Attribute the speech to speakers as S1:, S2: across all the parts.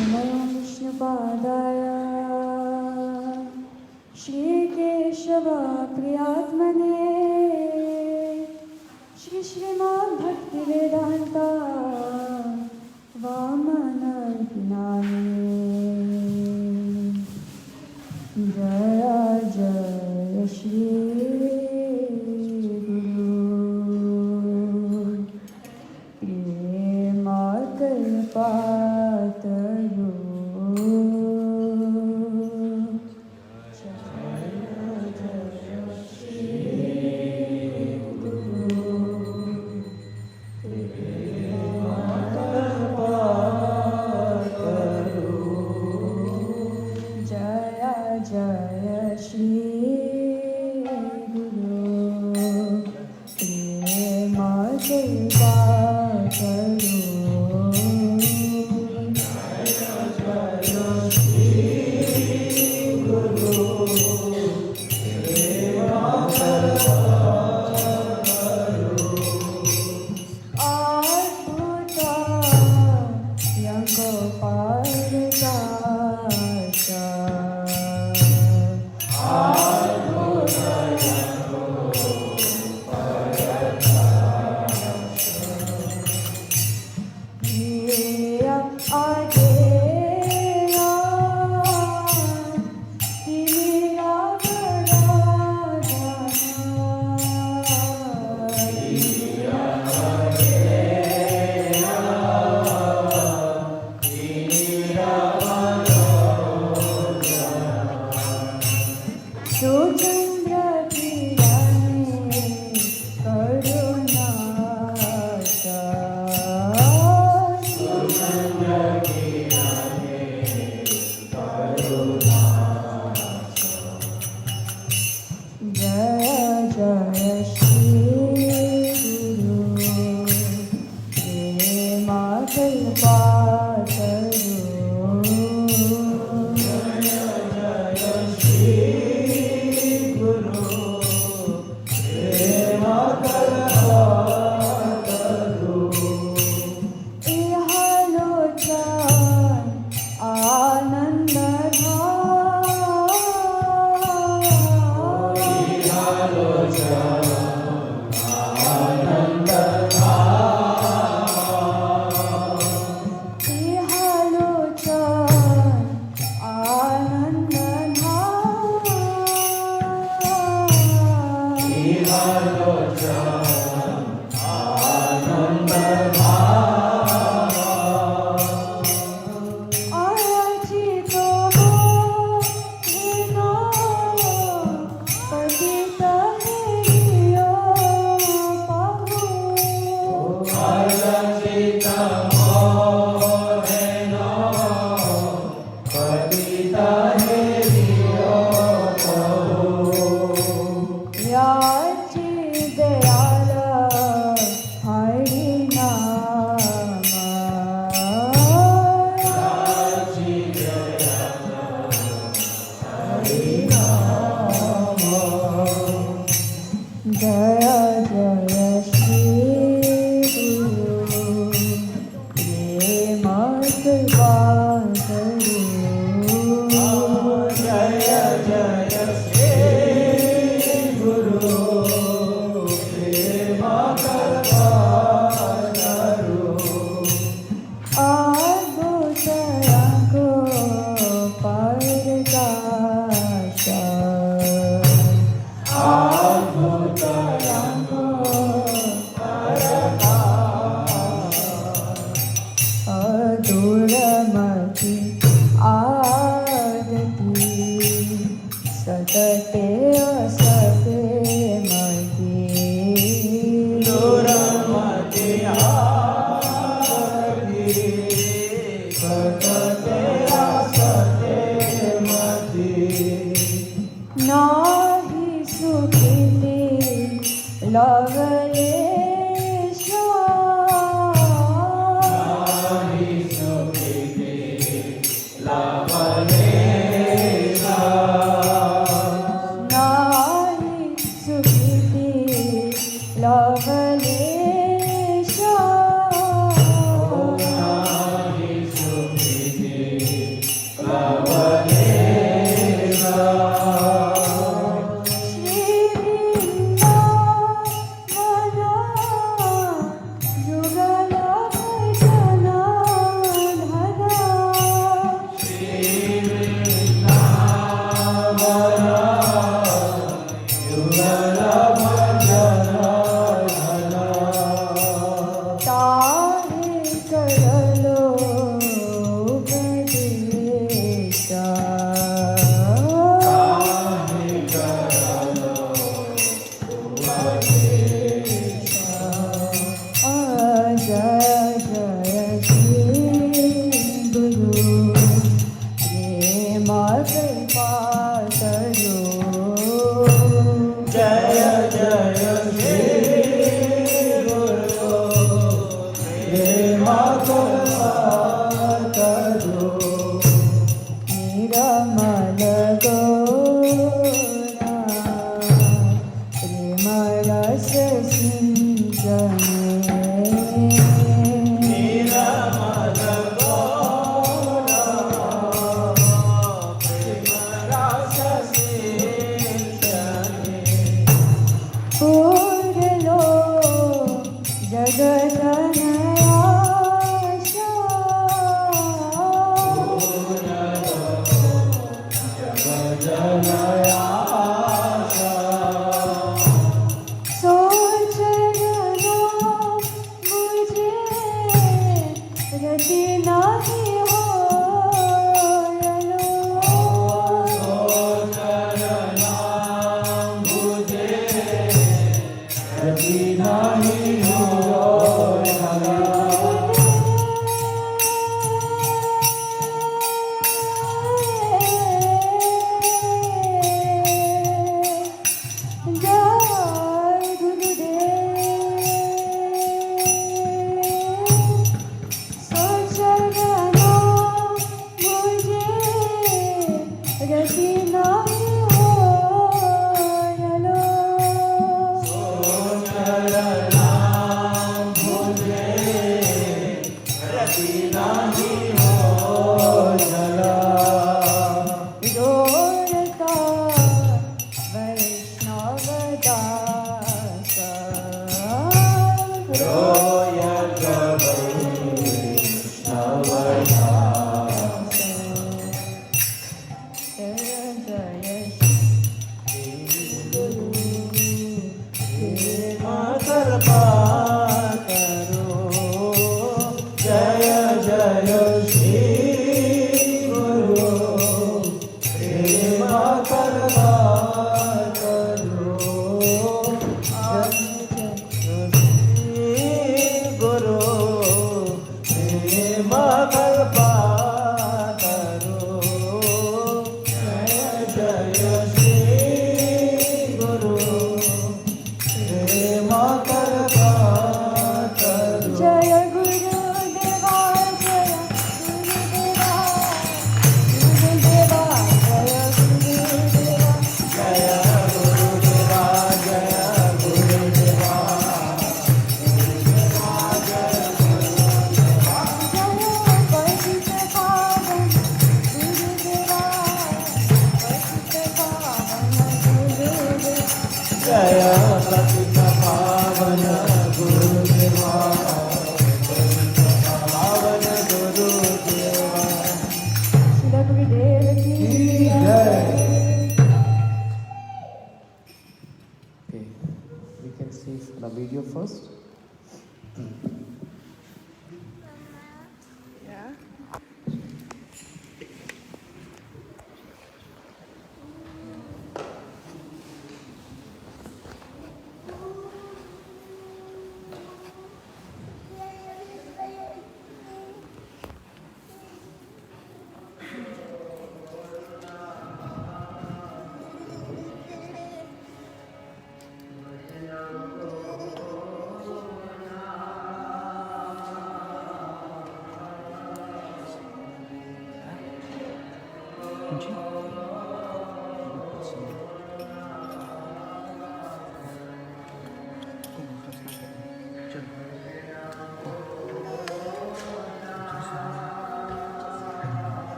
S1: नमो विष्णुपादाय श्रीकेशवप्रियात्मने श्रीमद्भक्तिवेदान्ता वामनर्पिनामिने जय जय श्री गुरु प्रेमकल्पातरो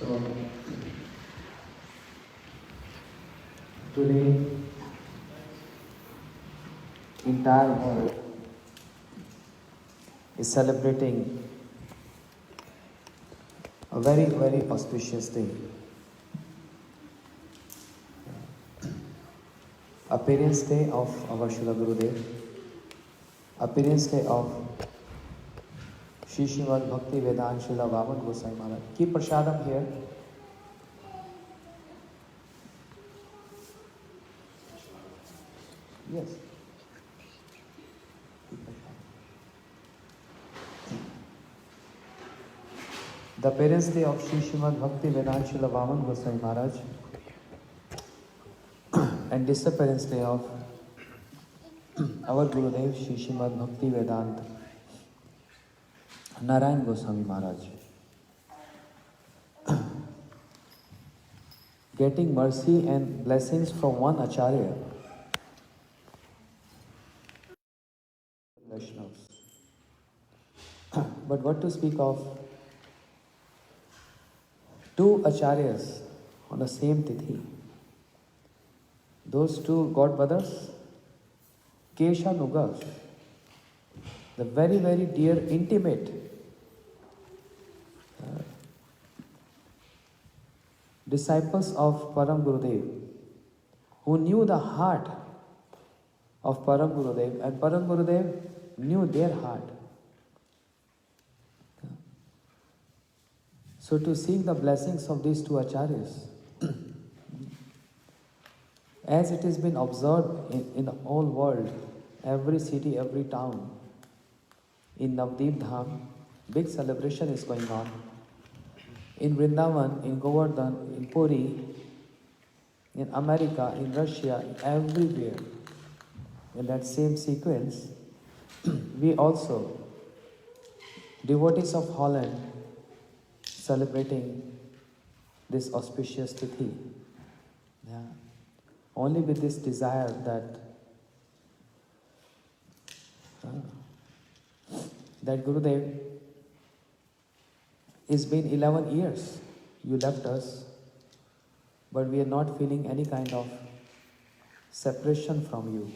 S2: So today, entire world is celebrating a very, very auspicious day. Appearance day of our Srila Gurudev, appearance day of Shri Srimad Bhakti Vedanta Srila Vaman Gosai Maharaj. Keep prasadam here. Yes. Keep prasadam. The appearance day of Shri Srimad Bhakti Vedanta Srila Vaman Gosai Maharaj and disappearance day of our Gurudev Shri Srimad Bhakti Vedanta Narayan Goswami Maharaj. Getting mercy and blessings from one Acharya, Vaishnavas. But what to speak of two Acharyas on the same tithi? Those two god brothers, Kesha Nugas, the very, very dear, intimate disciples of Param Gurudev, who knew the heart of Param Gurudev, and Param Gurudev knew their heart. So to seek the blessings of these two acharyas, as it has been observed in the whole world, every city, every town, in Navdeep Dham, big celebration is going on. In Vrindavan, in Govardhan, in Puri, in America, in Russia, everywhere, in that same sequence, we also, devotees of Holland, celebrating this auspicious tithi. Yeah. Only with this desire that Gurudev, it's been 11 years you left us, but we are not feeling any kind of separation from you.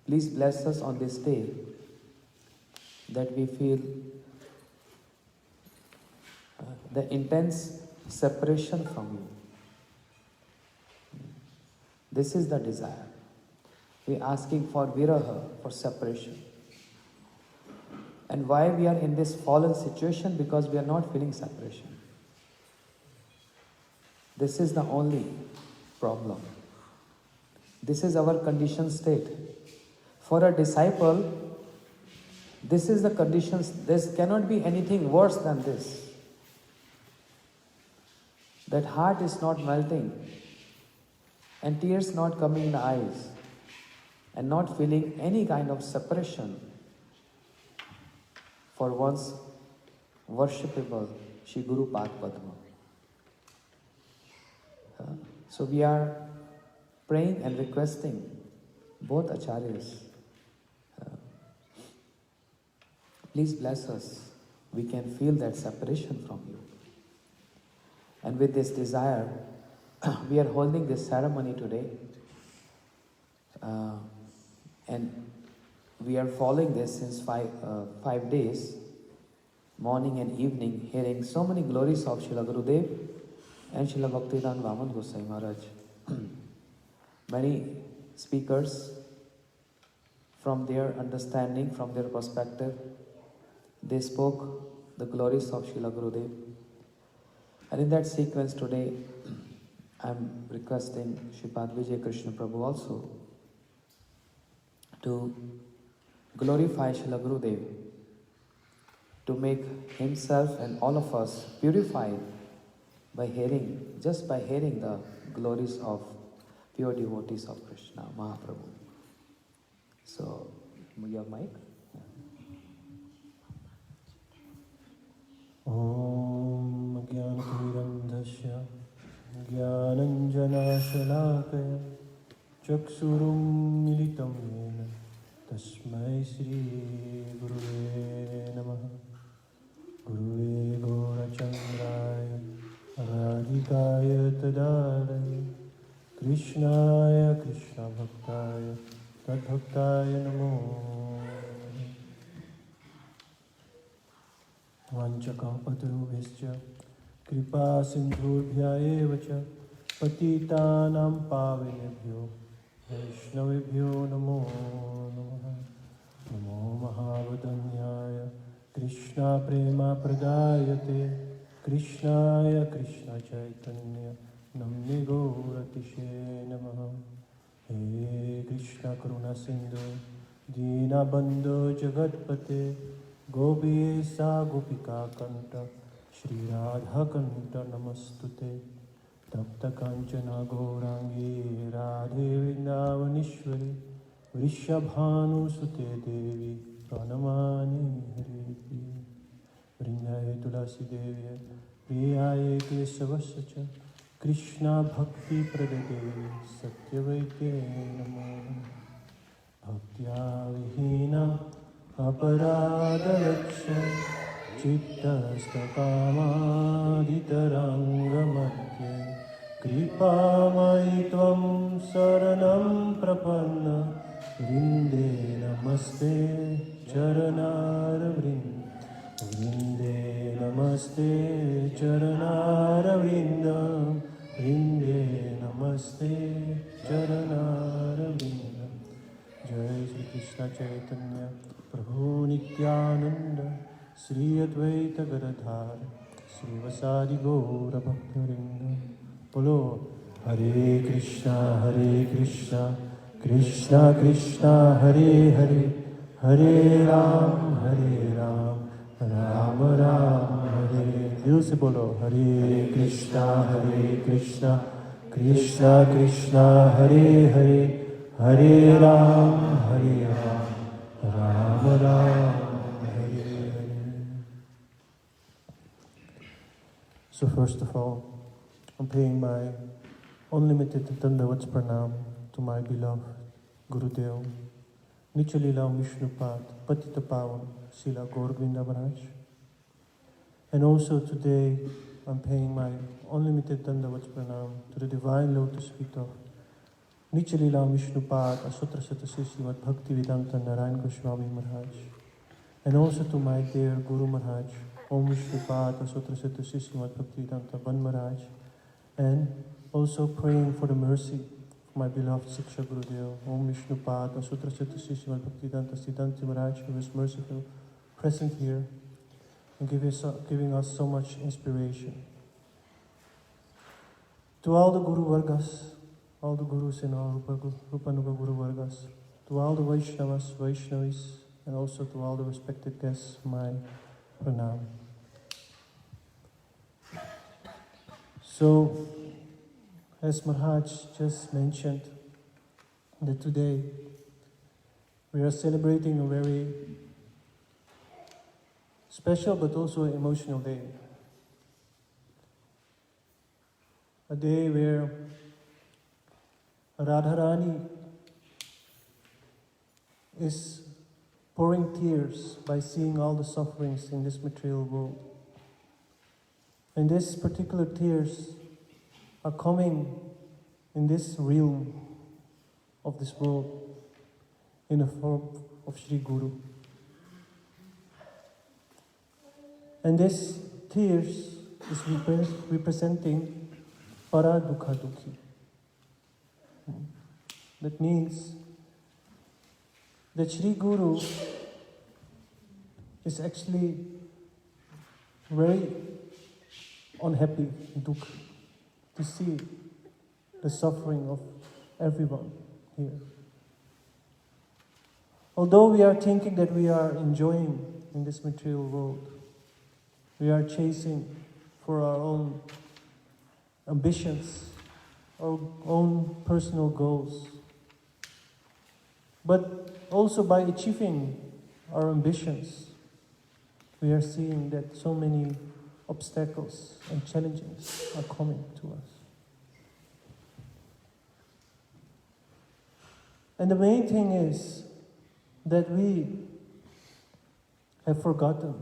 S2: Please bless us on this day that we feel the intense separation from you. This is the desire. We are asking for viraha, for separation. And why we are in this fallen situation? Because we are not feeling separation. This is the only problem. This is our conditioned state. For a disciple, this is the conditions. There cannot be anything worse than this. That heart is not melting and tears not coming in the eyes and not feeling any kind of separation for one's worshipable Shri Guru Pad Padma. So we are praying and requesting both acharyas. Please bless us. We can feel that separation from you. And with this desire, we are holding this ceremony today. And we are following this since 5 days, morning and evening, hearing so many glories of Srila Gurudev and Srila Bhaktivedanta Vaman Gosai Maharaj. Many speakers, from their understanding, from their perspective, they spoke the glories of Srila Gurudev. And in that sequence today, I am requesting Sripad Vijay Krishna Prabhu also to glorify Srila Gurudev, to make himself and all of us purified by hearing, just by hearing the glories of pure devotees of Krishna, Mahaprabhu. So, your mic?
S3: Om Jnanatimirandhasya Jnananjanashalakaya Chaksurum militam yena Tasmai Shri Gurave Namaha Gurave तदालये कृष्णाय कृष्णभक्ताय तद्भक्ताय नमो वाञ्छकल्पतरुभ्यश्च कृपा सिन्धुभ्य एव च पतितानां पावनेभ्यो वैष्णवेभ्यो नमो नमः नमो महावदन्याय कृष्णप्रेमप्रदायते कृष्णाय कृष्णचैतन्य नम्नि गौरतिशे नमः हे कृष्ण करुणा सिन्धु दीनबन्धो जगत्पते गोपीसा गोपिका कंठ श्रीराधा कंठ नमस्तुते तप्त कांचना गौरांगी राधे वृंदावनेश्वरी वृषभानुसुते देवी प्रणमामि हरि वृंदाय तुलसी देवी प्रियाय केशवस्य च कृष्णा भक्ति प्रददे सत्यवैते नमो भक्त्या विहीना अपराधलक्ष चित्तस्तकामादितरङ्गमध्ये कृपामयि त्वं शरणं प्रपन्न वृन्दे नमस्ते वृन्दे नमस्ते चरणारविन्द वृन्दे नमस्ते चरणारविन्द जय श्री कृष्ण चैतन्य प्रभु नित्यानंद श्री अद्वैत गदाधर श्रीवासादि गौर भक्तवृंद बोलो हरे कृष्णा कृष्णा कृष्णा हरे हरे हरे राम राम राम हरे दिल से बोलो हरे Krishna Krishna Krishna Hare Hare Hare Ram Ram Ram Hare Hare. So first of all, I'm paying my unlimited Dandavats Pranam to my beloved Gurudev, Nichalila Vishnupad, Patita Pavan, Srila Gauragovinda Maharaj. And also today, I'm paying my unlimited Dandavats Pranam to the Divine Lotus Feet of Nichalila Vishnupad, Asotrasata Srimad Bhakti Vedanta Narayan Goswami Maharaj. And also to my dear Guru Maharaj, Om Vishnupad, Asotrasata Srimad Bhakti Vedanta Ban Maharaj. And also praying for the mercy of my beloved Siksha Gurudev, Om Vishnupad, Asotrasata Srimad Bhakti Vedanta Siddhanti Maharaj, who is merciful, present here, and giving us so much inspiration. To all the Guru Vargas, all the Gurus and all Rupanuga Guru Vargas, to all the Vaishnavas, Vaishnavis, and also to all the respected guests, my pranam. So, as Maharaj just mentioned, that today we are celebrating a very special but also emotional day. A day where Radharani is pouring tears by seeing all the sufferings in this material world. And these particular tears are coming in this realm of this world in the form of Sri Guru. And this tears is representing Para Dukha Dukhi. That means that Sri Guru is actually very unhappy, dukkha, to see the suffering of everyone here. Although we are thinking that we are enjoying in this material world, we are chasing for our own ambitions, our own personal goals. But also by achieving our ambitions, we are seeing that so many obstacles and challenges are coming to us. And the main thing is that we have forgotten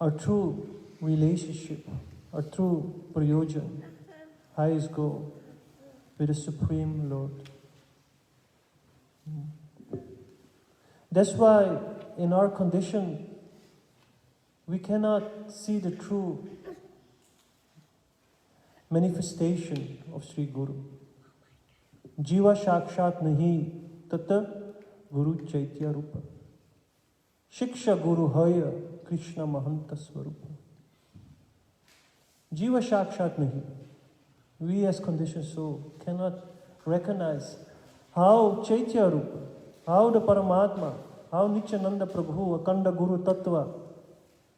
S3: our true relationship, our true prayojan, highest goal with the Supreme Lord. That's why in our condition, we cannot see the true manifestation of Sri Guru. Jiva Shakshat Nahi Tata Guru Chaitya Rupa. Shiksha Guru Haya Krishna Mahanta Swarupa. Jiva Shakshat Nahi. We as conditioned soul cannot recognize how Chaitya Rupa, how the Paramatma, how Nityananda Prabhu, Akanda Guru Tattva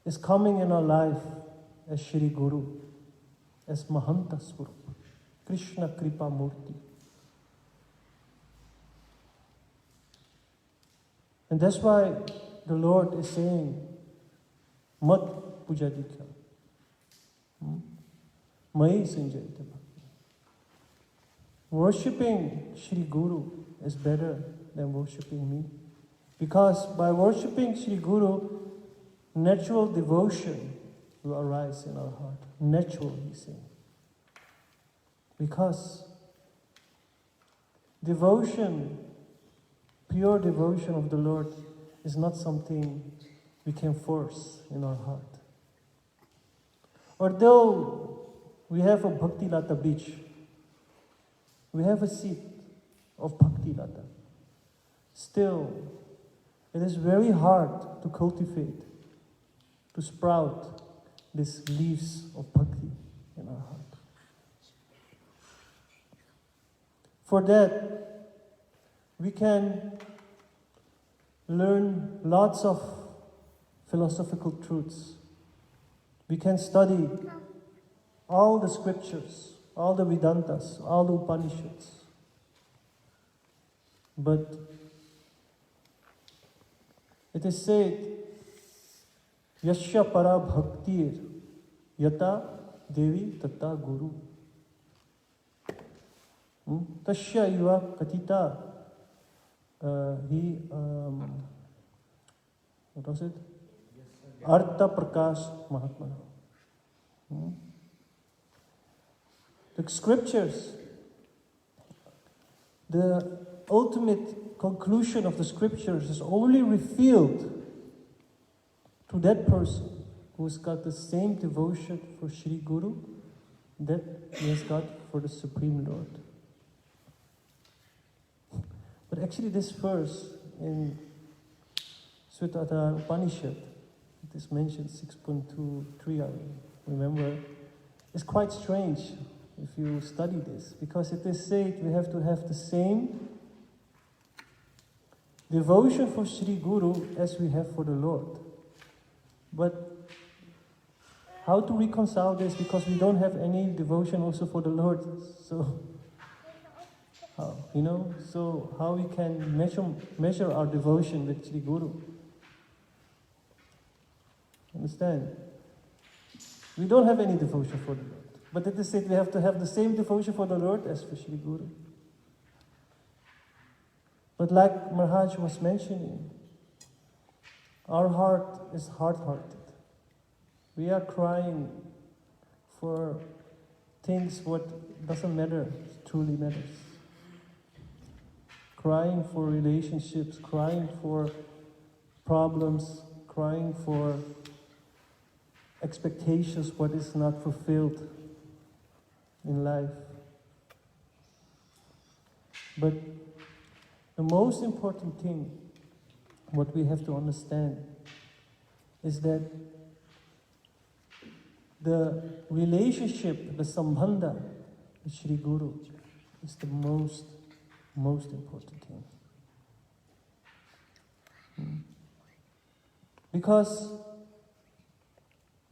S3: is coming in our life as Shri Guru, as Mahanta Swarupa, Krishna Kripa Murti. And that's why the Lord is saying, Mat Puja Dikha. Mai Sanjayita Bhakti. Worshipping Shri Guru is better than worshipping me. Because by worshipping Shri Guru, natural devotion will arise in our heart. Natural, he's saying. Because devotion, pure devotion of the Lord is not something we can force in our heart. Although we have a Bhakti Lata beach, we have a seed of Bhakti Lata, still it is very hard to cultivate, to sprout these leaves of Bhakti in our heart. For that, we can learn lots of philosophical truths. We can study all the scriptures, all the Vedantas, all the Upanishads. But it is said, Yasya para bhaktir yata devi tata guru. Tasya iva katita what was it? Artha Prakash Mahatma. The scriptures, the ultimate conclusion of the scriptures is only revealed to that person who's got the same devotion for Shri Guru that he has got for the Supreme Lord. But actually this verse in Sutta Upanishad, it is mentioned 6.23, I remember, is quite strange if you study this, because it is said we have to have the same devotion for Shri Guru as we have for the Lord. But how to reconcile this, because we don't have any devotion also for the Lord, so how, so how we can measure our devotion with Shri Guru? Understand? We don't have any devotion for the Lord. But it is said we have to have the same devotion for the Lord as for Shri Guru. But like Maharaj was mentioning, our heart is hard-hearted. We are crying for things what doesn't matter, truly matters. Crying for relationships, crying for problems, crying for expectations, what is not fulfilled in life. But the most important thing, what we have to understand, is that the relationship, the sambandha with Shri Guru is the most important thing. Because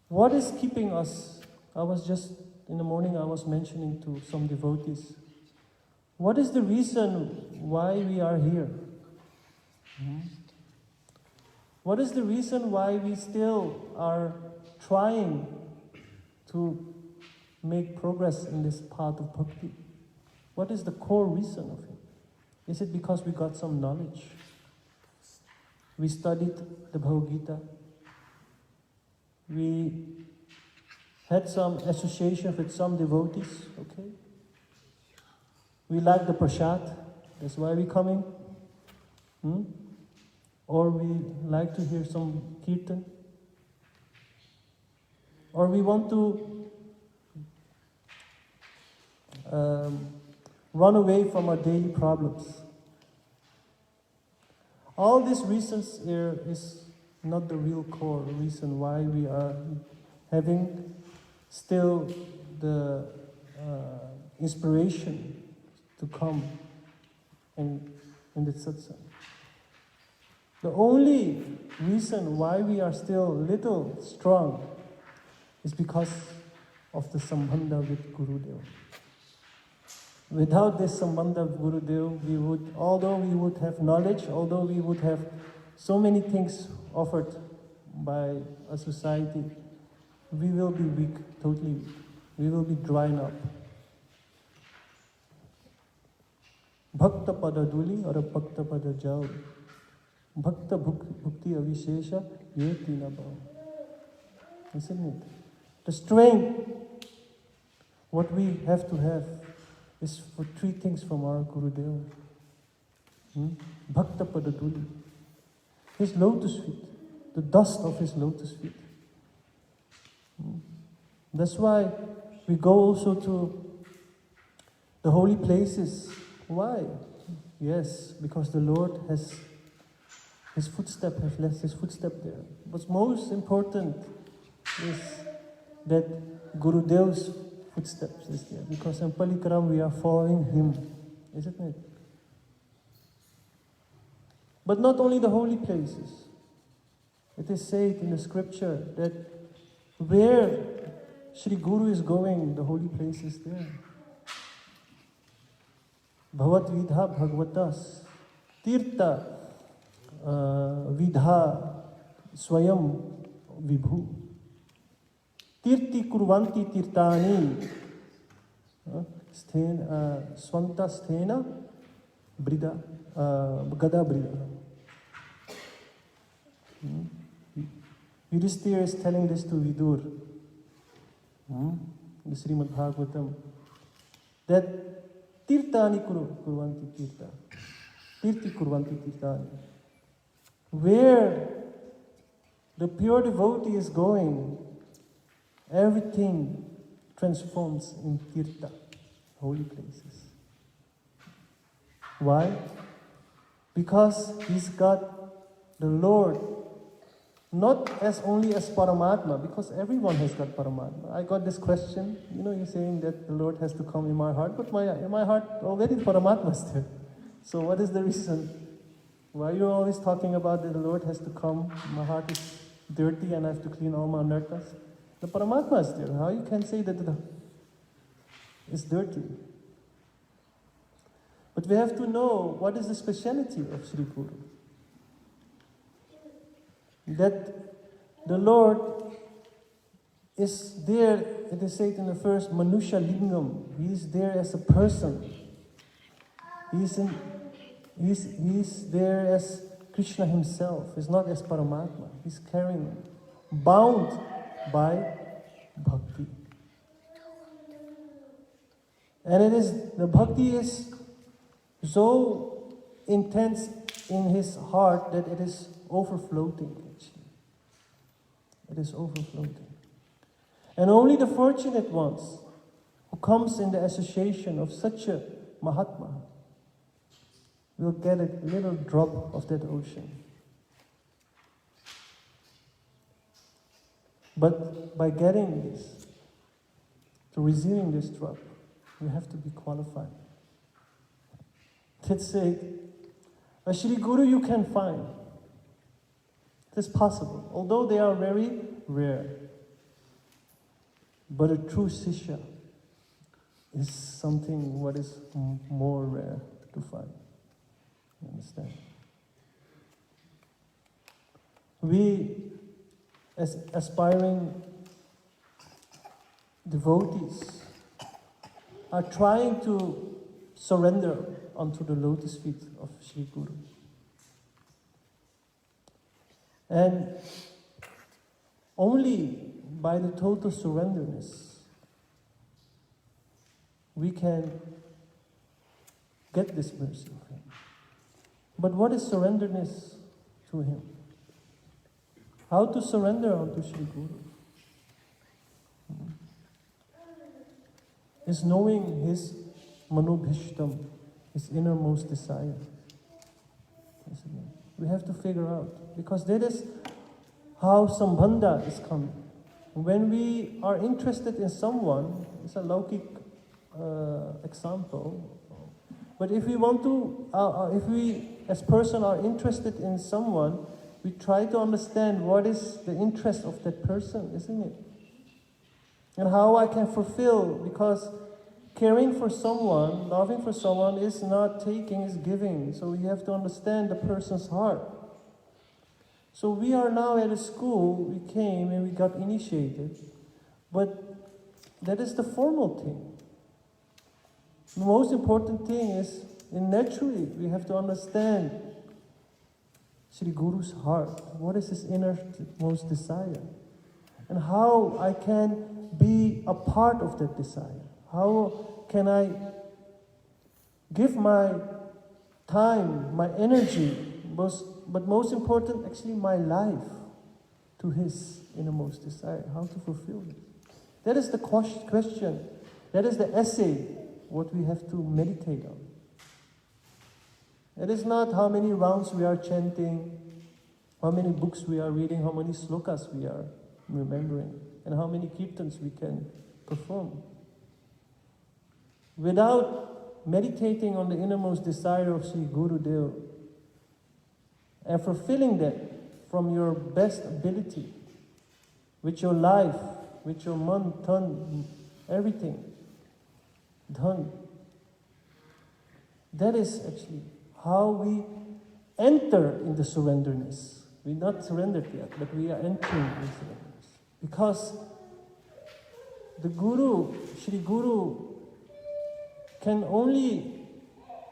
S3: what is keeping us, in the morning I was mentioning to some devotees, what is the reason why we are here? What is the reason why we still are trying to make progress in this path of bhakti? What is the core reason of it? Is it because we got some knowledge? We studied the Bhagavad Gita. We had some association with some devotees, okay? We like the prasad, that's why we're coming. Or we like to hear some kirtan. Or we want to run away from our daily problems. All these reasons here is not the real core reason why we are having still the inspiration to come in the satsang. The only reason why we are still little strong is because of the sambandha with Gurudev. Without this sambandha with Gurudev, although we would have knowledge, although we would have so many things offered by a society, we will be weak, totally weak. We will be drying up. Bhakta pada duli or bhakta pada jau. Bhakta bhukti avishesha yeti na bhav. Isn't it? The strength, what we have to have, is for three things from our Gurudev. Bhakta pada duli. His lotus feet, the dust of his lotus feet. That's why we go also to the holy places. Why? Yes, because the Lord has left his footstep there. What's most important is that Gurudev's footsteps is there, because in Palikram we are following him, isn't it? But not only the holy places. It is said in the scripture that where Shri Guru is going, the holy place is there. Bhavat vidha bhagavatas tirtha vidha swayam vibhu tirti kurvanti tirtani swanta sthena brida gada brida. Yudhishthira is telling this to Vidur, the Srimad Bhagavatam, that tirtani kurvanti tirta, tirti kurvanti tirtani. Where the pure devotee is going, everything transforms in tirta, holy places. Why? Because he's got the Lord not as only as Paramatma, because everyone has got Paramatma. I got this question, you're saying that the Lord has to come in my heart, but in my heart already Paramatma is there. So what is the reason? Why are you always talking about that the Lord has to come, my heart is dirty and I have to clean all my anarthas? The Paramatma is there. How you can say that it's dirty? But we have to know what is the speciality of Sri Guru. That the Lord is there, it is said in the first Manusha Lingam, he is there as a person. He is there as Krishna himself, he's not as Paramatma. He's carrying, bound by bhakti. And the bhakti is so intense in his heart that it is overflowing, actually. It is overflowing. And only the fortunate ones who comes in the association of such a Mahatma will get a little drop of that ocean. But by getting this, to receiving this drop, you have to be qualified. Let's say, a Shri Guru you can find. It is possible, although they are very rare. But a true Sishya is something what is more rare to find. You understand? We, as aspiring devotees, are trying to surrender onto the lotus feet of Shri Guru. And only by the total surrenderness we can get this mercy of him. But what is surrenderness to him? How to surrender unto Sri Guru? Is knowing his manubhishtam, his innermost desire. We have to figure out, because that is how sambandha is coming. When we are interested in someone, it's a laukik example, but if we want to, if we as person are interested in someone, we try to understand what is the interest of that person, isn't it? And how I can fulfill, because caring for someone, loving for someone is not taking, is giving. So we have to understand the person's heart. So we are now at a school, we came and we got initiated, but that is the formal thing. The most important thing is, naturally, we have to understand Sri Guru's heart. What is his innermost desire? And how I can be a part of that desire. How can I give my time, my energy, but most important, actually my life, to his innermost desire? How to fulfill it? That is the question. That is the essay, what we have to meditate on. It is not how many rounds we are chanting, how many books we are reading, how many slokas we are remembering, and how many kirtans we can perform. Without meditating on the innermost desire of Sri Gurudev and fulfilling that from your best ability, with your life, with your man, tan, everything, dhan, that is actually how we enter in the surrenderness. We're not surrendered yet, but we are entering in surrenderness. Because the Guru, Sri Guru,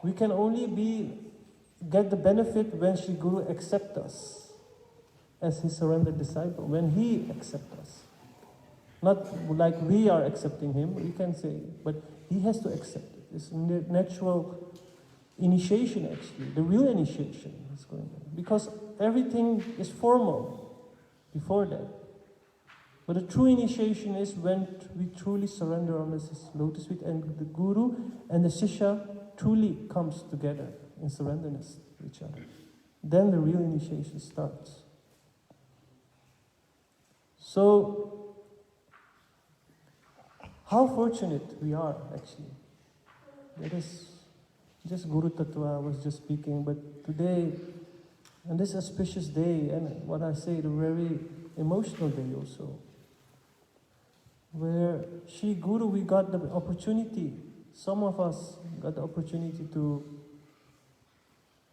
S3: we can only get the benefit when Sri Guru accepts us as his surrendered disciple, when he accepts us. Not like we are accepting him, we can say, but he has to accept it. It's natural initiation, actually, the real initiation is going on. Because everything is formal before that. But the true initiation is when we truly surrender under his lotus feet, and the Guru and the Sishya truly comes together in surrenderness to each other. Then the real initiation starts. So, how fortunate we are, actually. That is just Guru Tattva, I was just speaking, but today, on this auspicious day, and what I say, the very emotional day also, where Sri Guru, we got the opportunity, some of us got the opportunity to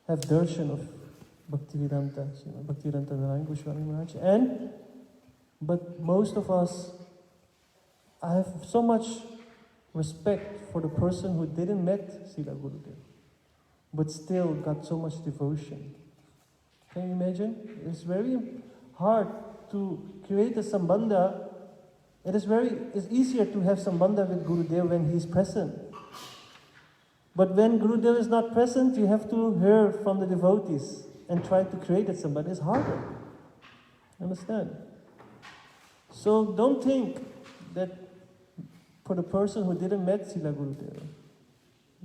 S3: have darshan of Bhaktivedanta Narayan Goswami Maharaj, but most of us, I have so much respect for the person who didn't met Srila Gurudev, but still got so much devotion. Can you imagine? It's very hard to create a sambandha. It's easier to have sambandha with Gurudev when he is present. But when Gurudev is not present, you have to hear from the devotees and try to create that sambandha. It's harder. Understand? So don't think that for the person who didn't met Srila Gurudev,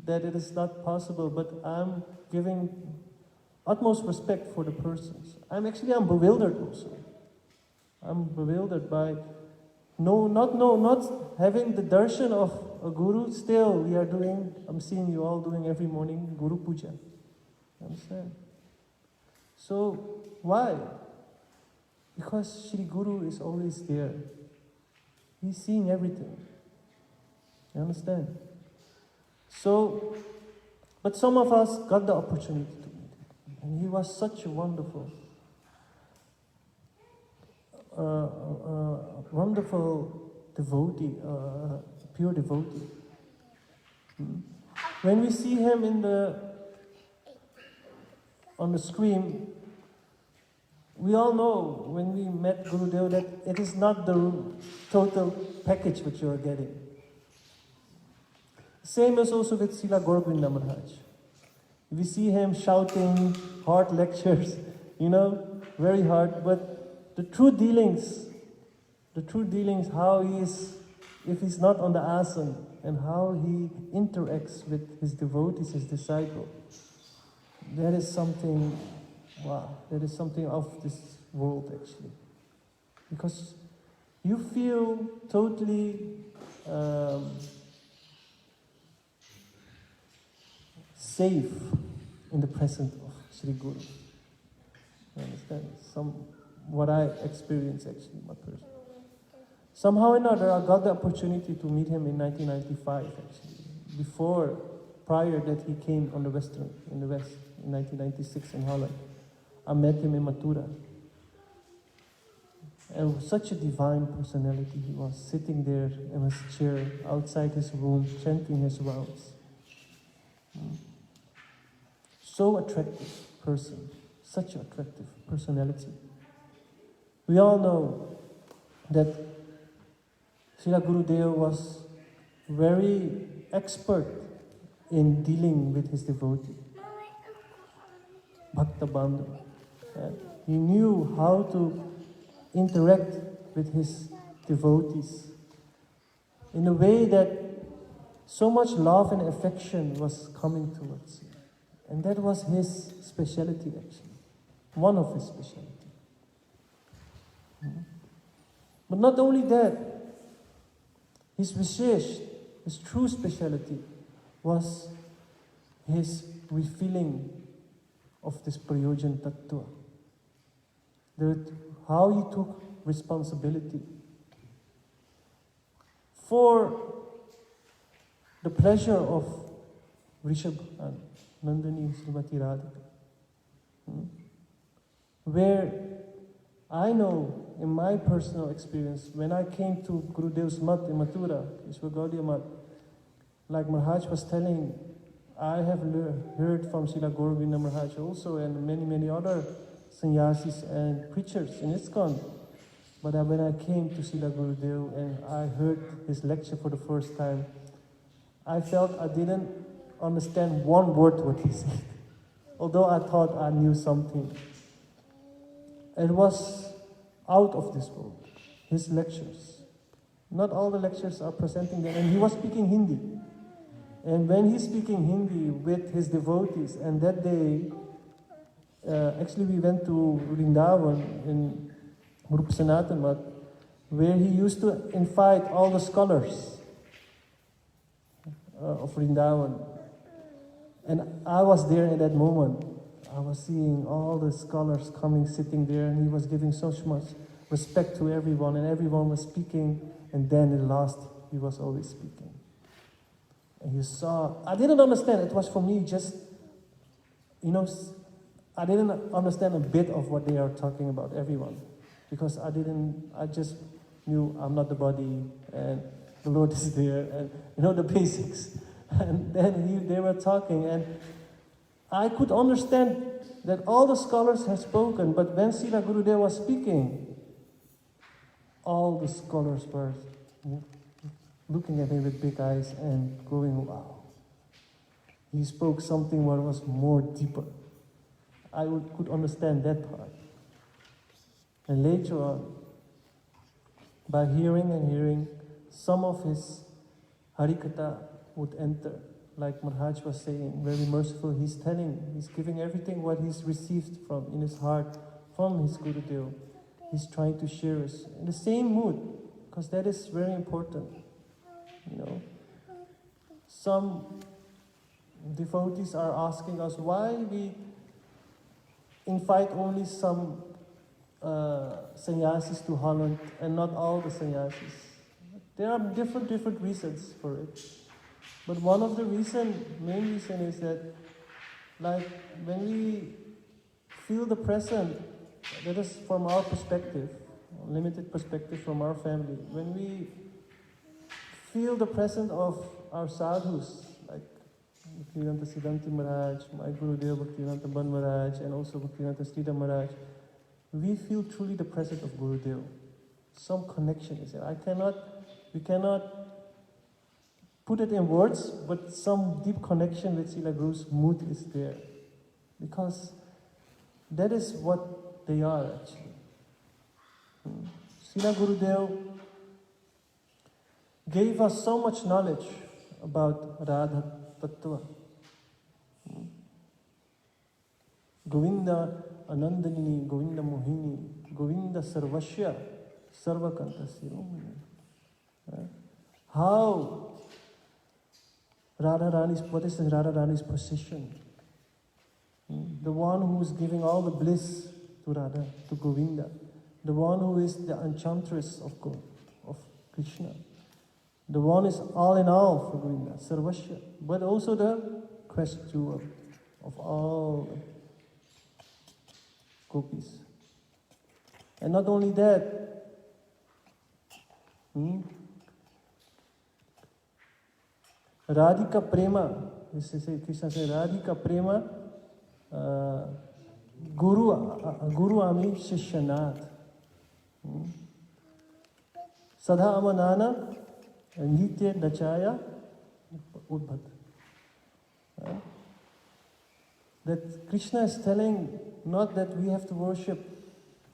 S3: that it is not possible, but I'm giving utmost respect for the persons. I'm bewildered also. I'm bewildered by not having the darshan of a guru. Still, I'm seeing you all doing every morning Guru Puja. Understand? So, why? Because Sri Guru is always there. He's seeing everything. You understand? So, but some of us got the opportunity to meet him. And he was such a wonderful devotee, pure devotee. When we see him on the screen, we all know when we met Gurudev that it is not the total package which you are getting. Same as also with Srila Gauravinda Maharaj. We see him shouting hard lectures, very hard, but the true dealings, how he is, if he's not on the asana, and how he interacts with his devotees, his disciples, that is something, wow, that is something of this world actually. Because you feel totally safe in the presence of Sri Guru. You understand? What I experienced actually, my person. Somehow or another, I got the opportunity to meet him in 1995 actually. Prior that he came in the West, in 1996 in Holland. I met him in Mathura. And such a divine personality he was, sitting there in his chair outside his room, chanting his rounds. So attractive person, such an attractive personality. We all know that Srila Gurudev was very expert in dealing with his devotee, Bhakta Bandhu. He knew how to interact with his devotees in a way that so much love and affection was coming towards him. And that was his specialty actually, one of his specialty. But not only that, his vishesh, his true specialty was his refilling of this prayojan tattva. How he took responsibility for the pleasure of Rishabh and Nandini Srimati Radhika. Where I know, in my personal experience, when I came to Gurudev's Mat in Mathura, Ishwar Gaudiya Mat, like Maharaj was telling, I have heard from Srila Gauravinda Maharaj also, and many, many other sannyasis and preachers in ISKCON. But when I came to Srila Gurudev and I heard his lecture for the first time, I felt I didn't understand one word what he said, although I thought I knew something. It was out of this world, his lectures. Not all the lectures are presenting them, and he was speaking Hindi. And when he's speaking Hindi with his devotees, and that day, actually we went to Vrindavan in Rupa Sanatan Mat, where he used to invite all the scholars of Vrindavan. And I was there at that moment. I was seeing all the scholars coming, sitting there, and he was giving so much respect to everyone, and everyone was speaking, and then at last, he was always speaking. And you saw, I didn't understand, it was for me just, I didn't understand a bit of what they are talking about, everyone. Because I just knew I'm not the body, and the Lord is there, and the basics. And then they were talking, and I could understand that all the scholars had spoken, but when Srila Gurudev was speaking, all the scholars were looking at him with big eyes and going, wow. He spoke something what was more deeper. I could understand that part. And later on, by hearing and hearing, some of his Harikatha would enter. Like Maharaj was saying, very merciful, he's giving everything what he's received from in his heart from his Gurudev. He's trying to share us in the same mood, because that is very important. Some devotees are asking us why we invite only some sannyasis to Holland and not all the sannyasis. There are different reasons for it. But one of the main reason is that, like, when we feel the present, that is from our perspective, limited perspective from our family, when we feel the presence of our sadhus, like Bhaktivedanta Siddhanti Maharaj, my Gurudev Bhaktivedanta Ban Maharaj, and also Bhaktivedanta Sridhar Maharaj, we feel truly the presence of Gurudev. Some connection is there. We cannot put it in words, but some deep connection with Srila Guru's mood is there. Because that is what they are actually. Srila Gurudev gave us so much knowledge about Radha Tattva. Govinda Anandanini, Govinda Mohini, Govinda Sarvasya, Sarvakanta Siromani. How Radha Rani's, what is Radha Rani's position? The one who is giving all the bliss to Radha, to Govinda. The one who is the enchantress of God, of Krishna. The one is all in all for Govinda, Sarvasya. But also the quest jewel of all gopis. And not only that, Radhika Prema, Krishna says, Radhika Prema, Guru Ami Shishyanat. Sadha Amanana, Nitya Dachaya, Udbhat. That Krishna is telling not that we have to worship,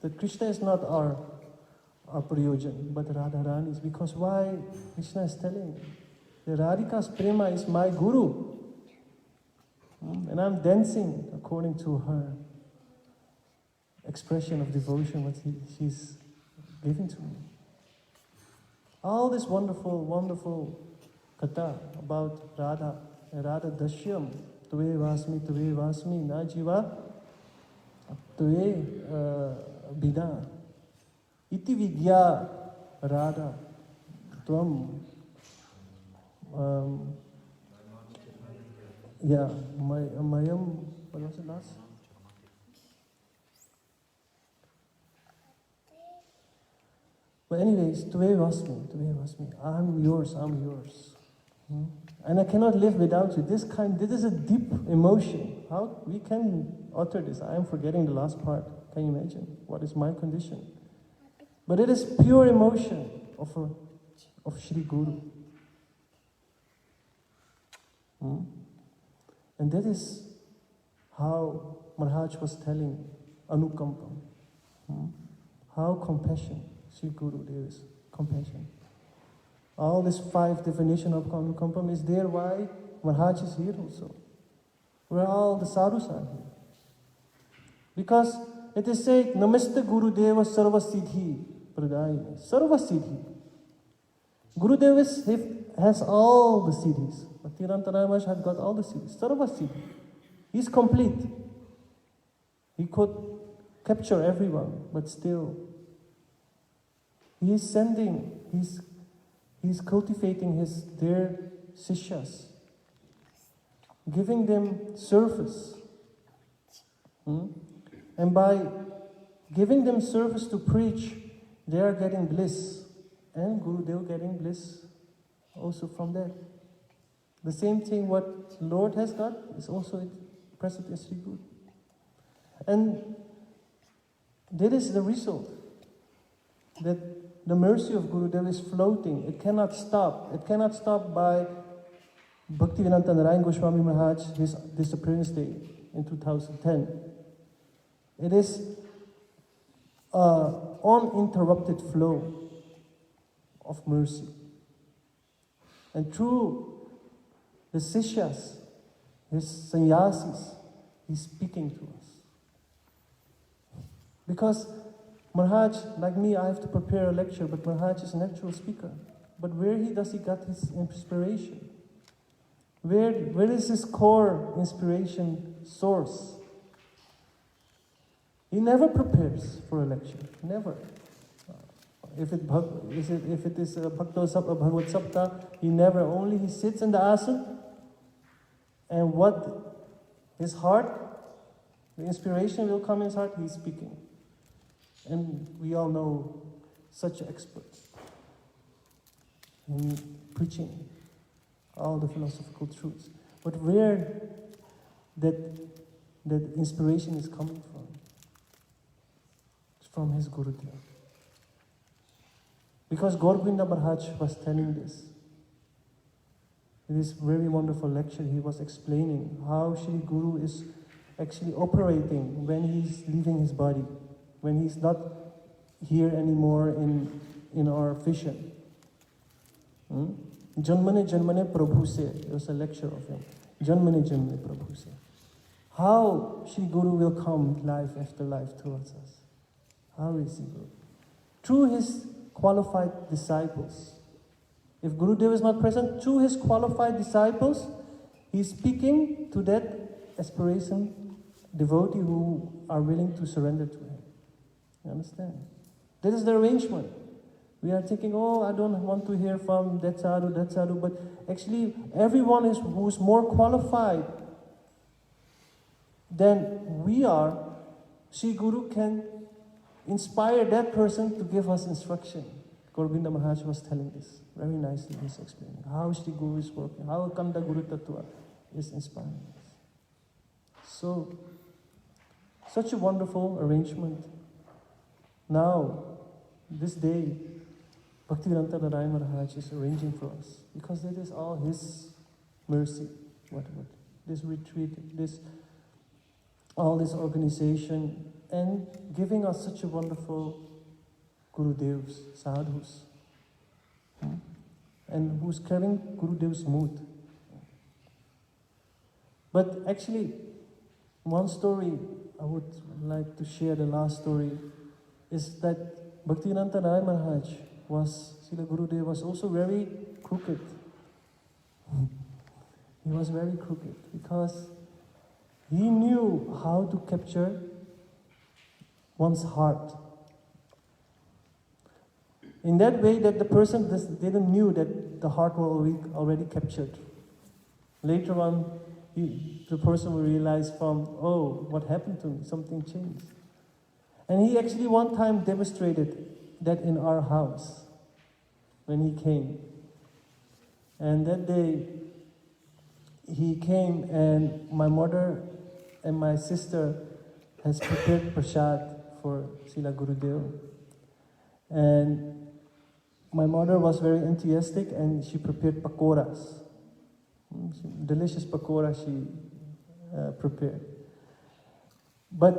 S3: that Krishna is not our Prayojan, but Radharani's. Because why Krishna is telling? The Radhika's Prema is my Guru. And I'm dancing according to her expression of devotion, what she's giving to me. All this wonderful, wonderful katha about Radha, Radha Dashyam, Tve Vasmi, Na Jiva, Tve Bina, Iti Vigya Radha, Tvam, Mayam, what was it last? But anyways, Tve Vasmi, I'm yours. And I cannot live without you. This is a deep emotion. How we can utter this? I am forgetting the last part. Can you imagine? What is my condition? But it is pure emotion of Shri Guru. And that is how Maharaj was telling Anukampam. How compassion, Sri Guru, there is compassion. All this 5 definition of Anukampam is there. Why? Maharaj is here also. Where all the sadhus are here. Because it is said, Namaste Gurudeva Sarva Siddhi Pradayini. Sarva Siddhi. Gurudev has all the siddhis. Bhaktivedanta Maharaj had got all the siddhis. Sarva Siddhi. He's complete. He could capture everyone, but still, he is sending, he's cultivating their sishyas, giving them service. And by giving them service to preach, they are getting bliss. And Gurudev getting bliss also from that. The same thing what Lord has got is also present in Sri Guru. And that is the result. That the mercy of Gurudev is floating. It cannot stop. It cannot stop by Bhaktivedanta Narayan Goswami Maharaj, his disappearance day in 2010. It is an uninterrupted flow of mercy. And through the sishyas, his sannyasis, he's speaking to us. Because Maharaj, like me, I have to prepare a lecture, but Maharaj is an actual speaker. But where does he get his inspiration? Where is his core inspiration source? He never prepares for a lecture, never. If it is a Bhagavad Sapta, he sits in the asana, and what his heart, the inspiration will come in his heart, he's speaking. And we all know such experts in preaching all the philosophical truths. But where that inspiration is coming from? It's from his Gurudev. Because Gaur Govinda Maharaj was telling this. In this very wonderful lecture, he was explaining how Shri Guru is actually operating when he's leaving his body, when he's not here anymore in our vision. Janmane Janmane Prabhu se, it was a lecture of him. Janmane Janmane Prabhu se. How Shri Guru will come life after life towards us. How is He Guru? Through his qualified disciples. If Gurudev is not present, through his qualified disciples, he is speaking to that aspiration devotee who are willing to surrender to him. You understand? That is the arrangement. We are thinking, oh, I don't want to hear from that sadhu, but actually everyone who is more qualified than we are, Sri Guru can inspire that person to give us instruction. Govinda Maharaj was telling this very nicely. He's explaining how Sri Guru is working, how Kanda Guru Tattva is inspiring us. So, such a wonderful arrangement. Now, this day, Bhaktivedanta Narayana Maharaj is arranging for us, because that is all his mercy. What this retreat, all this organization, and giving us such a wonderful Gurudevs, sadhus, and who's carrying Gurudev's mood. But actually, one story I would like to share, the last story, is that Bhaktivedanta Narayana Maharaj Srila Gurudev was also very crooked. He was very crooked because he knew how to capture one's heart. In that way that the person didn't knew that the heart was already captured. Later on, the person will realize oh, what happened to me? Something changed. And he actually one time demonstrated that in our house when he came. And that day, he came and my mother and my sister has prepared prasad for Srila Gurudev. And my mother was very enthusiastic and she prepared pakoras. Delicious pakora she prepared. But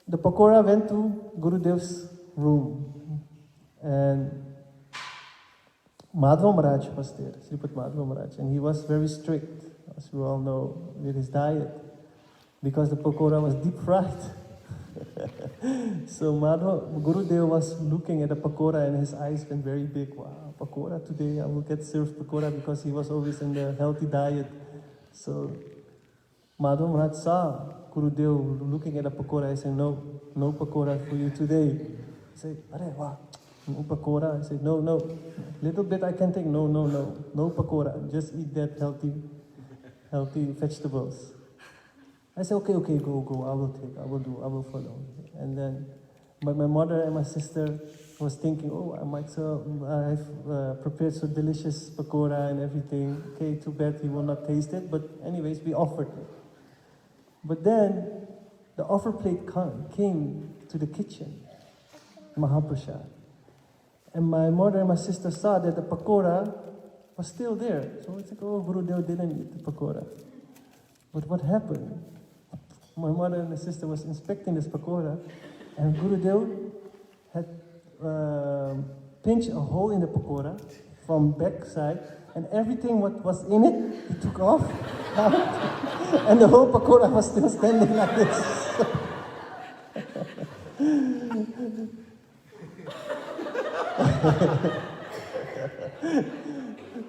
S3: the pakora went to Gurudev's room. And Madhva Maharaj was there, Sripat Madhva Maharaj. And he was very strict, as we all know, with his diet. Because the pakora was deep fried. So Gurudev was looking at the pakora and his eyes went very big. Wow, pakora today, I will get served pakora, because he was always in the healthy diet. So Madhva Maharaj saw Gurudev looking at the pakora. I said, no pakora for you today. He said, Arey, wow, no pakora. I said, no, little bit I can take. No pakora. Just eat that healthy vegetables. I said, okay, go, I will follow. And then, but my mother and my sister was thinking, oh, I've prepared so delicious pakora and everything. Okay, too bad he will not taste it, but anyways, we offered it. But then, the offer plate came to the kitchen, Mahaprasad. And my mother and my sister saw that the pakora was still there. So it's like, oh, Gurudev didn't eat the pakora. But what happened? My mother and my sister was inspecting this pakora, and Gurudev had pinched a hole in the pakora from back side, and everything what was in it, he took off, and the whole pakora was still standing like this.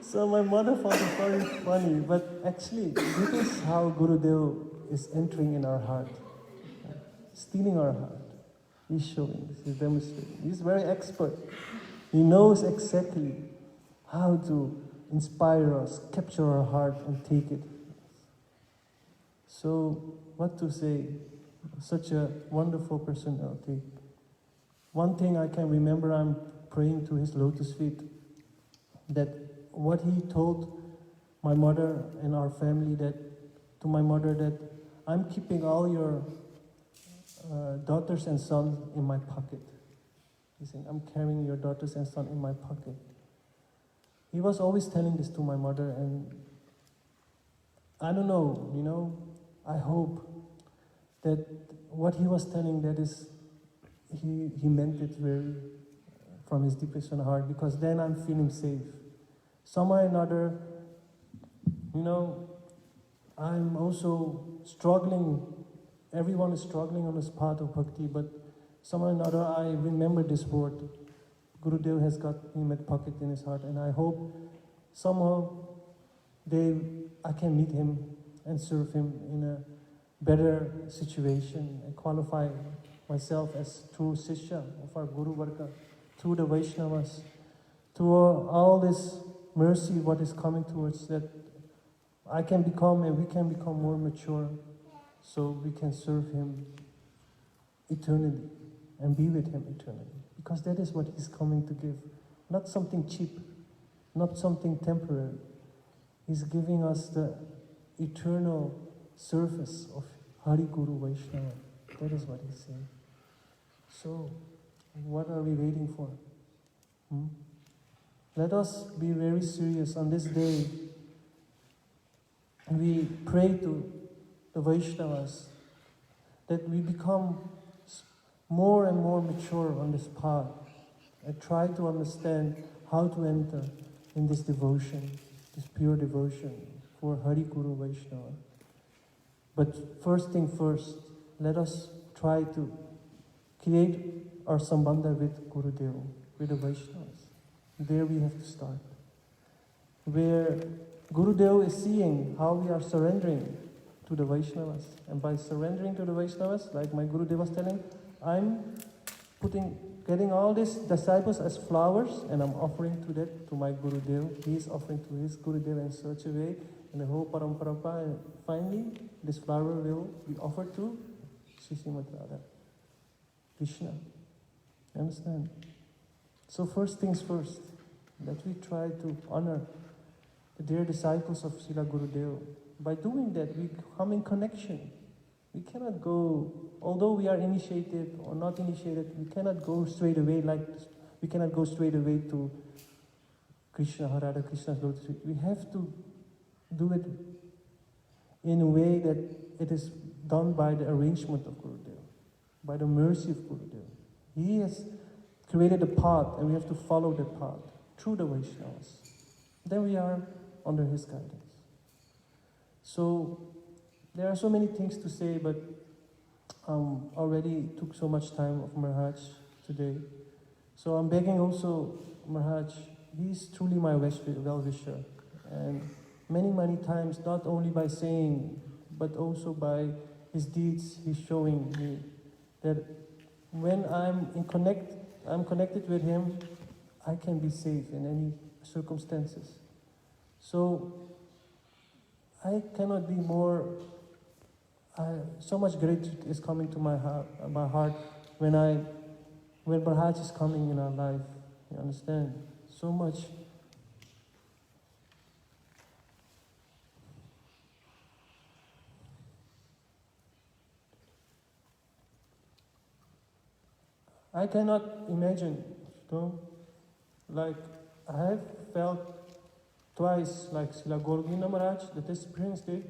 S3: So my mother found it very funny, but actually, this is how Gurudev is entering in our heart, stealing our heart. He's showing this, he's demonstrating. He's very expert. He knows exactly how to inspire us, capture our heart, and take it. So, what to say? Such a wonderful personality. One thing I can remember, I'm praying to his lotus feet, that what he told my mother and our family, to my mother, that I'm keeping all your daughters and sons in my pocket. He's saying, I'm carrying your daughters and sons in my pocket. he was always telling this to my mother, and I don't know, I hope that what he was telling, that is, he meant it very from his deepest heart, because then I'm feeling safe. Somehow or another, I'm also struggling. Everyone is struggling on this path of bhakti, but somehow or another I remember this word. Gurudev has got him at pocket in his heart, and I hope somehow I can meet him and serve him in a better situation and qualify myself as true Sishya of our Guru Varga, through the Vaishnavas, through all this mercy what is coming towards, that I can become and we can become more mature, so we can serve him eternally and be with him eternally. Because that is what he's coming to give. Not something cheap, not something temporary. He's giving us the eternal service of Hari Guru Vaishnava. That is what he's saying. So, what are we waiting for? Let us be very serious on this day. We pray to the Vaishnavas that we become more and more mature on this path and try to understand how to enter in this devotion, this pure devotion for Hari Guru Vaishnava. But first thing first, let us try to create our sambandha with Gurudev, with the Vaishnavas. There we have to start. Where Gurudev is seeing how we are surrendering to the Vaishnavas. And by surrendering to the Vaishnavas, like my Gurudev was telling, I'm getting all these disciples as flowers, and I'm offering to that to my Gurudev. He is offering to his Gurudev in such a way, and the whole parampara, and finally, this flower will be offered to Srimati Radha, Krishna. You understand? So first things first, that we try to honor the dear disciples of Srila Gurudev. By doing that, we come in connection. We cannot go, although we are initiated or not initiated, we cannot go straight away to Krishna, Radha Krishna's lotus feet. We have to do it in a way that it is done by the arrangement of Gurudev, by the mercy of Gurudev. He has created a path, and we have to follow that path through the Vaishnavas. Then we are under his guidance. So there are so many things to say, but already took so much time of Maharaj today. So I'm begging also Maharaj, he's truly my well-wisher. And many times, not only by saying, but also by his deeds, he's showing me that when I'm connected with him, I can be safe in any circumstances. So I cannot be more. So much gratitude is coming to my heart when Maharaj is coming in our life. You understand? So much. I cannot imagine, like I have felt twice, like Srila Gauragina Maharaj, that is Prince Day,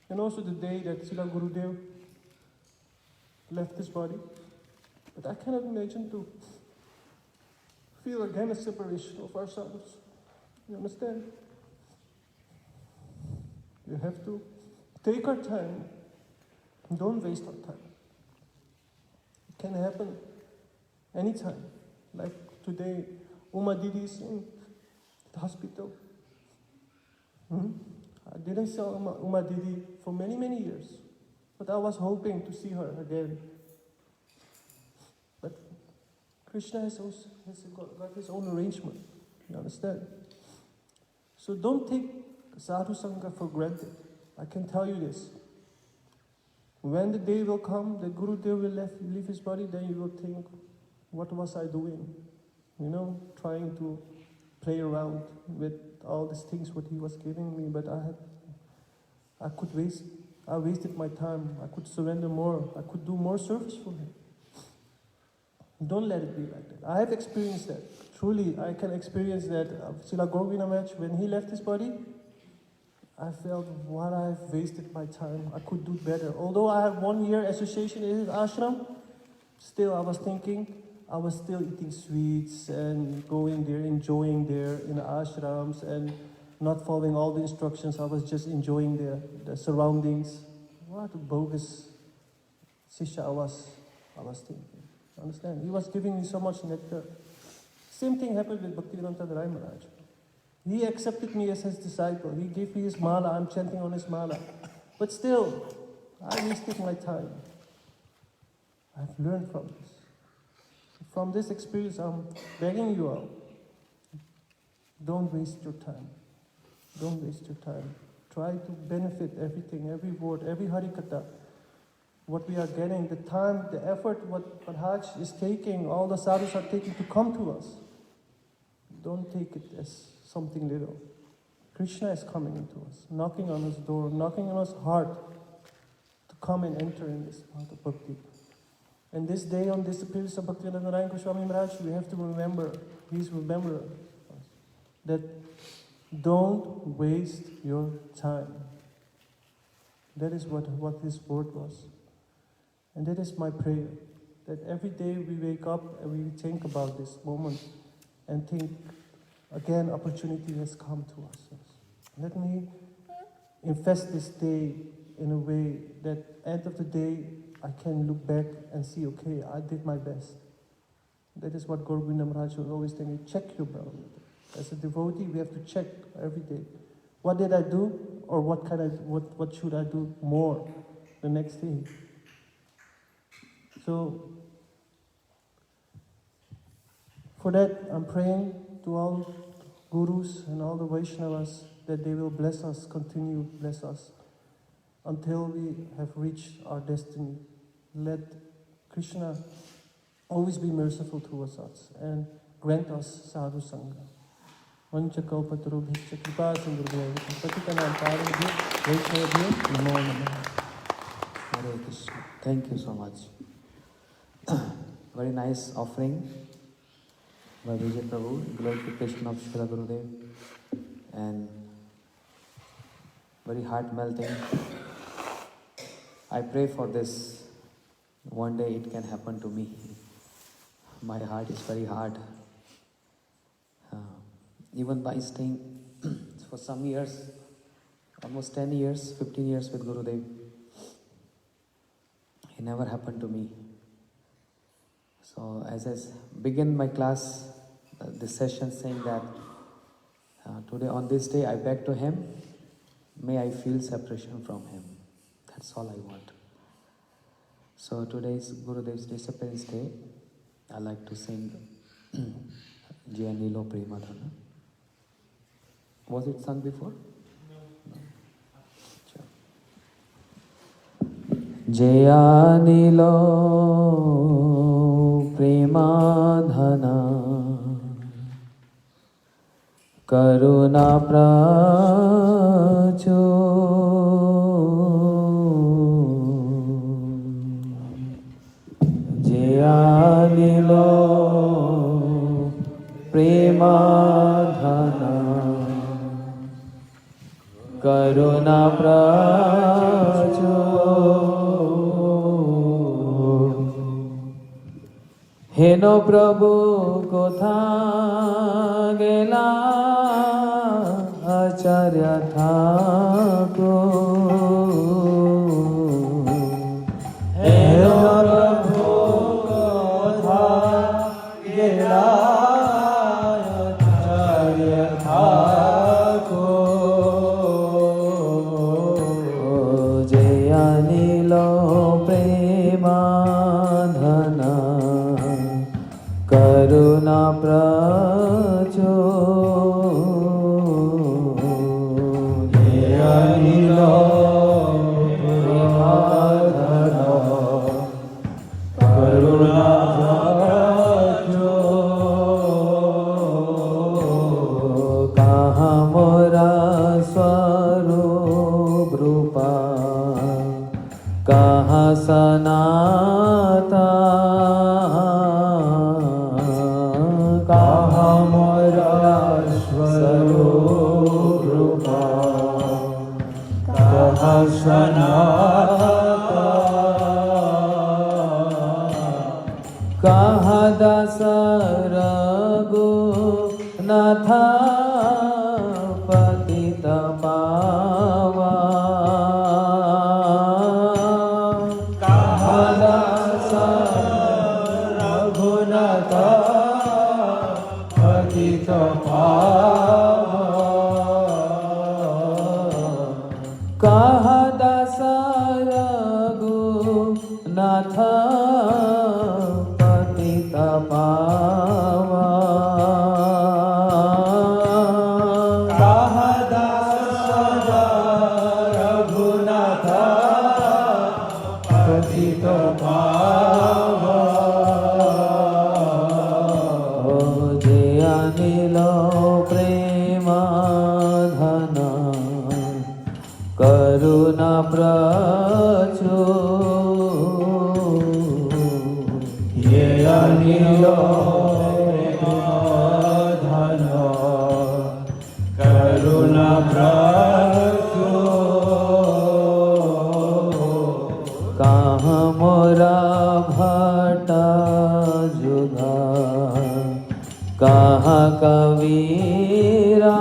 S3: and also the day that Srila Gurudev left this body. But I cannot imagine to feel again a separation of ourselves. You understand? We have to take our time. Don't waste our time. It can happen anytime. Like today, Uma Didi is in the hospital. I didn't see Uma Didi for many years, but I was hoping to see her again. But Krishna has got his own arrangement, you understand? So don't take Sadhu Sangha for granted. I can tell you this. When the day will come that Gurudev will leave his body, then you will think, what was I doing? Trying to play around with all these things what he was giving me, but I wasted my time. I could surrender more. I could do more service for him. Don't let it be like that. I have experienced that. Truly, I can experience that. Srila Govinda Maharaj, when he left his body, I felt what I've wasted my time. I could do better. Although I have 1 year association in his ashram, still I was thinking, I was still eating sweets and going there, enjoying there in the ashrams and not following all the instructions. I was just enjoying the surroundings. What a bogus Sisha I was thinking. Understand? He was giving me so much nectar. Same thing happened with Bhaktivedanta Rai Maharaj. He accepted me as his disciple. He gave me his mala. I'm chanting on his mala. But still, I wasted my time. I've learned from this. From this experience, I'm begging you all, don't waste your time. Don't waste your time. Try to benefit everything, every word, every harikatha. What we are getting, the time, the effort, what Maharaj is taking, all the sadhus are taking to come to us. Don't take it as something little. Krishna is coming into us, knocking on his door, knocking on his heart to come and enter in this path of bhakti. And this day, on this appearance of Bhaktivedanta Narayan Goswami Maharaj, we have to remember, please remember us, that don't waste your time. That is what this word was. And that is my prayer, that every day we wake up and we think about this moment and think, again, opportunity has come to us. Let me invest this day in a way that end of the day, I can look back and see, okay, I did my best. That is what Gaur Govinda Maharaj was always telling me, check your barometer. As a devotee, we have to check every day. What did I do, or what should I do more the next day? So, for that, I'm praying to all gurus and all the Vaishnavas that they will bless us, continue to bless us, until we have reached our destiny. Let Krishna always be merciful towards us and grant us sadhu sangha. Vanchakalpatarubhishya kripa sindhurvya patitanam pavanebhyo vaishnavabhyo namo namaha.
S2: Hare Krishna. Thank you so much. Very nice offering by Vijay Prabhu, glorification of Srila Gurudev, and very heart melting. I pray for this. One day it can happen to me. My heart is very hard. Even by staying for some years, almost 10 years, 15 years with Gurudev, it never happened to me. So as I begin my class, this session saying that today on this day I beg to him, may I feel separation from him. That's all I want. So today's Gurudev's Disappearance Day. I like to sing Jaya Nilo Premadhana. Was it sung before? No. Sure. Jaya Nilo Premadhana Karuna Pracho Jaya Nilo Premadhana Karuna Pracho Heno Prabhu Kotha Gela Acharya Thakur Heno Prabhu Kotha Gela Acharya Thakur Jaya Nilo Premadhana Karuna Pracho Jaya Natha Patita Pava Kahadasa Raghunatha Patita Pava Kahadasa Raghunatha Patita Pava Karuna prachu ye anilo dhana karuna prachu kaha mora bhata juga kaha kavira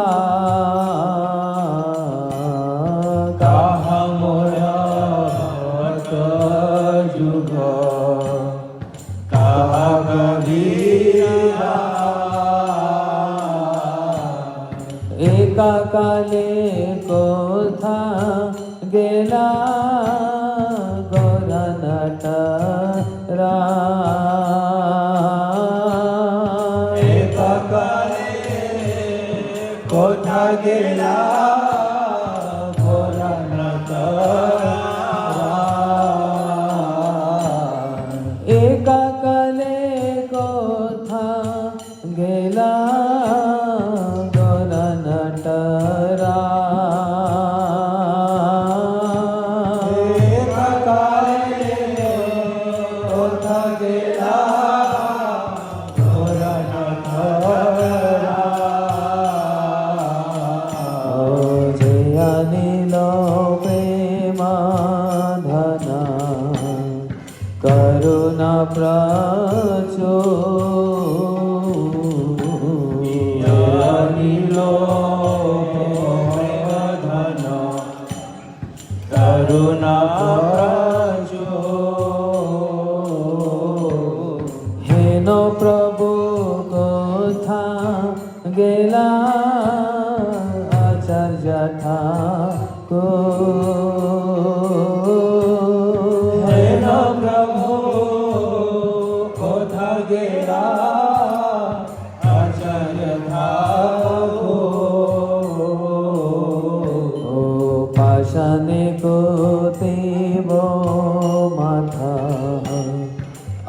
S2: কালে কোথা গেলা গোরানাটা রা কালে কোথা গেলা গোরানাটা একা কালে কোথা গেলা Karuna pracho yanilo dhanna Karuna pracho heno prabhu kotha gela acharya thakur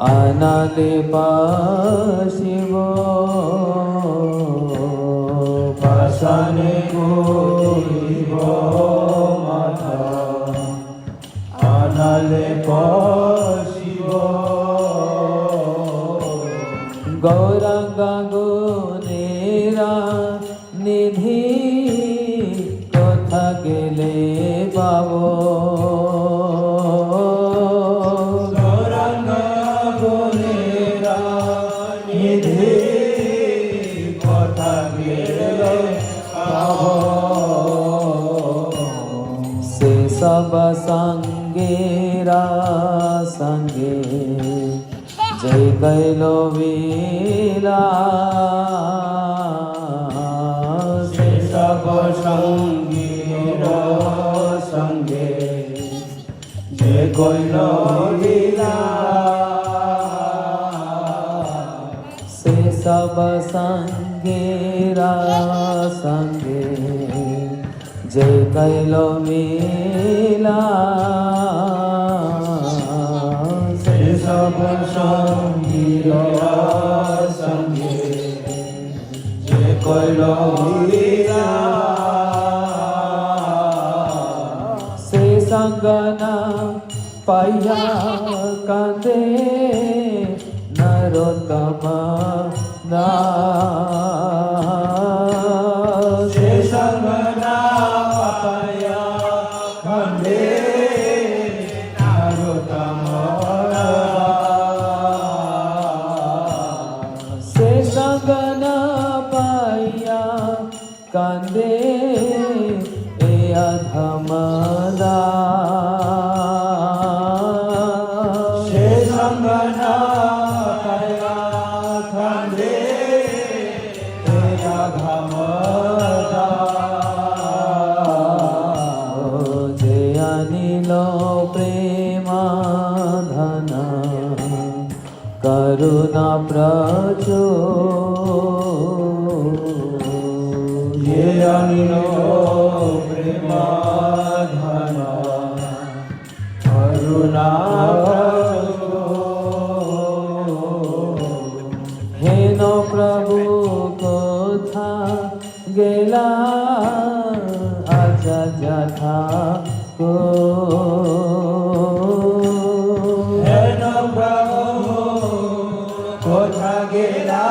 S2: Anale pasivo pasane koivo matha Anale pasivo Gauranga gunera nidhi kotha gele pavo सब संगेरा संगे जय कैलो वीरा से सब संगेरा संगे जय कैलो वीरा से सब संगेरा संगे जय कैलो मीला से सब संगीरा संगे जय कैलो मीला से संगना पाया कांदे नरोत्तमा ना से संगना पाया कांदे नरोत्तमा से संगना पाया कांदे ए अधमदा
S4: शे संगना कया कांदे ए अधमदा
S2: जे अनिलो प्रेमा धन करुणा प्रचो
S4: ये अनिलो प्रेमा धन करुणा प्रचो
S2: हेनो प्रभु को था गेला आजा जथा को
S4: हेनो प्रभु कोठा गेला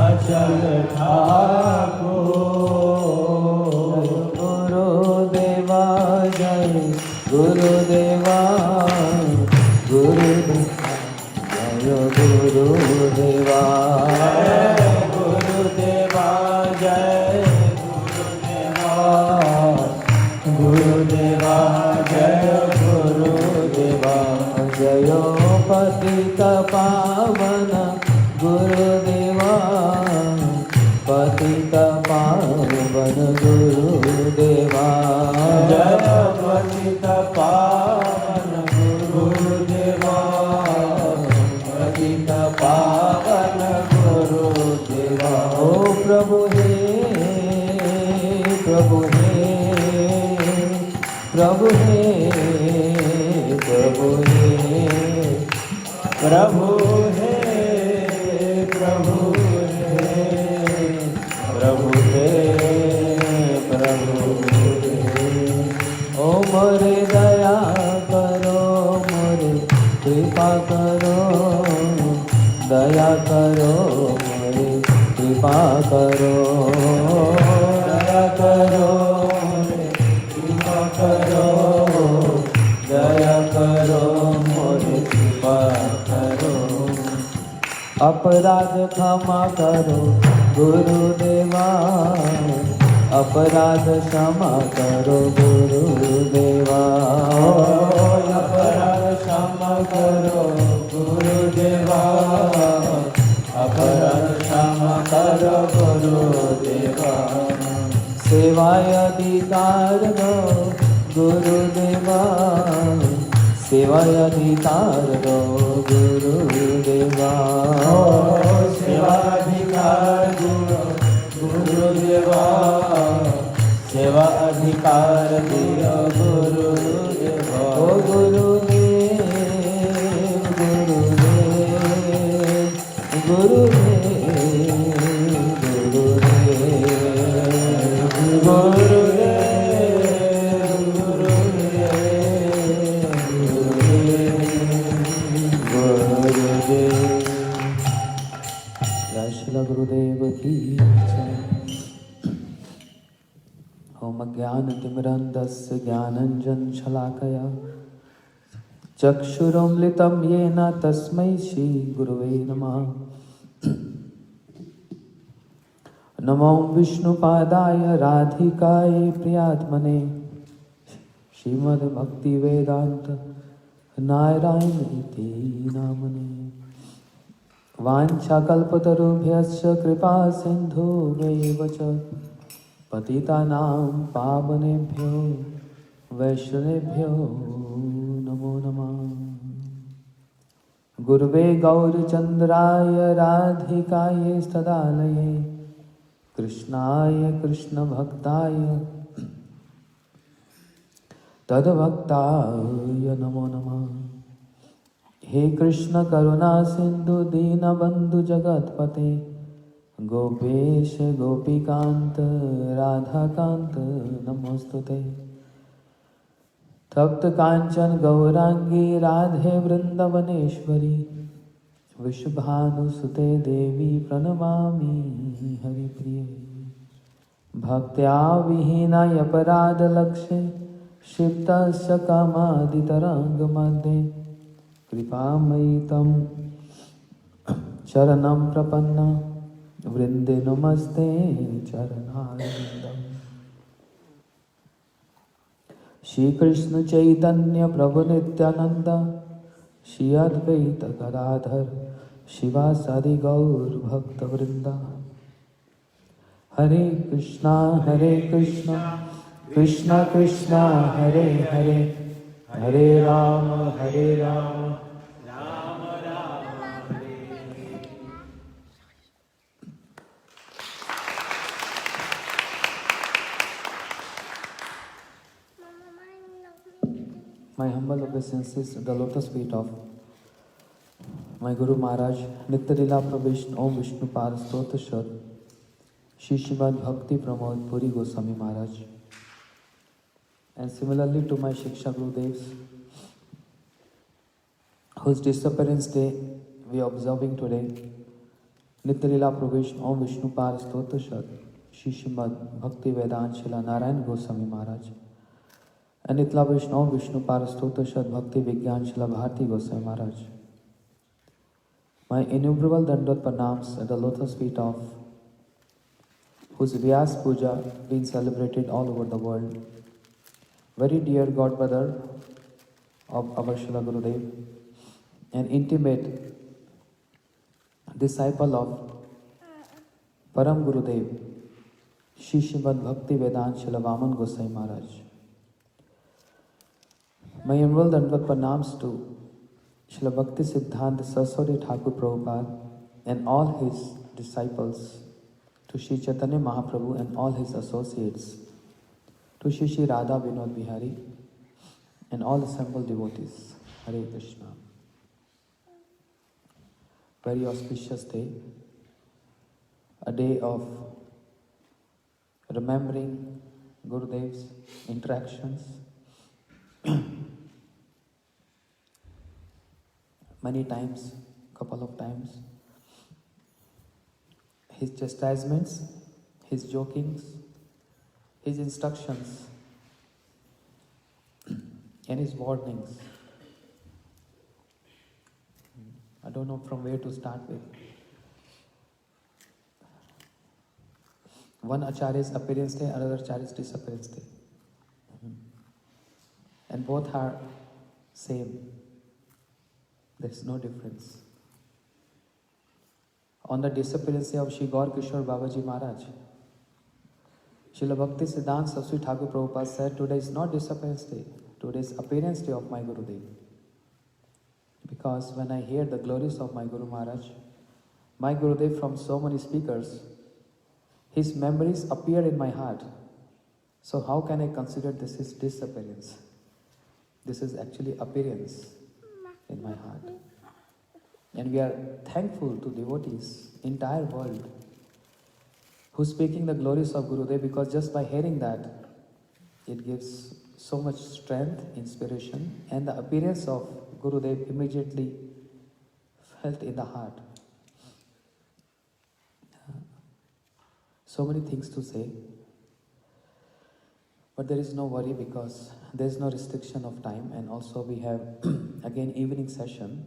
S4: अचल ठाको
S2: गुरुदेवा जय गुरुदेवा गुरुदेवा जय गुरुदेवा
S4: गुरुदेवा जय गुरुदेवा गुरुदेवा जय गुरुदेवा
S2: जय पतित पावन गुरुदेवा पतित पावन गुरुदेवा
S4: जय पतित पावन गुरुदेवा पतित पावन गुरुदेवा
S2: ओ प्रभु हे प्रभु हे प्रभु हे प्रभु हे
S4: प्रभु हे प्रभु हे प्रभु हे प्रभु हे
S2: ओ मोरे दया करो मोरे कृपा करो दया करो मोरे कृपा करो
S4: दया करो कृपा करो दया करो मोरे कृपा करो
S2: अपराध क्षमा करो गुरुदेवा अपराध क्षमा करो गुरुदेवा
S4: अपराध क्षमा करो गुरुदेवा अपराध क्षमा करो गुरुदेवा
S2: सेवाय अधिकार दो गुरुदेवा सेवाय अधिकार दो गुरुदेवा
S4: सेवाधिकार गुरुदेवा सेवा अधिकार दियो गुरुदेवा
S2: ओ गुरुदेव गुरुदेव गुरुदेव गुरुदेव गुरुदेव की जय। ओम ज्ञानतिमिरन्धस्य ज्ञानञ्जनशलाकया चक्षुरुन्मिलितं येन तस्मै श्रीगुरुवे नमः। नमो विष्णुपादाय राधिकाय प्रियात्मने श्रीमद्भक्तिवेदान्त नारायणीति नामने। वाञ्छाकल्पतरुभ्यश्च कृपा सिन्धुभ्यैव च पतितानां पावनेभ्यो वैष्णवेभ्यो नमो नमः। गुरुवे गौरचन्द्राय राधिकाय तदालये कृष्णाय कृष्णभक्ताय तद्भक्ताय नमो नमः। हे कृष्ण करुणा सिंधु दीनबंधु जगतपते गोपेश गोपीकांत राधाकांत नमोस्तुते। तप्त कांचन गौरांगी राधे वृंदवनेश्वरी विश्वभानुसुते देवी प्रणमामि हरिप्रिये। भक्त्या विहीनाय अपराध लक्ष्ये क्षिप्तस्य कामादितरङ्गमध्ये कृपामयि तं शरणं प्रपन्न Vrinde namaste charanarvindam. Shri Krishna Chaitanya Prabhu Nityananda, Shri Advaita Gadadhar, Shivasadi Gaur Bhakta Vrinda. Hare Krishna, Krishna Krishna, Hare Hare, Hare Rama, Hare Rama. My humble obeisances at the lotus feet of my Guru Maharaj, Nitya Lila Pravishn Om Vishnu Par Stotha Shad, Shri Srimad Bhakti Pramod Puri Goswami Maharaj. And similarly to my Shiksha Gurudevs, whose disappearance day we are observing today, Nitya Lila Pravishn Om Vishnu Par Stotha Shad, Shri Srimad Bhakti Vedanta Shila Narayan Goswami Maharaj. And Nitla Vishnu Vishnu Parastota Shad Bhakti Vigyan Shila Bharti Goswami Maharaj. My innumerable Dandot Pranams at the lotus feet of whose Vyas Puja being celebrated all over the world. Very dear godbrother of our Srila Gurudev, an intimate disciple of Param Gurudev, Shri Srimad Bhakti Vedanta Shila Vaman Goswami Maharaj. My humble Dandvat Pranams to Srila Bhakti Siddhanta Saraswati Thakur Prabhupada and all his disciples, to Sri Chaitanya Mahaprabhu and all his associates, to Sri Radha Vinod Bihari and all assembled devotees. Hare Krishna. Very auspicious day, a day of remembering Gurudev's interactions, many times, couple of times, his chastisements, his jokings, his instructions, and his warnings. I don't know from where to start with. One Acharya's appearance day, another Acharya's disappearance day. And both are same. There is no difference. On the disappearance of Shri Gaur Kishore Babaji Maharaj, Srila Bhakti Siddhanta Saraswati Thakur Prabhupada said, today is not disappearance day, today is appearance day of my Gurudev. Because when I hear the glories of my Guru Maharaj, my Gurudev from so many speakers, his memories appear in my heart. So how can I consider this is disappearance? This is actually appearance in my heart. And we are thankful to devotees, entire world, who speaking the glories of Gurudev, because just by hearing that, it gives so much strength, inspiration, and the appearance of Gurudev immediately felt in the heart. So many things to say, but there is no worry because there is no restriction of time, and also we have again evening session.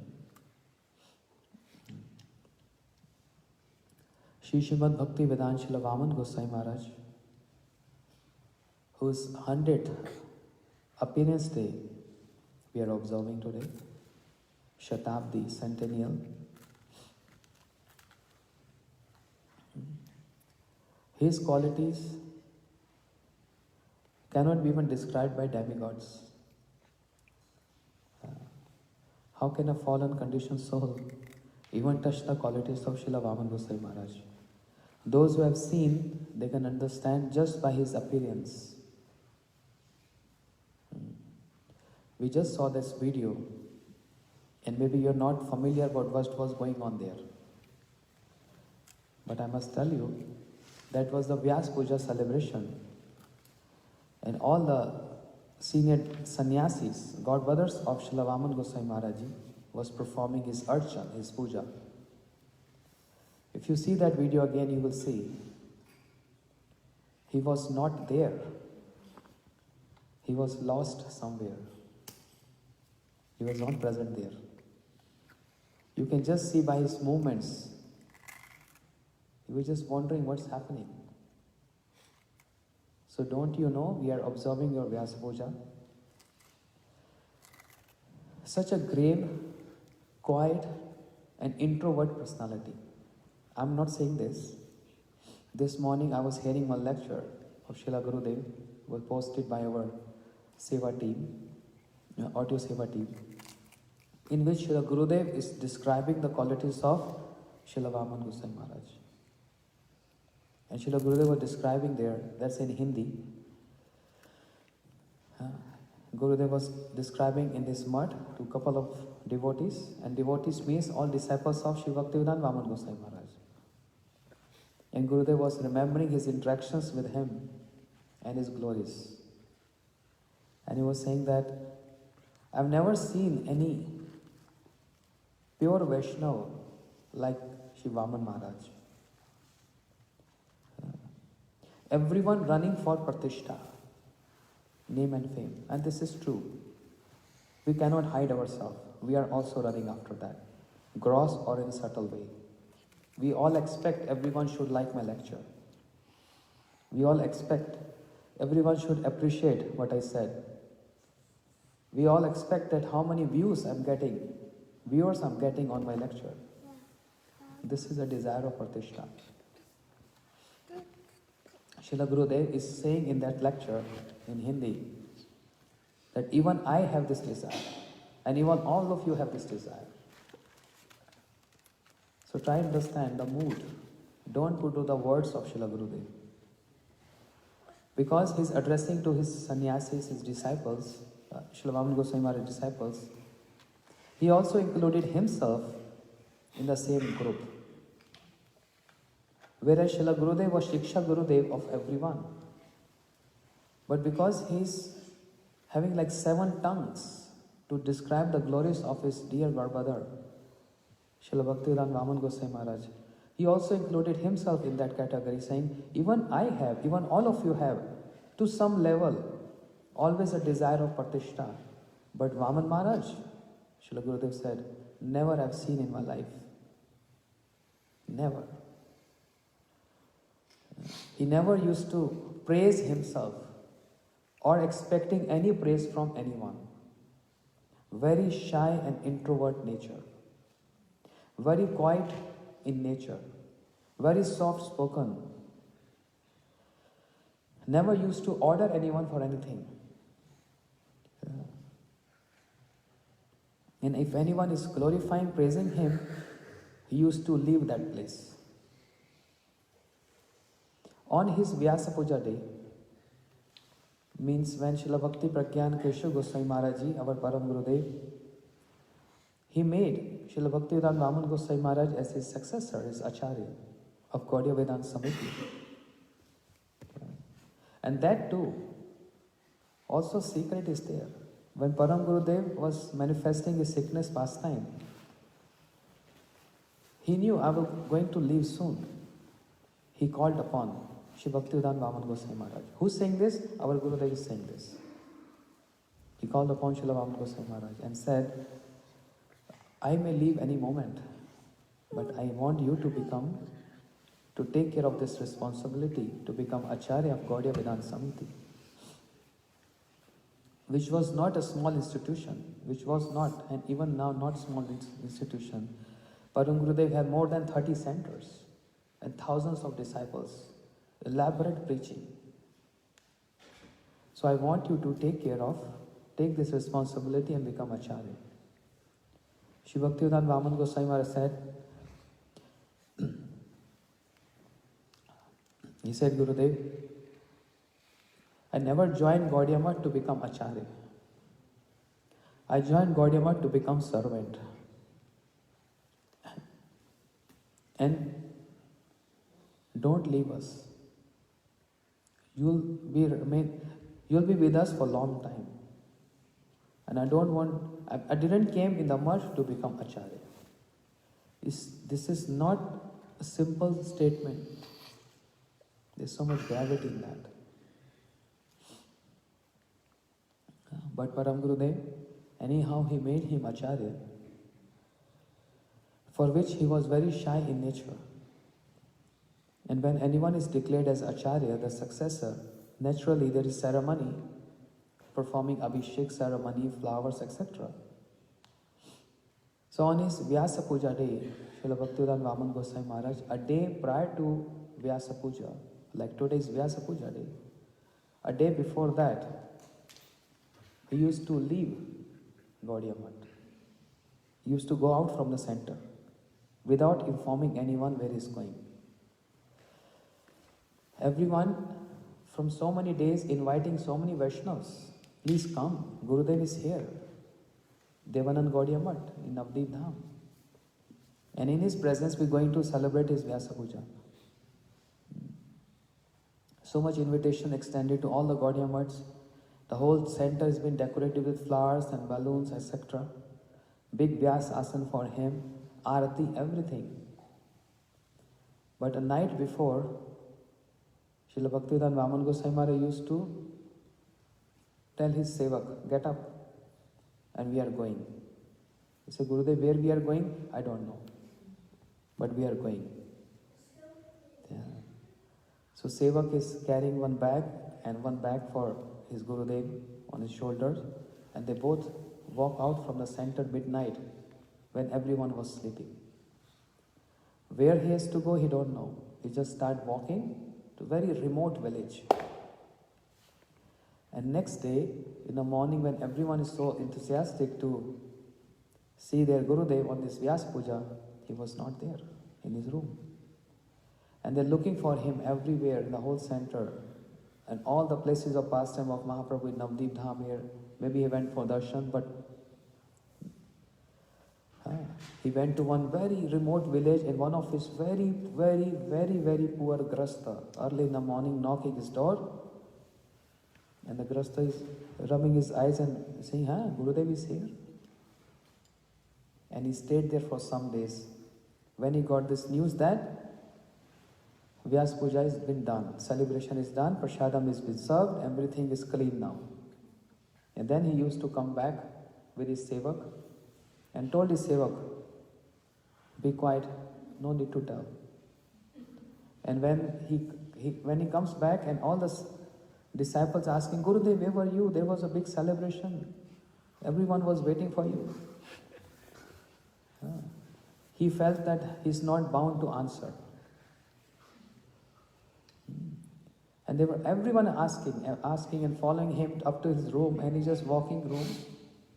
S2: Shri Srimad Bhakti Vedanta Shila Vaman Goswami Maharaj, whose 100th appearance day we are observing today, Shatabdi, centennial. His qualities cannot be even described by demigods. How can a fallen conditioned soul even touch the qualities of Srila Vaman Goswami Maharaj? Those who have seen, they can understand just by his appearance. We just saw this video, and maybe you're not familiar about what was going on there. But I must tell you, that was the Vyas Puja celebration. And all the senior sannyasis, godbrothers of Srila Vaman Goswami Maharaj was performing his archa, his puja. If you see that video again, you will see he was not there. He was lost somewhere. He was not present there. You can just see by his movements. He was just wondering what's happening. So don't you know we are observing your Vyasa Puja? Such a grave, quiet and introvert personality. I'm not saying this. This morning I was hearing one lecture of Srila Gurudev, was posted by our Seva team, audio Seva team, in which Srila Gurudev is describing the qualities of Srila Vaman Goswami Maharaj. And Srila Gurudev was describing there, that's in Hindi. Gurudev was describing in this mud to a couple of devotees, and devotees means all disciples of Sri Bhaktivedanta Vaman Goswami Maharaj. And Gurudev was remembering his interactions with him and his glories. And he was saying that, I've never seen any pure Vaishnava like Sri Vaman Maharaj. Everyone running for Pratishtha, name and fame. And this is true. We cannot hide ourselves. We are also running after that, gross or in subtle way. We all expect everyone should like my lecture. We all expect everyone should appreciate what I said. We all expect that how many viewers I'm getting on my lecture. This is a desire of Pratishtha. Srila Gurudev is saying in that lecture in Hindi that even I have this desire, and even all of you have this desire. So try to understand the mood. Don't put to the words of Srila Gurudev. Because he's addressing to his sannyasis, his disciples, Srila Vaman Goswami Maharaj disciples, he also included himself in the same group. Whereas Srila Gurudev was Shiksha Gurudev of everyone. But because he's having like 7 tongues to describe the glories of his dear brother, Srila Bhaktivedanta Vaman Goswami Maharaj, he also included himself in that category, saying, even I have, even all of you have, to some level, always a desire of Pratishtha. But Vaman Maharaj, Srila Gurudev said, never have seen in my life. Never. He never used to praise himself or expecting any praise from anyone. Very shy and introvert nature. Very quiet in nature. Very soft spoken. Never used to order anyone for anything. And if anyone is glorifying, praising him, he used to leave that place. On his Vyasa Puja day, means when Srila Bhakti Pragyan Keshav Goswami Maharaj Ji, our Param Gurudev, he made Srila Bhaktivedanta Vaman Goswami Maharaj as his successor, his Acharya of Gaudiya Vedanta Samiti. And that too, also secret is there. When Param Gurudev was manifesting his sickness past time, he knew I was going to leave soon. He called upon Sri Bhaktivedanta Vaman Goswami Maharaj. Who's saying this? Our Gurudev is saying this. He called upon Srila Vaman Goswami Maharaj and said, I may leave any moment, but I want you to take care of this responsibility, to become Acharya of Gaudiya Vedanta Samiti, which was not a small institution, which was not, and even now not small institution. Param Gurudev had more than 30 centers and thousands of disciples, elaborate preaching. So I want you to take this responsibility and become Acharya. Sri Bhaktivedanta Vaman Goswami Maharaj said, he said, Gurudev, I never joined Gaudiya Math to become Acharya. I joined Gaudiya Math to become servant. And don't leave us. You'll be with us for a long time. And I didn't came in the mud to become Acharya. This is not a simple statement. There's so much gravity in that. But Param Gurudev, anyhow he made him Acharya, for which he was very shy in nature. And when anyone is declared as Acharya, the successor, naturally there is ceremony, performing Abhishek ceremony, flowers, etc. So on his Vyasa Puja day, Srila Bhaktivedanta Vaman Goswami Maharaj, a day prior to Vyasa Puja, like today is Vyasa Puja day, a day before that, he used to leave Gaudiya Math. He used to go out from the center without informing anyone where he is going. Everyone from so many days inviting so many Vaishnavas, please come, Gurudev is here. Devanand Gaudiya Math in Navdeep Dham. And in his presence we are going to celebrate his Vyasa Puja. So much invitation extended to all the Gaudiya Maths. The whole center has been decorated with flowers and balloons, etc. Big Vyas asan for him, Arati, everything. But a night before, Srila Bhaktivedanta Vaman Goswami Maharaj used to tell his sevak, get up and we are going. He said, Gurudev, where we are going? I don't know. But we are going. Yeah. So sevak is carrying one bag and one bag for his Gurudev on his shoulders, and they both walk out from the center midnight when everyone was sleeping. Where he has to go, he don't know. He just start walking to a very remote village. And next day, in the morning when everyone is so enthusiastic to see their Gurudev on this Vyasa Puja, he was not there in his room. And they're looking for him everywhere in the whole center and all the places of pastime of Mahaprabhu in Navdeep Dham here. Maybe he went for darshan, but he went to one very remote village in one of his very poor grasta. Early in the morning, knocking his door, and the grasta is rubbing his eyes and saying, Gurudev is here. And he stayed there for some days. When he got this news that Vyasa Puja has been done, celebration is done, Prasadam has been served, everything is clean now. And then he used to come back with his sevak and told his sevak, be quiet, no need to tell. And when he comes back and all the disciples asking, Gurudev, where were you? There was a big celebration. Everyone was waiting for you. He felt that he's not bound to answer. And everyone asking and following him up to his room, and he's just walking room,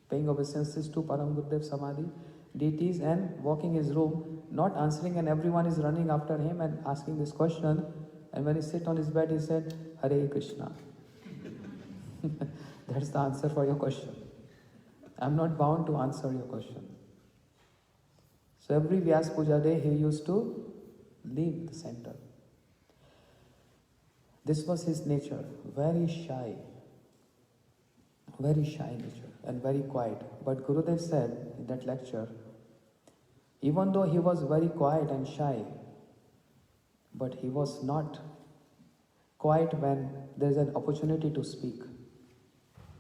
S2: paying obeisances to Param Gurudev Samadhi, deities, and walking his room, not answering, and everyone is running after him and asking this question. And when he sit on his bed, he said, Hare Krishna. That's the answer for your question. I'm not bound to answer your question. So every Vyasa Puja day, he used to leave the center. This was his nature, very shy nature and very quiet. But Gurudev said in that lecture, even though he was very quiet and shy, but he was not quiet when there is an opportunity to speak.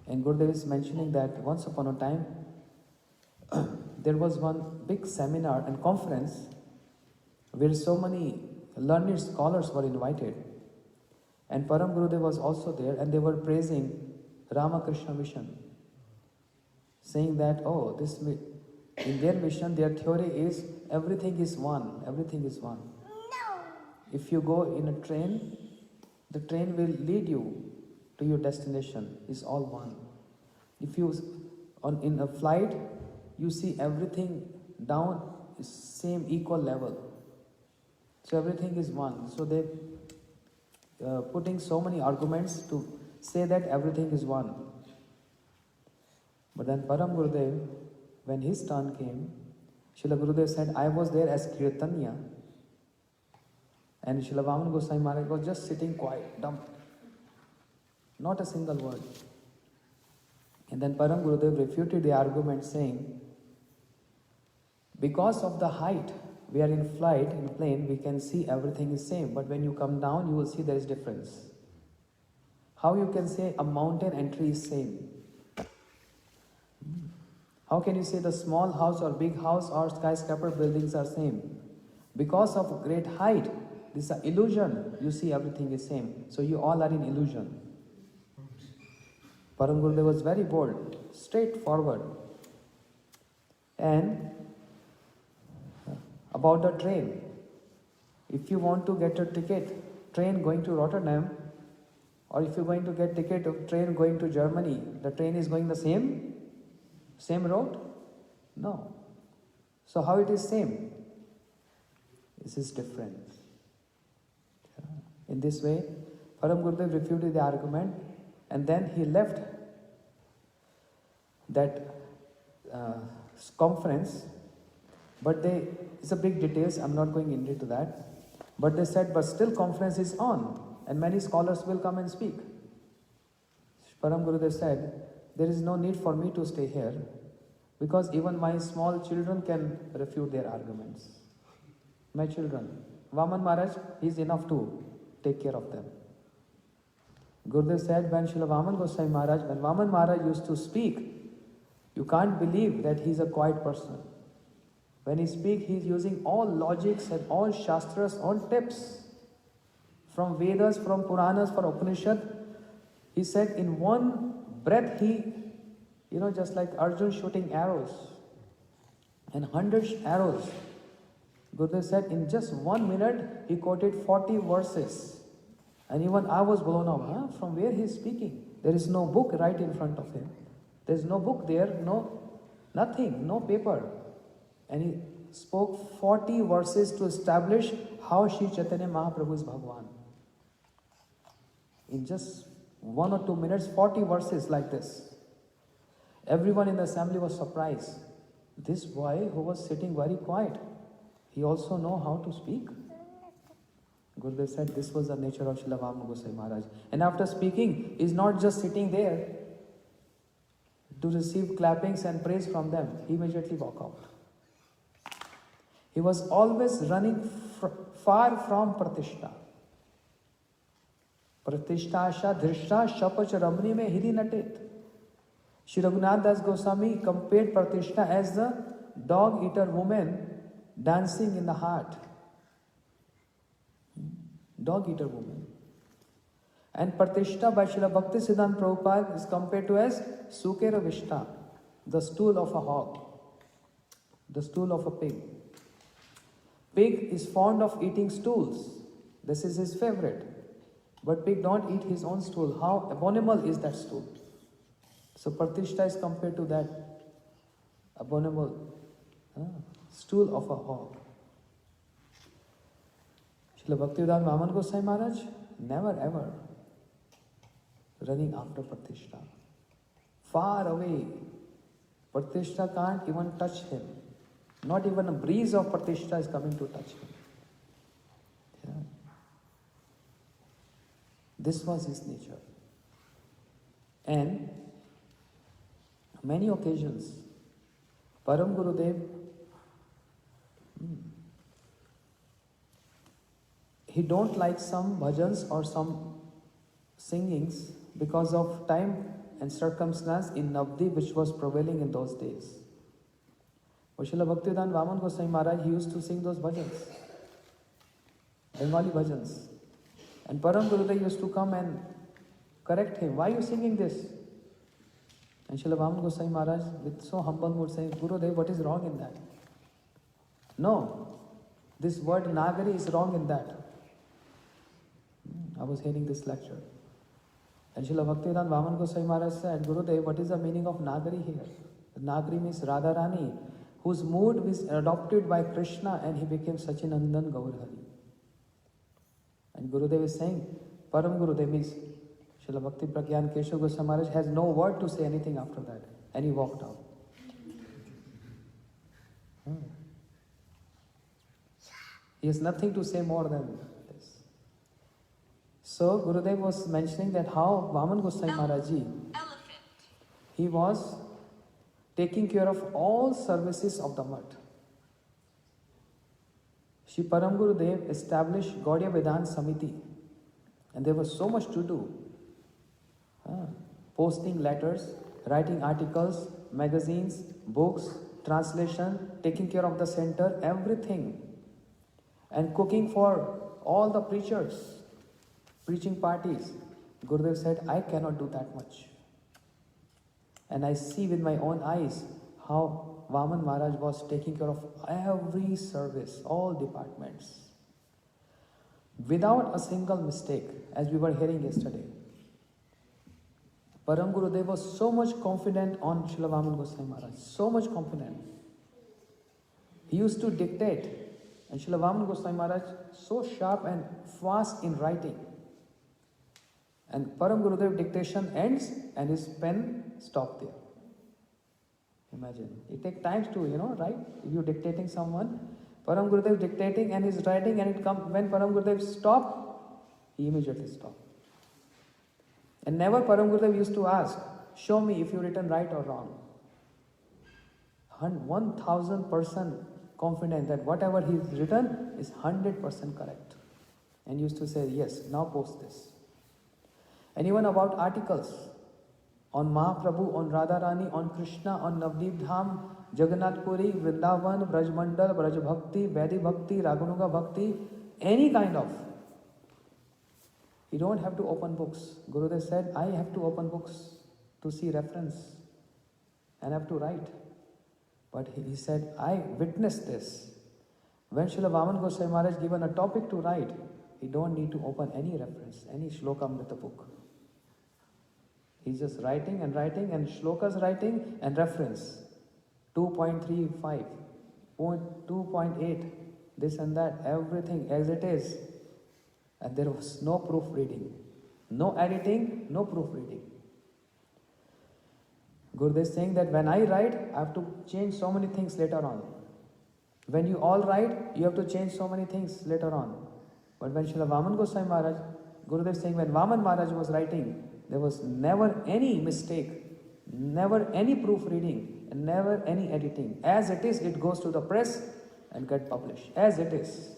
S2: And Gurudev is mentioning that once upon a time, there was one big seminar and conference where so many learned scholars were invited. And Param Gurudev was also there, and they were praising Ramakrishna mission, saying that, in their mission, their theory is everything is one, everything is one. No. If you go in a train, the train will lead you to your destination, it's all one. If you in a flight, you see everything down is same equal level. So everything is one. So they putting so many arguments to say that everything is one. But then Param Gurudev, when his turn came, Srila Gurudev said, I was there as Kirtanya, and Srila Vaman Goswami Maharaj was just sitting quiet, dumb, not a single word. And then Param Gurudev refuted the argument saying, because of the height, we are in flight, in plane, we can see everything is same. But when you come down, you will see there is difference. How you can say a mountain and tree is same? How can you say the small house or big house or skyscraper buildings are same? Because of great height, This is an illusion. You see everything is same. So you all are in illusion. Param Gurudev was very bold, straightforward. And about the train, if you want to get a ticket, train going to Rotterdam, or if you're going to get ticket of train going to Germany, the train is going the same road? No. So how it is same? This is different. In this way, Param Gurudev refuted the argument, and then he left that conference. But it's a big details, I'm not going into that. But they said, but still conference is on, and many scholars will come and speak. Param Gurudev said, there is no need for me to stay here, because even my small children can refute their arguments. My children. Vaman Maharaj is enough to take care of them. Gurudev said, when Srila Vaman Goswami Maharaj, when Vaman Maharaj used to speak, you can't believe that he's a quiet person. When he speaks, he's using all logics and all shastras, all tips from Vedas, from Puranas, from Upanishad. He said in one breath he, just like Arjun shooting arrows and 100 arrows. Gurudev said in just 1 minute he quoted 40 verses. And even I was blown away. From where he is speaking? There is no book right in front of him. There is no book there, nothing, no paper. And he spoke 40 verses to establish how Shri Chaitanya Mahaprabhu is Bhagwan. In just 1 or 2 minutes, 40 verses like this. Everyone in the assembly was surprised. This boy who was sitting very quiet, he also know how to speak. Gurudev said this was the nature of Srila Vaman Goswami Maharaj. And after speaking, he is not just sitting there to receive clappings and praise from them. He immediately walked out. He was always running far from Pratishta. Pratishtha Dhrishta Shapach Ramani mein hiri natet. Shri Raghunath Das Goswami compared Pratishtha as the dog-eater woman dancing in the heart. Dog-eater woman. And Pratishtha by Srila Bhakti Siddhanta Prabhupada is compared to as Sukera Vishta, the stool of a hog, the stool of a pig. Pig is fond of eating stools. This is his favorite. But pig don't eat his own stool. How abominable is that stool? So Pratishtha is compared to that abominable stool of a hog. Srila Bhaktivedanta Vaman Goswami Maharaj, never ever running after Pratishtha. Far away. Pratishtha can't even touch him. Not even a breeze of Pratishtha is coming to touch him. Yeah. This was his nature. And many occasions, Param Gurudev, he don't like some bhajans or some singings because of time and circumstance in Navadvip which was prevailing in those days. But Srila Bhaktivedanta Vaman Goswami Maharaj, he used to sing those bhajans, Bengali bhajans. And Param Gurudev used to come and correct him. Why are you singing this? And Srila Vaman Goswami Maharaj, with so humble mood, saying, Gurudev, what is wrong in that? No, this word Nagari is wrong in that. I was hearing this lecture. And Srila Bhaktivedanta Vaman Goswami Maharaj said, Gurudev, what is the meaning of Nagari here? Nagari means Radharani, whose mood was adopted by Krishna and he became Sachinandan Gaurhari. And Gurudev is saying, Param Gurudev means Srila Bhakti Pragyan Keshav Goswami Maharaj has no word to say anything after that. And he walked out. He has nothing to say more than this. So Gurudev was mentioning that how Vaman Goswami Maharaj Ji, he was taking care of all services of the mutt. Shri Param Gurudev established Gaudiya Vedanta Samiti, and there was so much to do. Posting letters, writing articles, magazines, books, translation, taking care of the center, everything. And cooking for all the preachers, preaching parties. Gurudev said, I cannot do that much. And I see with my own eyes how Vaman Maharaj was taking care of every service, all departments, without a single mistake, as we were hearing yesterday. Param Gurudev was so much confident on Srila Vaman Goswami Maharaj, so much confident. He used to dictate, and Srila Vaman Goswami Maharaj so sharp and fast in writing. And Param Gurudev dictation ends and his pen stopped there. Imagine. It takes time to, write. If you're dictating someone, Param Gurudev dictating and he's writing, and it comes when Param Gurudev stopped, he immediately stopped. And never Param Gurudev used to ask, show me if you've written right or wrong. 1000% confident that whatever he's written is 100% correct. And used to say, yes, now post this. And even about articles on Mahaprabhu, on Radharani, on Krishna, on Navdeep Dham, Jagannath Puri, Vrindavan, Braj Mandal, Braj Bhakti, Vaidhi Bhakti, Raganuga Bhakti, any kind of. You don't have to open books. Gurudev said, I have to open books to see reference and have to write. But he said, I witnessed this. When Srila Vaman Goswami Maharaj given a topic to write, he don't need to open any reference, any shlokam with the book. He's just writing and shlokas writing and reference. 2.35, 2.8, this and that, everything as it is. And there was no proofreading, no editing, no proofreading. Gurudev is saying that when I write, I have to change so many things later on. When you all write, you have to change so many things later on. But when Srila Vaman Goswami Maharaj, Gurudev is saying when Vaman Maharaj was writing, there was never any mistake, never any proofreading, and never any editing. As it is, it goes to the press and get published. As it is.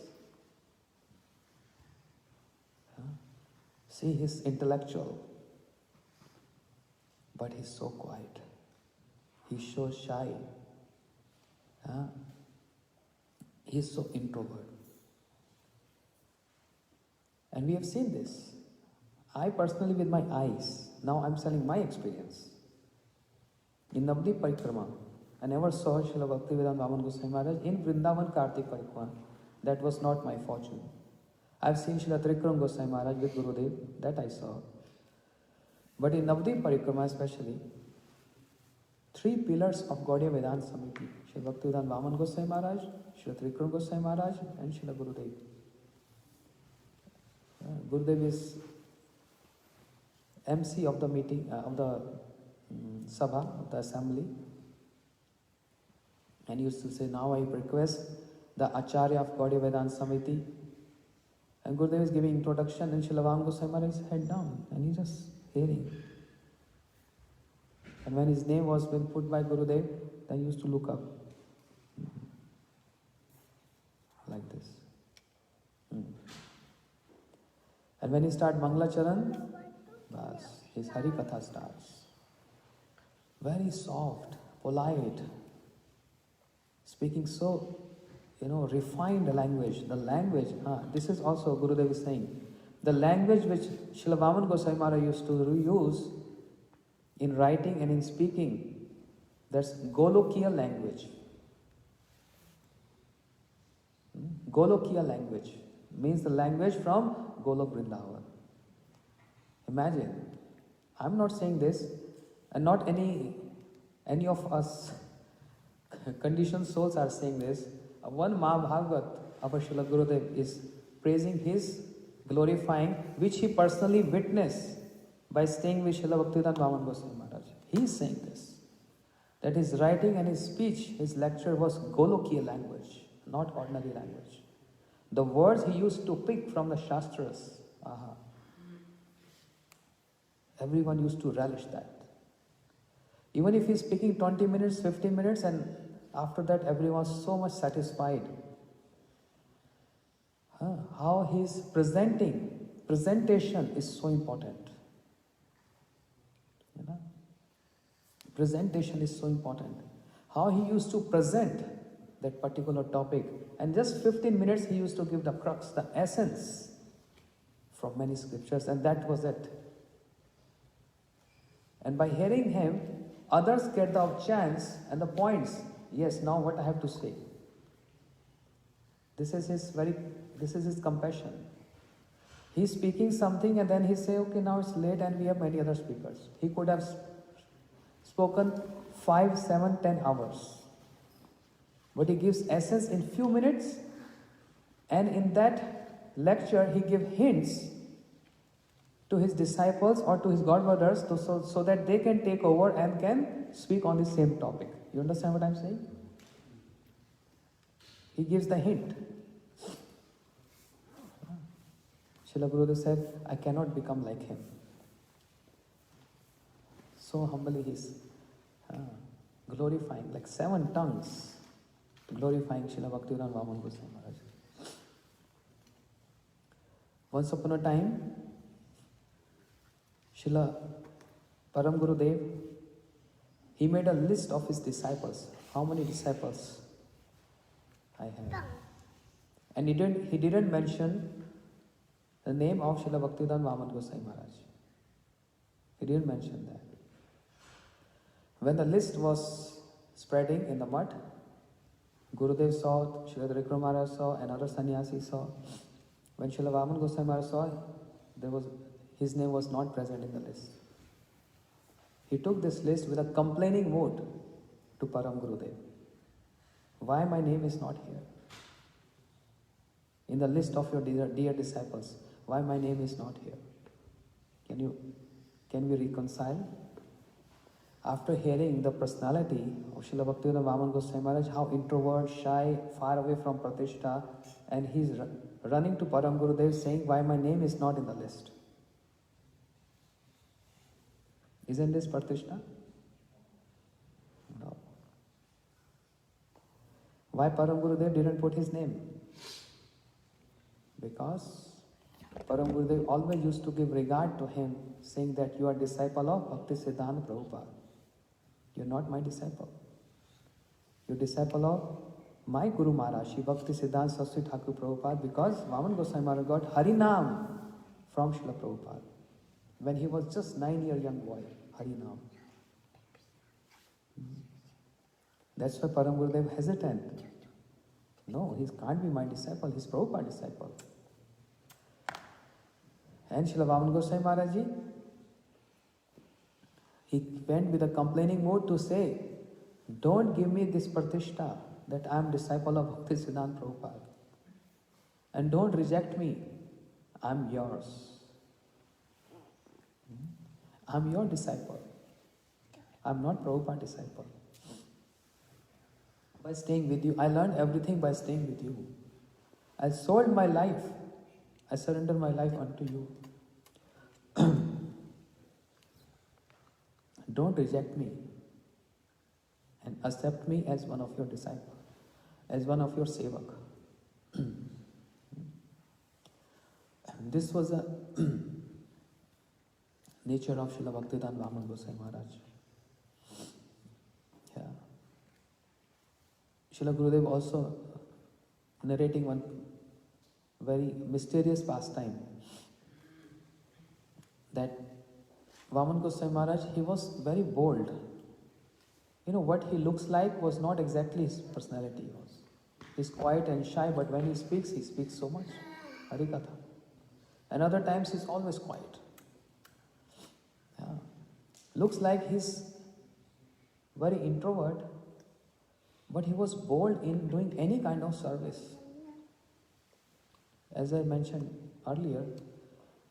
S2: See, he's intellectual, but he's so quiet. He's so shy. He's so introvert. And we have seen this. I personally, with my eyes, now I'm telling my experience. In Navdeep Parikrama, I never saw Srila Bhaktivedanta Vaman Goswami Maharaj in Vrindavan Kartik Parikrama. That was not my fortune. I've seen Srila Trikram Goswami Maharaj with Gurudev, that I saw. But in Navdeep Parikrama especially, 3 pillars of Gaudiya Vedanta Samiti, Srila Bhaktivedanta Vaman Goswami Maharaj, Srila Trikram Goswami Maharaj, and Srila Gurudev. Gurudev is MC of the meeting, of the Sabha, of the assembly. And he used to say, now I request the Acharya of Gaudiya Vedanta Samiti. And Gurudev is giving introduction, and Srila Vaman Goswami Maharaj is head down, and he's just hearing. And when his name was been put by Gurudev, then he used to look up. Like this. And when he starts Mangala Charan, his Hari Katha starts. Very soft, polite, speaking so, refined language. The language, this is also Gurudev is saying, the language which Srila Vaman Goswami Maharaj used to use in writing and in speaking, that's Golokiya language. Golokiya language means the language from Golok Vrindavan. Imagine, I'm not saying this, and not any of us conditioned souls are saying this. One Mahabhagat of Srila Gurudev is praising his, glorifying, which he personally witnessed by staying with Srila Bhaktivedanta Vaman Goswami Maharaj. He is saying this, that his writing and his speech, his lecture was Golokiya language, not ordinary language. The words he used to pick from the Shastras, everyone used to relish that. Even if he's speaking 20 minutes, 15 minutes, and after that everyone was so much satisfied. How his presentation is so important. Presentation is so important. How he used to present that particular topic. And just 15 minutes he used to give the crux, the essence from many scriptures, and that was it. And by hearing him, others get the chance and the points. Yes, now what I have to say. This is his compassion. He's speaking something and then he say, okay, now it's late and we have many other speakers. He could have spoken 5, 7, 10 hours. But he gives essence in few minutes, and in that lecture he gives hints to his disciples or to his godbrothers so that they can take over and can speak on the same topic. You understand what I'm saying? He gives the hint. Srila Gurudev said, I cannot become like him. So humbly he's glorifying, like 7 tongues, glorifying Srila Bhaktivedanta Vaman Goswami Maharaj. Once upon a time, Srila Param Gurudev, he made a list of his disciples. How many disciples I have? And he didn't mention the name of Srila Bhaktivedanta Vaman Goswami Maharaj. He didn't mention that. When the list was spreading in the mud, Gurudev saw, Srila Dhrikarama Maharaj saw, and other sannyasis saw. When Srila Vaman Goswami Maharaj saw, his name was not present in the list. He took this list with a complaining mood to Param Gurudev. Why my name is not here? In the list of your dear disciples, why my name is not here? Can we reconcile? After hearing the personality of Srila Bhaktivedanta Vaman Goswami Maharaj, how introvert, shy, far away from Pratishtha, and he's running to Param Gurudev saying, why my name is not in the list? Isn't this Pratishtha? No. Why Param Gurudev didn't put his name? Because Param Gurudev always used to give regard to him, saying that you are disciple of Bhakti Siddhanta Prabhupada. You're not my disciple. You're disciple of my Guru Maharaj, Shri Bhakti Siddhanta Saraswati Thakur Prabhupada, because Vaman Goswami Maharaj got Harinam from Srila Prabhupada when he was just 9-year young boy. Harinam. That's why Param Gurudev hesitant. No, he can't be my disciple, he's Prabhupada disciple. And Srila Vaman Goswami Maharaj Ji, he went with a complaining mood to say, don't give me this pratishtha that I am disciple of Bhakti Siddhanta Prabhupada. And don't reject me, I am yours. I am your disciple. I am not Prabhupada disciple. By staying with you, I learned everything by staying with you. I sold my life. I surrender my life unto you. Don't reject me and accept me as one of your disciples, as one of your sevak. This was a nature of Srila Bhaktivedanta Vaman Goswami Maharaj. Yeah. Srila Gurudev also narrating one very mysterious pastime, that Vaman Goswami Maharaj, he was very bold. What he looks like was not exactly his personality. He's quiet and shy, but when he speaks so much. Harikatha. And other times he's always quiet. Yeah. Looks like he's very introvert, but he was bold in doing any kind of service. As I mentioned earlier,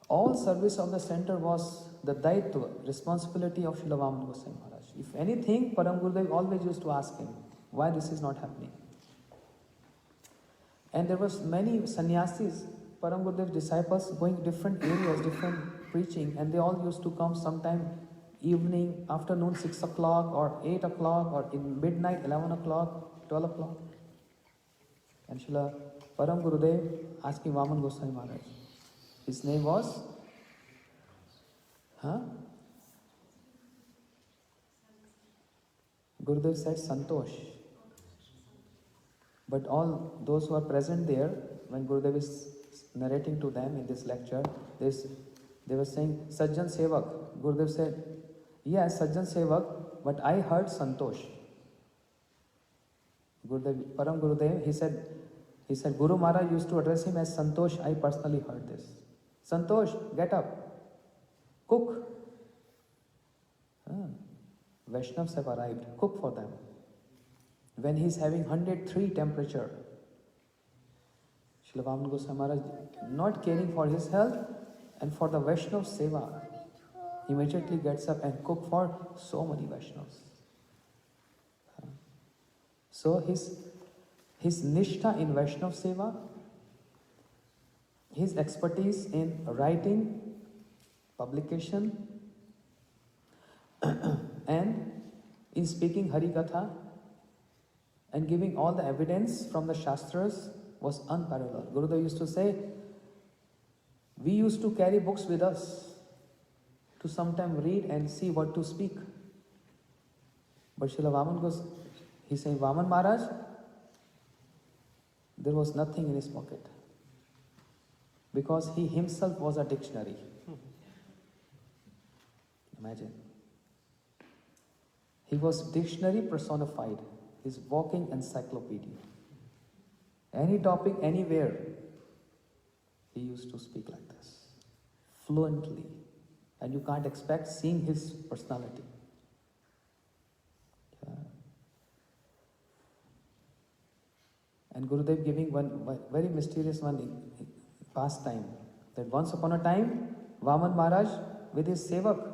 S2: all service of the center was the daitva, responsibility of Srila Vaman Goswami Maharaj. If anything, Param Gurudev always used to ask him, why this is not happening? And there was many sannyasis, Param Gurudev's disciples, going different areas, different preaching, and they all used to come sometime evening, afternoon, 6 o'clock or 8 o'clock, or in midnight, 11 o'clock, 12 o'clock. And Srila Param Gurudev asking Vaman Goswami Maharaj. His name was? Gurudev said Santosh. But all those who are present there, when Gurudev is narrating to them in this lecture, they were saying, Sajjan Sevak. Gurudev said, yes, Sajjan Sevak, but I heard Santosh. Gurudev, Param Gurudev, he said, Guru Maharaj used to address him as Santosh. I personally heard this. Santosh, get up, cook. Vaishnavas have arrived, cook for them. When he is having 103 temperature, Srila Vaman Goswami Maharaj, not caring for his health and for the Vaishnav Seva, he immediately gets up and cook for so many Vaishnavas. So his nishtha in Vaishnav Seva, his expertise in writing, publication, and in speaking Harikatha and giving all the evidence from the Shastras was unparalleled. Gurudev used to say, we used to carry books with us to sometime read and see what to speak. But Srila Vaman goes, he's saying, Vaman Maharaj, there was nothing in his pocket. Because he himself was a dictionary. Imagine. He was dictionary personified. His walking encyclopedia. Any topic, anywhere, he used to speak like this, fluently. And you can't expect seeing his personality. Yeah. And Gurudev giving one very mysterious pastime, that once upon a time, Vaman Maharaj with his sevak,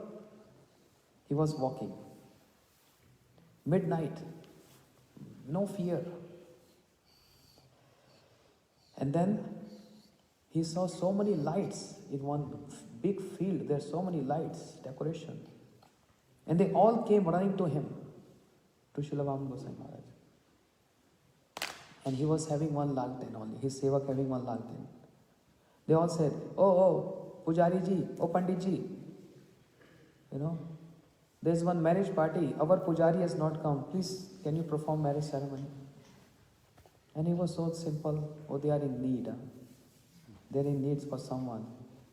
S2: he was walking. Midnight. No fear. And then he saw so many lights in one big field. There are so many lights, decoration. And they all came running to him, to Srila Vaman Goswami Maharaj. And he was having one lalten only, his sevak having one lalten. They all said, oh, Pujari ji, oh Pandit ji, there's one marriage party, our Pujari has not come, please can you perform marriage ceremony? And he was so simple, oh they are in need, they're in need for someone.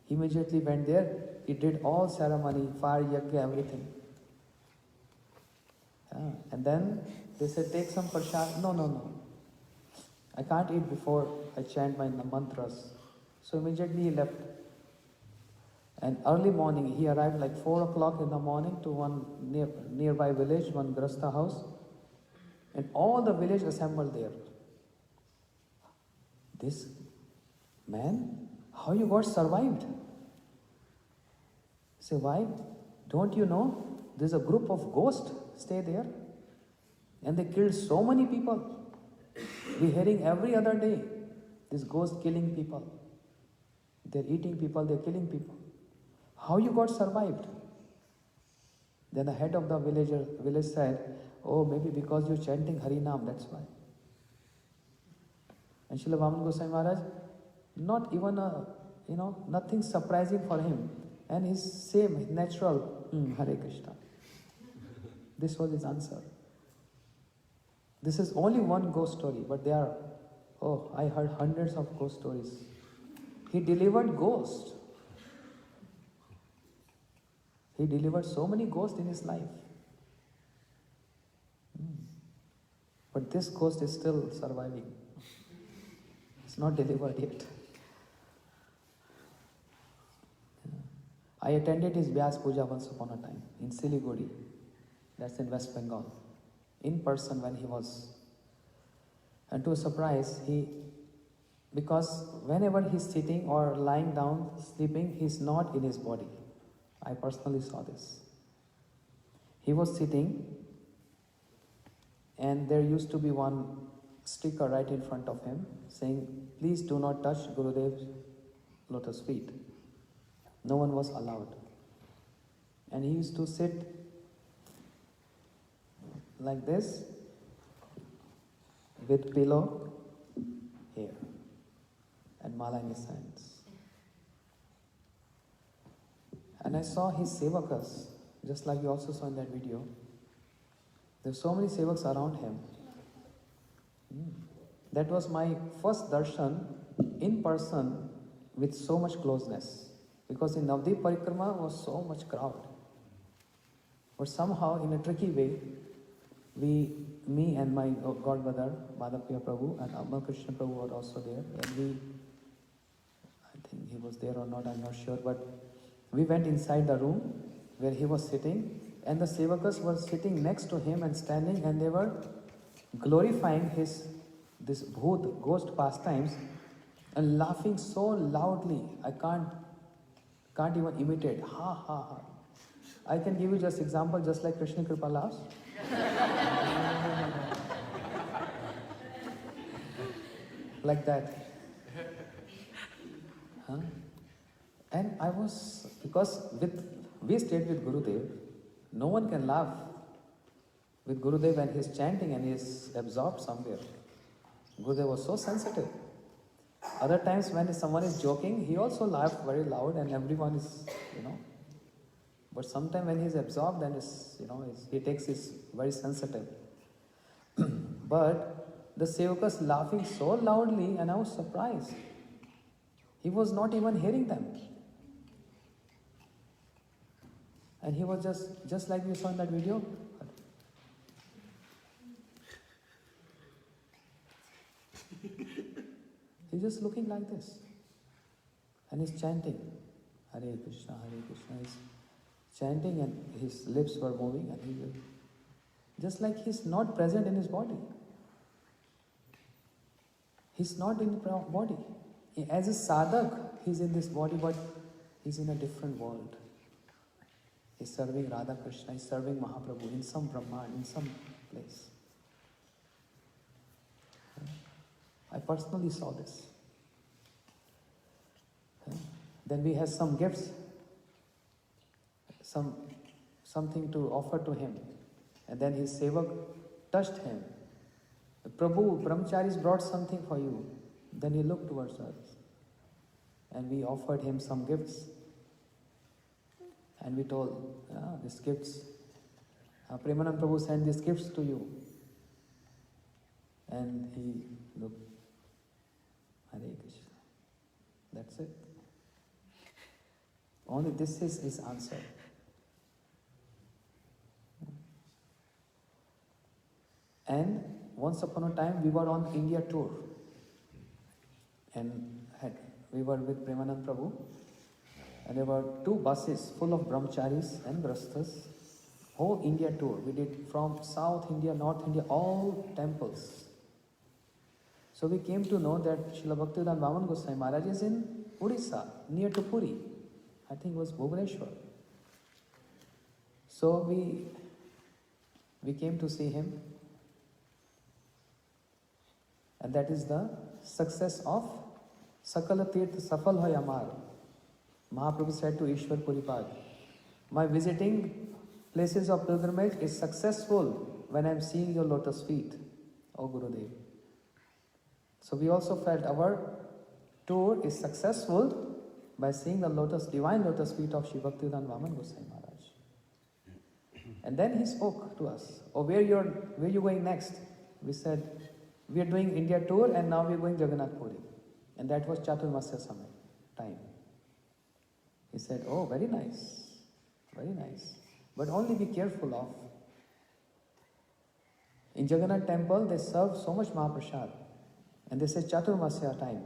S2: He immediately went there, he did all ceremony, fire, yajna, everything. And then they said, take some prasad. No. I can't eat before I chant my mantras. So immediately he left. And early morning, he arrived like 4 o'clock in the morning to one nearby village, one Grasta house. And all the village assembled there. This man, how you got survived? Say, why? Don't you know? There's a group of ghosts stay there. And they killed so many people. We're hearing every other day, this ghost killing people. They're eating people, they're killing people. How you got survived? Then the head of the village said, oh, maybe because you're chanting Harinam, that's why. And Srila Vaman Goswami Maharaj, not even nothing surprising for him. And his same natural, Hare Krishna. This was his answer. This is only one ghost story, but there are, I heard hundreds of ghost stories. He delivered ghosts. He delivered so many ghosts in his life. But this ghost is still surviving. It's not delivered yet. I attended his Vyas Puja once upon a time in Siliguri. That's in West Bengal. In person when he was. And to a surprise, because whenever he's sitting or lying down, sleeping, he's not in his body. I personally saw this. He was sitting and there used to be one sticker right in front of him saying, please do not touch Gurudev's lotus feet. No one was allowed. And he used to sit like this with pillow here and mala in his hands. And I saw his sevakas, just like you also saw in that video. There's so many sevaks around him. That was my first darshan in person with so much closeness. Because in Navdeep Parikrama was so much crowd. But somehow, in a tricky way, me and my godbrother, Madhapriya Prabhu and Amal Krishna Prabhu were also there. And I think he was there or not, I'm not sure, but we went inside the room where he was sitting, and the sevakas were sitting next to him and standing, and they were glorifying this bhoot, ghost pastimes, and laughing so loudly, I can't even imitate. Ha ha ha. I can give you just example, just like Krishna Kripa laughs. Like that. Huh? And I was, because we stayed with Gurudev, no one can laugh with Gurudev when he's chanting and he's absorbed somewhere. Gurudev was so sensitive. Other times when someone is joking, he also laughed very loud and everyone is, But sometimes when he's absorbed, then he takes his very sensitive. But the sevakas laughing so loudly, and I was surprised. He was not even hearing them. And he was just like you saw in that video. He's just looking like this. And he's chanting. Hare Krishna, Hare Krishna. He's chanting and his lips were moving. And he was just like he's not present in his body. He's not in the body. As a sadhak, he's in this body, but he's in a different world. He's serving Radha Krishna, he's serving Mahaprabhu in some Brahman, in some place. I personally saw this. Then we had some gifts, something to offer to him. And then his sevak touched him. Prabhu, brahmacharis brought something for you. Then he looked towards us. And we offered him some gifts. And we told, these gifts, Premanand Prabhu sent these gifts to you. And he looked, Hare Krishna. That's it. Only this is his answer. And once upon a time we were on India tour. And we were with Premanand Prabhu. And there were 2 buses full of brahmacharis and grasthas. Whole India tour. We did from South India, North India, all temples. So we came to know that Srila Bhaktivedanta Vaman Goswami Maharaj is in Odisha, near to Puri. I think it was Bhubaneswar. So we came to see him. And that is the success of Sakala Tirth Safal Hoy Amar. Mahaprabhu said to Ishwar Puripad, my visiting places of pilgrimage is successful when I am seeing your lotus feet, O Gurudev. So we also felt our tour is successful by seeing the divine lotus feet of Sri Bhaktivedanta Vaman Goswami Maharaj. And then he spoke to us, where you going next? We said, we are doing India tour and now we are going Jagannath Puri. And that was Chaturmasya Samay time. He said, oh, very nice, very nice. But only be careful of. In Jagannath temple, they serve so much Mahaprasad. And this is Chaturmasya time.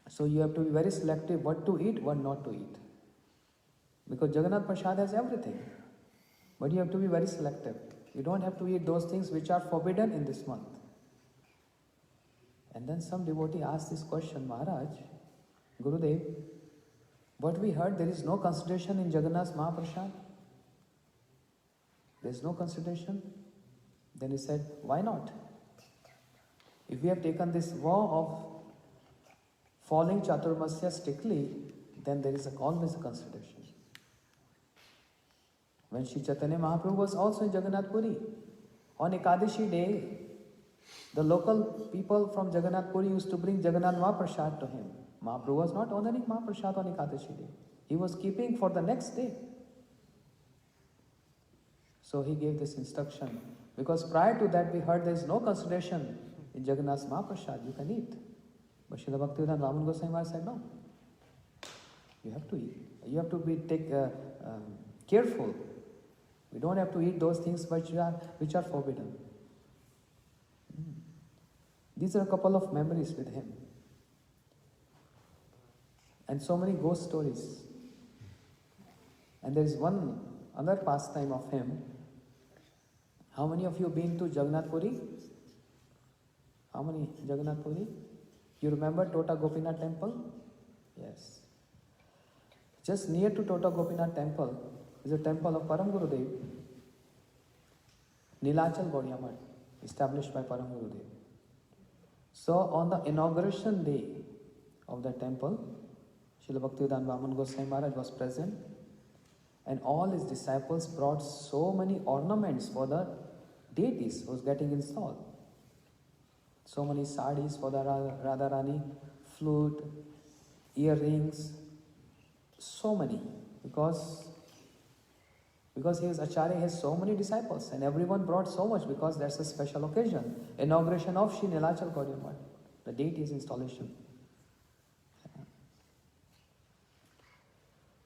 S2: So you have to be very selective what to eat, what not to eat. Because Jagannath Prasad has everything. But you have to be very selective. You don't have to eat those things which are forbidden in this month. And then some devotee asked this question, Maharaj, Gurudev, what we heard, there is no consideration in Jagannath's Mahaprasad. There is no consideration. Then he said, why not? If we have taken this vow of following Chaturmasya strictly, then there is always a consideration. When Sri Chaitanya Mahaprabhu was also in Jagannath Puri, on Ekadashi day, the local people from Jagannath Puri used to bring Jagannath Mahaprasad to him. Mahaprabhu was not honoring Mahaprasad on Ekadashi day. He was keeping for the next day. So he gave this instruction. Because prior to that we heard there is no consideration in Jagannath's Mahaprasad, you can eat. But Srila Bhaktivedanta Vaman Goswami Maharaj said, no, you have to eat. You have to be careful. We don't have to eat those things which are forbidden. These are a couple of memories with him. And so many ghost stories. And there is one other pastime of him. How many of you have been to Jagannath Puri? How many? Jagannath Puri? You remember Tota Gopinath temple? Yes. Just near to Tota Gopinath temple is a temple of Param Gurudev, Nilachal Gaudiya Math, established by Param Gurudev. So on the inauguration day of the temple, Srila Bhaktivedanta Vaman Goswami Maharaj was present, and all his disciples brought so many ornaments for the deities who was getting installed. So many saris for the Radharani, flute, earrings, so many. Because his Acharya has so many disciples and everyone brought so much because that's a special occasion. Inauguration of Shri Nilachal Gaudiya Math, the deity's installation.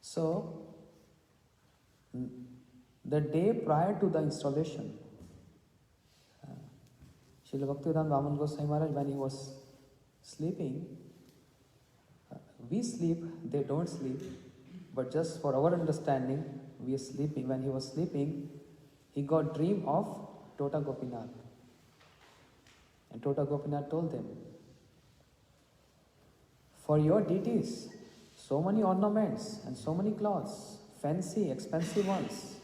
S2: So, the day prior to the installation, Srila Bhaktivedanta Vaman Goswami Maharaj, when he was sleeping, we sleep, they don't sleep, but just for our understanding, we are sleeping. When he was sleeping, he got dream of Tota Gopinath. And Tota Gopinath told him, for your deities, so many ornaments and so many clothes, fancy, expensive ones,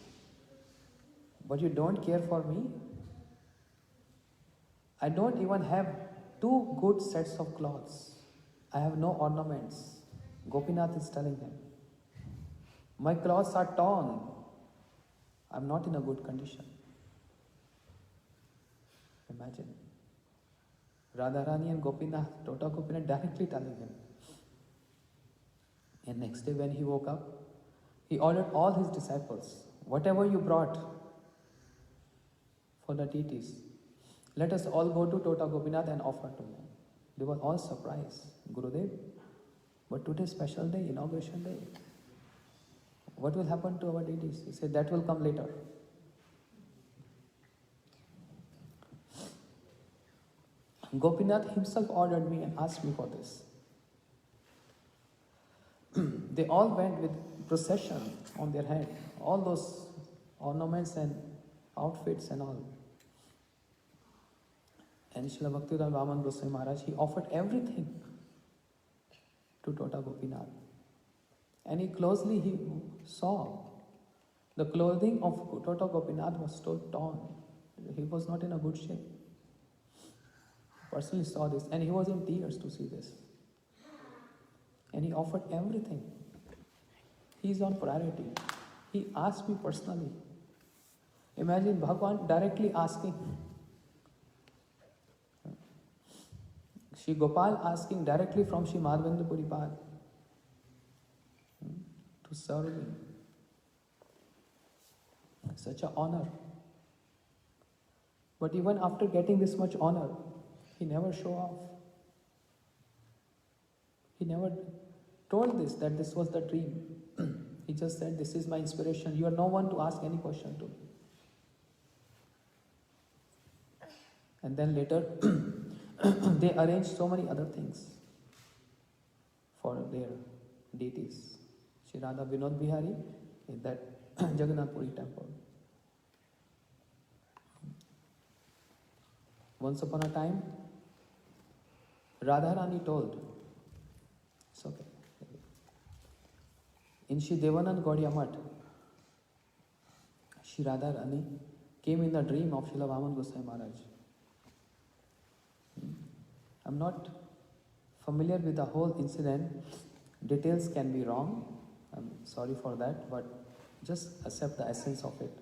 S2: but you don't care for me? I don't even have 2 good sets of clothes. I have no ornaments. Gopinath is telling him. My clothes are torn. I'm not in a good condition. Imagine. Radharani and Gopinath, Tota Gopinath directly telling him. And next day when he woke up, he ordered all his disciples, whatever you brought for the deities, let us all go to Tota Gopinath and offer to him. They were all surprised. Gurudev, but today's special day, inauguration day. What will happen to our deities? He said, that will come later. Gopinath himself ordered me and asked me for this. They all went with procession on their head, all those ornaments and outfits and all. And Srila Bhaktivedanta Vaman Goswami Maharaj, he offered everything to Tota Gopinath. And he closely saw the clothing of Tota Gopinath was so torn. He was not in a good shape. Personally saw this and he was in tears to see this. And he offered everything. He is on priority. He asked me personally. Imagine Bhagavan directly asking. Shri Gopal asking directly from Shri Madhavendra Puripad to serve me. Such an honor. But even after getting this much honor, he never showed off. He never told this, that this was the dream. He just said, this is my inspiration. You are no one to ask any question to me. And then later, they arranged so many other things for their deities. Shri Radha Vinod Bihari in that Jagannath Puri temple. Once upon a time, Radharani told, it's okay. In Shri Devanand Gaudiya Math, Shri Radharani came in the dream of Srila Vaman Goswami Maharaj. I'm not familiar with the whole incident. Details can be wrong. I'm sorry for that, but just accept the essence of it.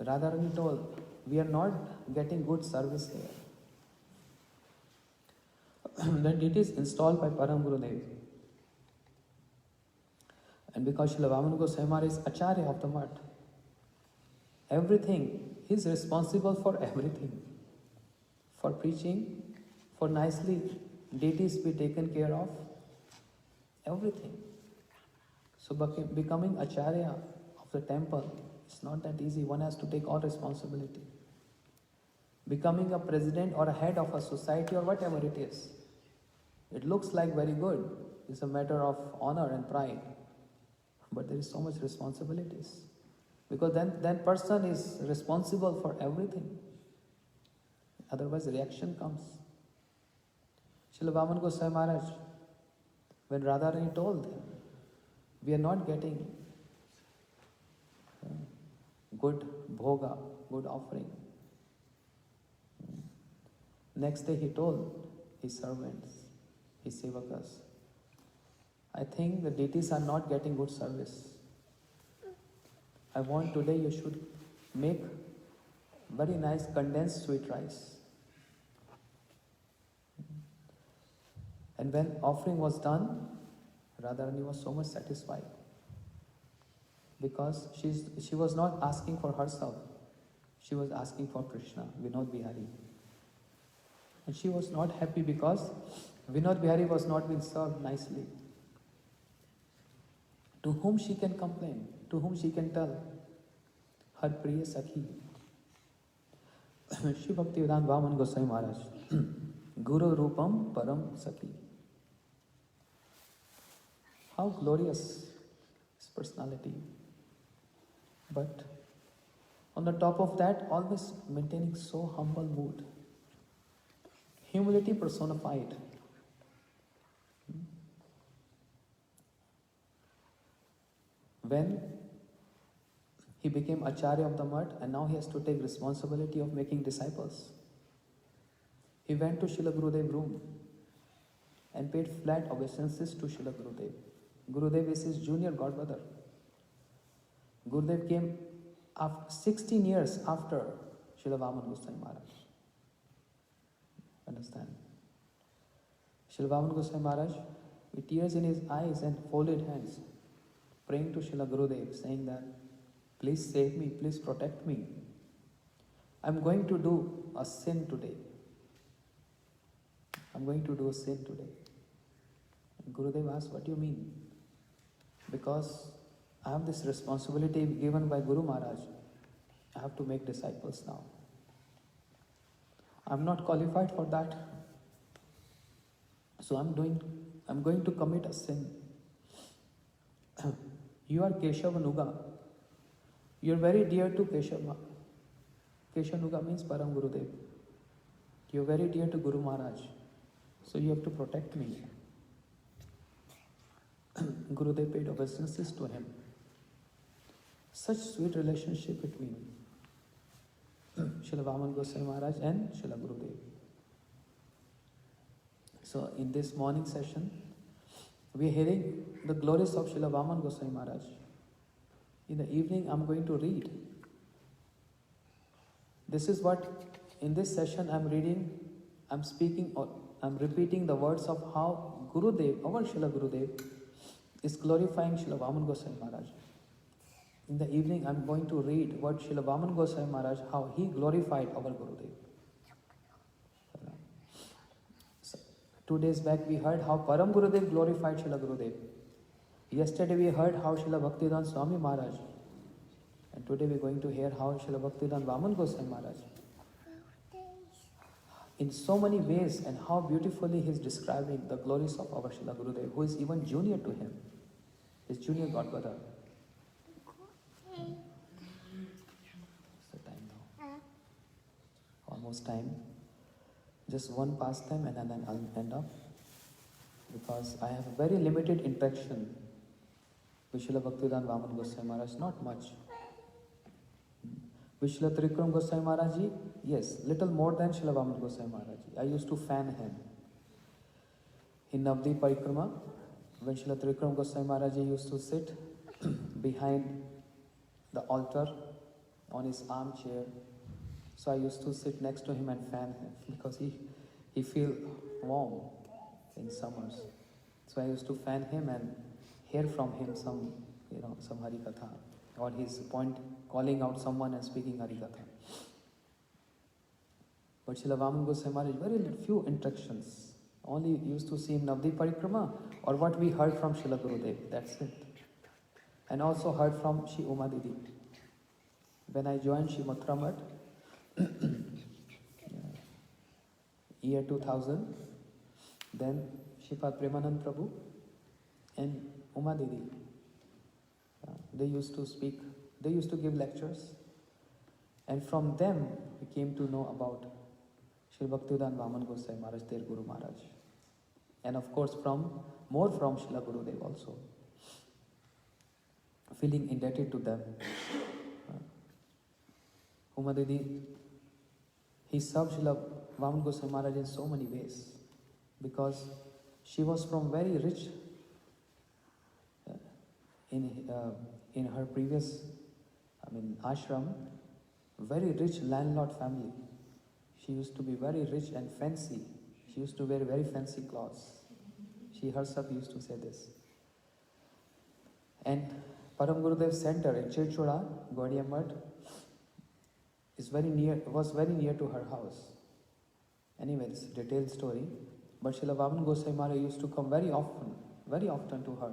S2: Radharani told, we are not getting good service here. Then it is installed by Param Gurudev. And because Srila Vaman Goswami Maharaj is Acharya of the Math, everything, he is responsible for everything. for preaching, for nicely deities be taken care of, everything. So becoming Acharya of the temple is not that easy. One has to take all responsibility. Becoming a president or a head of a society or whatever it is, it looks like very good. It's a matter of honor and pride. But there is so much responsibilities. Because then person is responsible for everything. Otherwise reaction comes. Srila Vaman Goswami Maharaj, when Radharani told him, we are not getting good bhoga, good offering. Next day he told his servants, his sevakas, I think the deities are not getting good service. I want today you should make very nice condensed sweet rice. And when offering was done, Radharani was so much satisfied. Because she was not asking for herself. She was asking for Krishna, Vinod Bihari. And she was not happy because Vinod Bihari was not being served nicely. To whom she can complain? To whom she can tell? Her Priya Sakhi. Shri Bhakti Yoga Vaman Goswami Maharaj. Guru Rupam Param Sakhi. How glorious his personality. But on the top of that, always maintaining so humble mood. Humility personified. When he became Acharya of the mud and now he has to take responsibility of making disciples, he went to Srila Gurudev's room and paid flat obeisances to Srila Gurudev. Gurudev is his junior godbrother. Gurudev came 16 years after Srila Vaman Goswami Maharaj. Understand? Srila Vaman Goswami Maharaj, with tears in his eyes and folded hands, praying to Srila Gurudev, saying that, please save me, please protect me. I'm going to do a sin today. I'm going to do a sin today. And Gurudev asked, what do you mean? Because I have this responsibility given by Guru Maharaj. I have to make disciples now. I'm not qualified for that. So I'm going to commit a sin. You are Keshavanuga. You are very dear to Keshava. Keshavanuga means Param Gurudev. You are very dear to Guru Maharaj. So you have to protect me. Gurudev paid obeisances to him. Such sweet relationship between Srila Vaman Goswami Maharaj and Srila Gurudev. So in this morning session, we are hearing the glories of Srila Vaman Goswami Maharaj. In the evening, I'm going to read. This is what, in this session I'm reading, I'm speaking, or I'm repeating the words of how Gurudev, our Srila Gurudev, is glorifying Srila Vaman Goswami Maharaj. In the evening, I'm going to read what Srila Vaman Goswami Maharaj, how he glorified our Gurudev. So, 2 days back, we heard how Param Gurudev glorified Srila Gurudev. Yesterday, we heard how Srila Bhaktivedanta Swami Maharaj. And today, we're going to hear how Srila Bhaktivedanta Vaman Goswami Maharaj. In so many ways, and how beautifully he is describing the glories of our Srila Gurudev, who is even junior to him, his junior godbrother. What's the time now? Almost time. Just one pastime and then I'll end up. Because I have a very limited interaction with Srila Bhaktivedanta Vaman Goswami Maharaj, not much. With Srila Trikram Goswami Maharaj ji, yes, little more than Srila Vaman Goswami Maharaj ji. I used to fan him. In Navadvip Parikrama, when Srila Trikram Goswami Maharaj ji used to sit behind the altar on his armchair, so I used to sit next to him and fan him because he feel warm in summers. So I used to fan him and hear from him some Harikatha, or his point calling out someone and speaking Harikatha. But Srila Vaman Goswami Maharaj, very few interactions. Only used to see him Navdeep Parikrama or what we heard from Srila Gurudev, that's it. And also heard from Shri Uma Didi. When I joined Shri Mathura Math, year 2000, then Sripad Premanand Prabhu and Uma Didi, they used to speak, they used to give lectures. And from them, we came to know about Sri Bhaktivedanta Vaman Goswami Maharaj, their Guru Maharaj. And of course, more from Srila Gurudev also. Feeling indebted to them. Uma Didi, he served Srila Vaman Goswami Maharaj in so many ways. Because she was from very rich, in her previous, ashram, very rich landlord family. She used to be very rich and fancy. She used to wear very fancy clothes. She herself used to say this. And Param Gurudev Center in Chirchoda, Gaudiya Math, was very near to her house. Anyway, it's a detailed story. But Srila Vaman Goswami Maharaj used to come very often to her.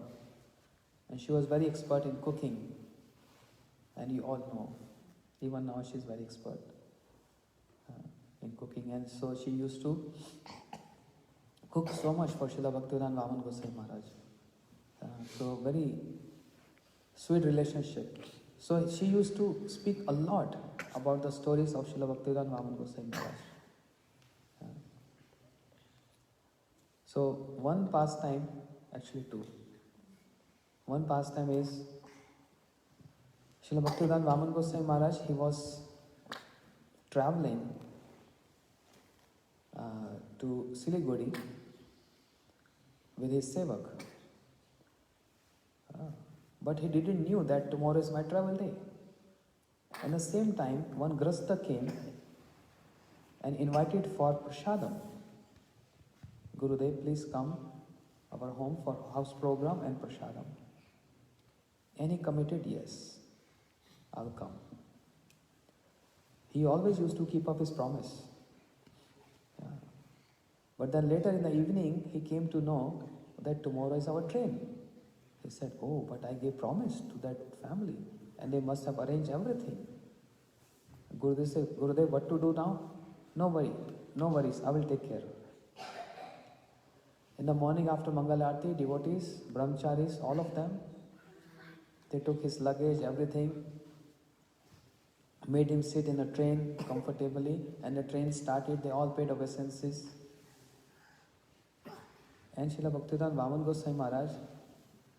S2: And she was very expert in cooking. And you all know, even now she is very expert in cooking. And so she used to cook so much for Srila Bhaktivedanta Vaman Goswami Maharaj. So very sweet relationship. So she used to speak a lot about the stories of Srila Bhaktivedanta Vaman Goswami Maharaj. So one pastime, actually two. One pastime is Srila Bhaktivedanta Vaman Goswami Maharaj, he was traveling to Siliguri with his sevak. But he didn't knew that tomorrow is my travel day. At the same time, one grasta came and invited for prasadam. Gurudev, please come our home for house program and prasadam. And he committed, yes, I'll come. He always used to keep up his promise. But then later in the evening, he came to know that tomorrow is our train. He said, oh, but I gave promise to that family and they must have arranged everything. Gurudev said, Gurudev, what to do now? No worries, I will take care. In the morning after Mangal Aarti, devotees, brahmacharis, all of them, they took his luggage, everything, made him sit in a train comfortably, and the train started, they all paid obeisances. And Srila Bhaktivedanta Vaman Goswami Maharaj,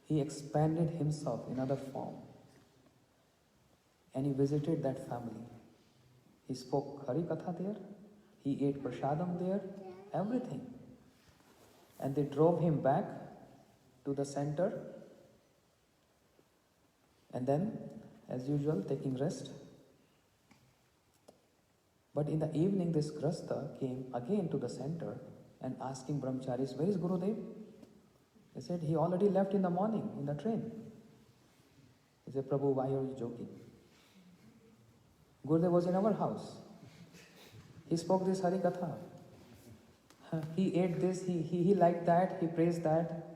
S2: he expanded himself in other form. And he visited that family. He spoke Hari Katha there, he ate prasadam there, everything. And they drove him back to the center. And then, as usual, taking rest. But in the evening, this grasta came again to the center and asking brahmacharis, where is Gurudev? They said, he already left in the morning in the train. He said, Prabhu, why are you joking? Gurudev was in our house. He spoke this Hari Katha. He ate this, he liked that, he praised that.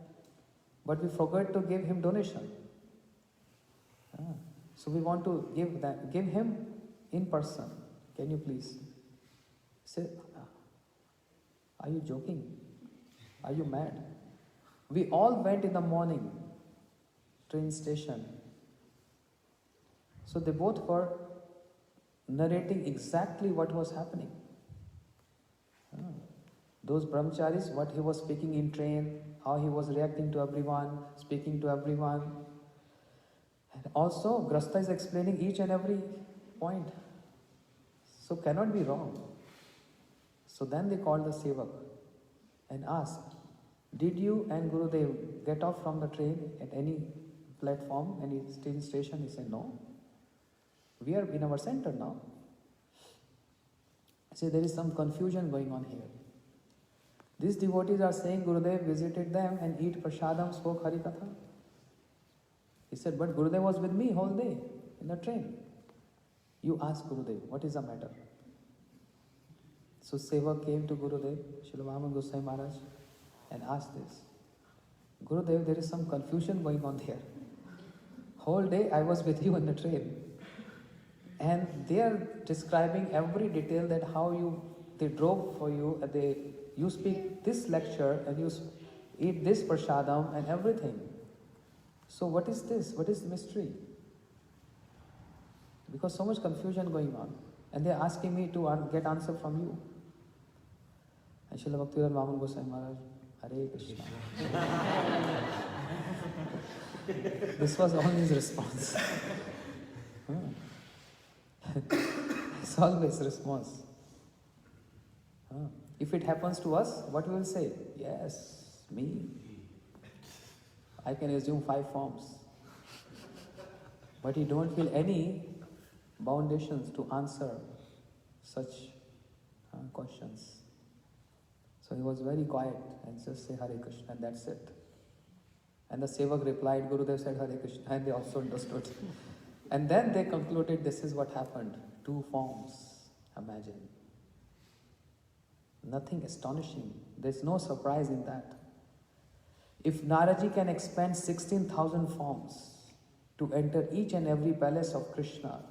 S2: But we forgot to give him donation. So we want to give him in person. Can you please? Say, are you joking? Are you mad? We all went in the morning, train station. So they both were narrating exactly what was happening. Those brahmacharis, what he was speaking in train, how he was reacting to everyone, speaking to everyone. And also, Grasta is explaining each and every point. So cannot be wrong. So then they called the sevak and asked, did you and Gurudev get off from the train at any platform, any station? He said, no. We are in our center now. See, there is some confusion going on here. These devotees are saying Gurudev visited them and eat prasadam, spoke Hari Katha. He said, but Gurudev was with me whole day in the train. You ask Gurudev, what is the matter? So Seva came to Gurudev, Srila Vaman Goswami Maharaj, and asked this. Gurudev, there is some confusion going on here. Whole day I was with you in the train, and they are describing every detail that how they drove for you, and you speak this lecture, and you eat this prasadam and everything. So what is this? What is the mystery? Because so much confusion going on, and they are asking me to get answer from you. And Srila Bhakti Yoga Vaman Goswami Maharaj, Hare Krishna. This was all his response. It's always response. If it happens to us, what we will say? Yes, me. I can assume 5 forms. But you don't feel any foundations to answer such questions. So he was very quiet and just say Hare Krishna, and that's it. And the Sevak replied, Gurudev said Hare Krishna, and they also understood. And then they concluded this is what happened. 2 forms, imagine. Nothing astonishing. There's no surprise in that. If Naraji can expand 16,000 forms to enter each and every palace of Krishna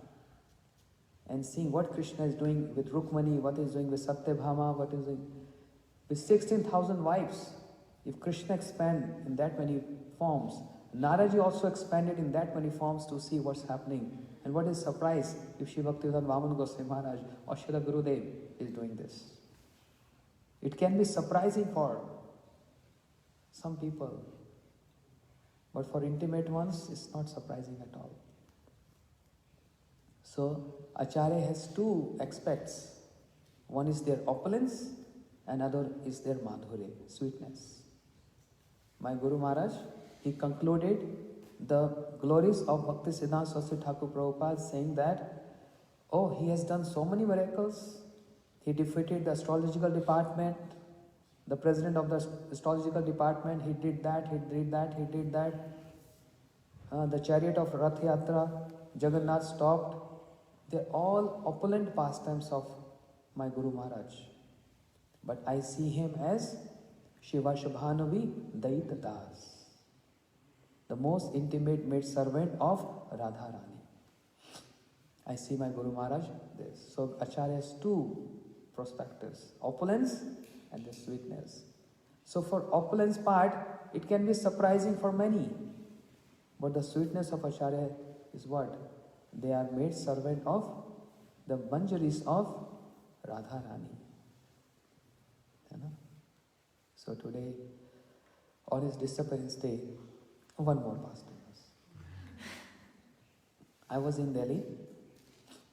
S2: and seeing what Krishna is doing with Rukmani, what he is doing with Satyabhama, what he is doing with 16,000 wives, if Krishna expand in that many forms, Naraji also expanded in that many forms to see what's happening. And what is surprise if Sri Bhaktivedanta Vaman Goswami Maharaj or Srila Gurudev is doing this. It can be surprising for some people, but for intimate ones, it's not surprising at all. So, Acharya has 2 aspects. One is their opulence, another is their madhurya, sweetness. My Guru Maharaj, he concluded the glories of Bhakti Siddhanta Saraswati Thakur Prabhupada saying that, oh, he has done so many miracles. He defeated the astrological department, the president of the astrological department, he did that, he did that, he did that. The chariot of Rath Yatra, Jagannath stopped. They're all opulent pastimes of my Guru Maharaj. But I see him as Shiva Shubhanavi Daita Das, the most intimate maid servant of Radharani. I see my Guru Maharaj this. So Acharya has 2 perspectives, opulence and the sweetness. So for opulence part, it can be surprising for many. But the sweetness of Acharya is what? They are made servant of the Manjaris of Radharani. You know? So today, on his disappearance day, one more pastime. I was in Delhi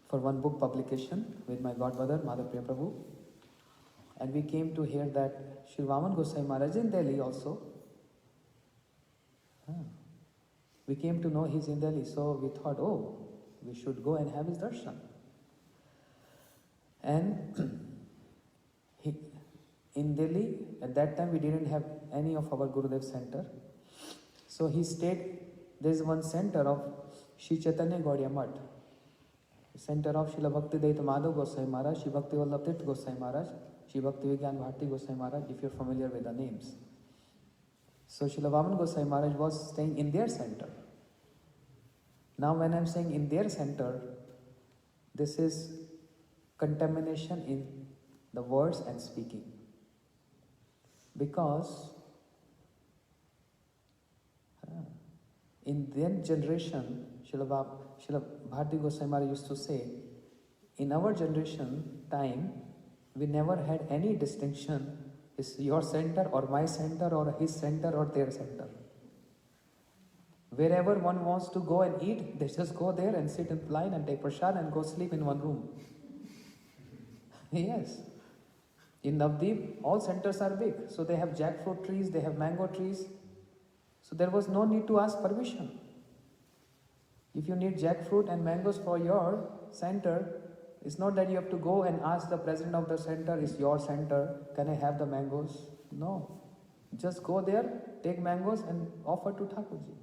S2: for one book publication with my godbrother, Madhapriya Prabhu. And we came to hear that Sri Vaman Goswami Maharaj in Delhi also. We came to know he's in Delhi, so we thought, oh, we should go and have his darshan. And in Delhi, at that time we didn't have any of our Gurudev center. So he stayed, there is one center of Shri Chaitanya Gaudiya Math, center of Srila Bhakti Daita Madhav Goswami Maharaj, Shri Bhakti Vallabh Tirth Goswami Maharaj, Shri Bhakti Vigyan Bharati Goswami Maharaj, if you're familiar with the names. So Srila Vaman Goswami Maharaj was staying in their center. Now when I'm saying in their center, this is contamination in the words and speaking. Because in their generation, Srila Bharati Goswami Maharaj used to say, in our generation time, we never had any distinction, is your center or my center or his center or their center. Wherever one wants to go and eat, they just go there and sit in line and take prasad and go sleep in one room. Yes. In Navdeep, all centers are big. So they have jackfruit trees, they have mango trees. So there was no need to ask permission. If you need jackfruit and mangoes for your center, it's not that you have to go and ask the president of the center, is your center, can I have the mangoes? No. Just go there, take mangoes and offer to Thakurji.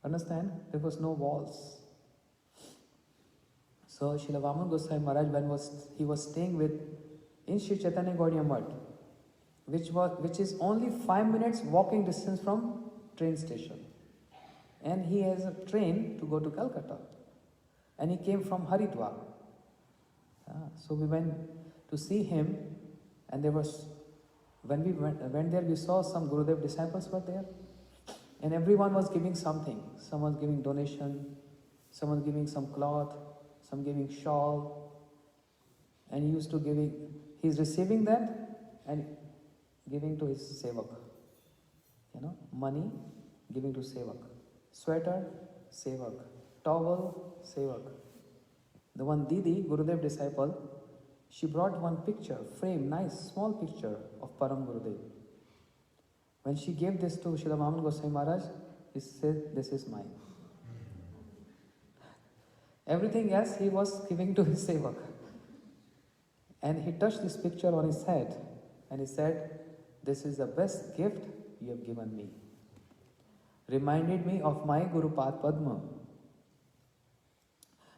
S2: Understand? There was no walls. So Srila Vaman Goswami Maharaj, when he was staying in Sri Chaitanya Gaudiya Math, which is only 5 minutes walking distance from train station. And he has a train to go to Calcutta. And he came from Haridwar. So we went to see him, and when we went there, we saw some Gurudev disciples were there. And everyone was giving something. Someone was giving donation, someone giving some cloth, some giving shawl. And he's receiving that and giving to his sevak. Money, giving to sevak. Sweater, sevak. Towel, sevak. The one Didi, Gurudev disciple, she brought one picture, frame, nice, small picture of Param Gurudev. When she gave this to Srila Vaman Goswami Maharaj, he said, "This is mine." Everything else he was giving to his sevak. And he touched this picture on his head and he said, "This is the best gift you have given me. Reminded me of my Guru Pad Padma.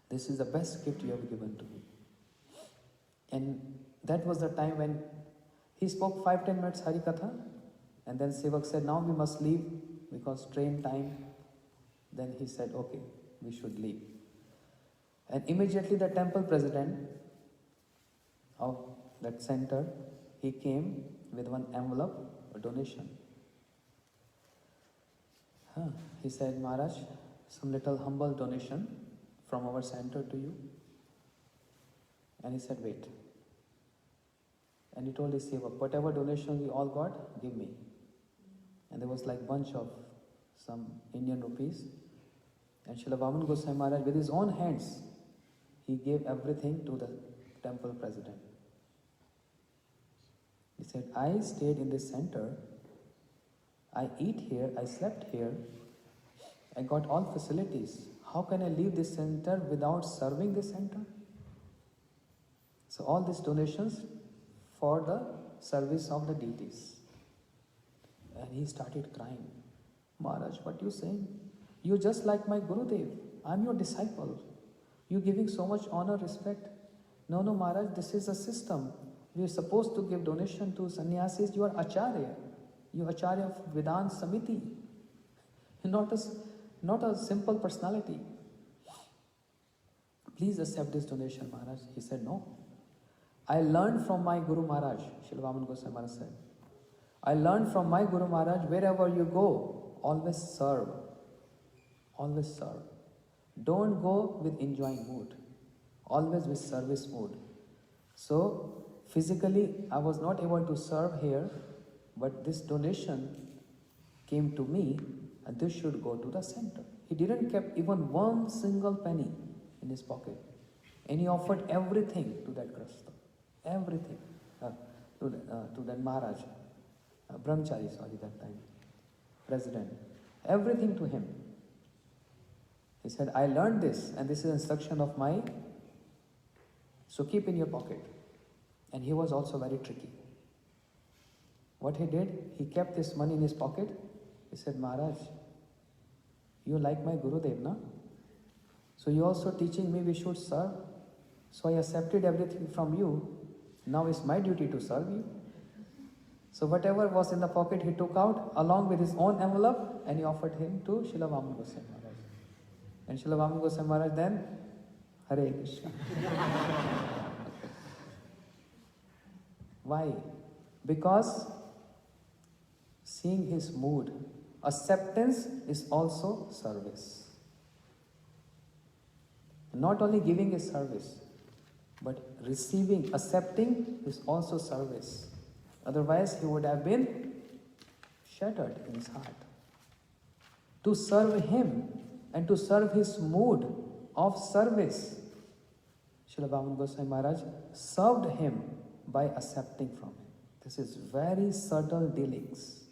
S2: This is the best gift you have given to me." And that was the time when he spoke 5-10 minutes Hari Katha, and then Sevak said, "Now we must leave because train time." Then he said, "Okay, we should leave." And immediately the temple president of that center, he came with one envelope, a donation. He said, "Maharaj, some little humble donation from our center to you." And he said, "Wait." And he told his sevak, "Whatever donation we all got, give me." And there was like bunch of some Indian rupees. And Srila Vaman Goswami Maharaj, with his own hands, he gave everything to the temple president. He said, "I stayed in this center, I eat here, I slept here, I got all facilities. How can I leave this center without serving this center?" So all these donations for the service of the deities. And he started crying. "Maharaj, what you saying? You're just like my Gurudev. I'm your disciple. You're giving so much honor, respect." No, Maharaj, this is a system. We're supposed to give donation to sannyasis. You are Acharya. You're Acharya of Vedanta Samiti. You're not a simple personality. Please accept this donation, Maharaj. He said, "No. I learned from my Guru Maharaj," Srila Vaman Goswami Maharaj said. "I learned from my Guru Maharaj, wherever you go, always serve. Always serve. Don't go with enjoying mood. Always with service mood." So, physically, I was not able to serve here, but this donation came to me, and this should go to the center. He didn't keep even one single penny in his pocket. And he offered everything to that Grasta. Everything. To that Maharaj. Brahmachari, that time. President. Everything to him. He said, "I learned this, and this is instruction of my, so keep in your pocket." And he was also very tricky. What he did, he kept this money in his pocket. He said, "Maharaj, you like my Gurudev, na? So you also teaching me we should serve. So I accepted everything from you. Now it's my duty to serve you." So whatever was in the pocket he took out along with his own envelope, and he offered him to Srila Vaman Goswami Maharaj. And Srila Vaman Goswami Maharaj then, "Hare Krishna." Why? Because seeing his mood, acceptance is also service. Not only giving is service, but receiving, accepting is also service. Otherwise, he would have been shattered in his heart. To serve him and to serve his mood of service, Srila Vaman Goswami Maharaj served him by accepting from him. This is very subtle dealings.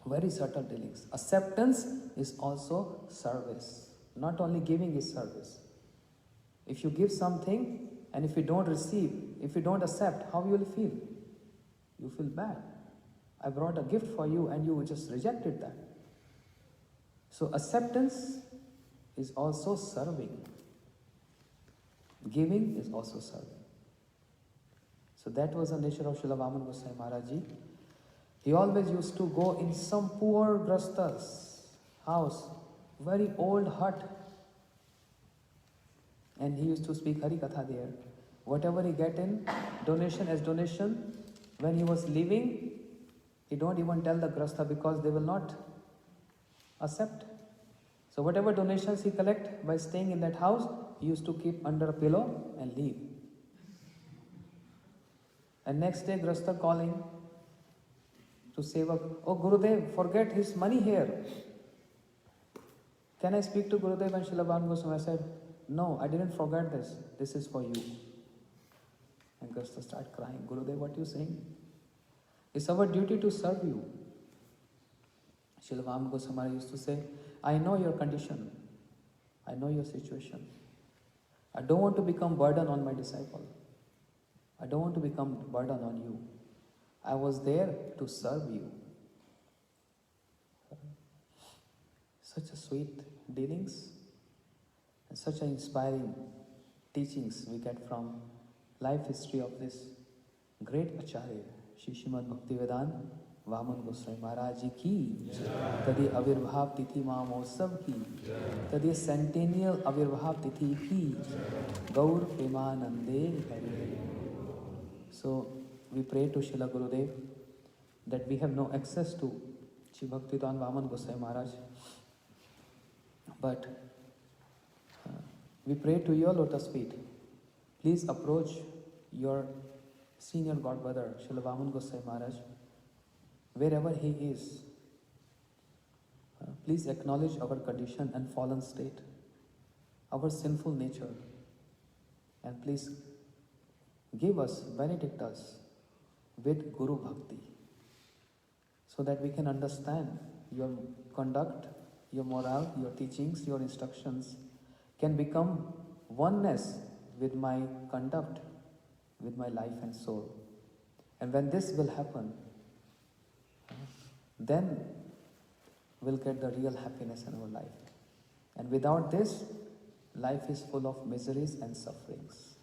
S2: Very subtle dealings. Acceptance is also service. Not only giving is service. If you give something and if you don't receive, if you don't accept, how you will feel? You feel bad. I brought a gift for you and you just rejected that. So acceptance is also serving. Giving is also serving. So that was the nature of Srila Vaman Goswami Maharaj Ji. He always used to go in some poor grasta's house, very old hut, and he used to speak Hari Katha there. Whatever he get in donation as donation, when he was leaving, he don't even tell the grasta because they will not accept. So whatever donations he collect by staying in that house, he used to keep under a pillow and leave. And next day, grasta calling to Sevak, "Oh Gurudev, forget his money here. Can I speak to Gurudev?" And Srila Bhakti Goswami said, "No, I didn't forget this. This is for you." And grasta started crying. "Gurudev, what are you saying? It's our duty to serve you." Srila Bhakti Goswami Maharaj used to say, "I know your condition. I know your situation. I don't want to become burden on my disciple. I don't want to become burden on you. I was there to serve you." Such a sweet dealings and such an inspiring teachings we get from life history of this great Acharya, Shri Srimad Bhaktivedanta Vaman Goswami Maharaj Ji ki, तदि आविर्भाव तिथि महोत्सव की, तदि centennial आविर्भाव तिथि की, गौर प्रेमानंदे हरे. So we pray to Srila Gurudev that we have no access to Shri Bhaktivedanta Vaman Goswami Maharaj, but we pray to your lotus feet. Please approach your senior god brother Srila Vaman Goswami Maharaj wherever he is. Please acknowledge our condition and fallen state, our sinful nature, and please give us, benedict us with Guru Bhakti, so that we can understand your conduct, your morale, your teachings, your instructions can become oneness with my conduct, with my life and soul. And when this will happen, then we'll get the real happiness in our life. And without this, life is full of miseries and sufferings.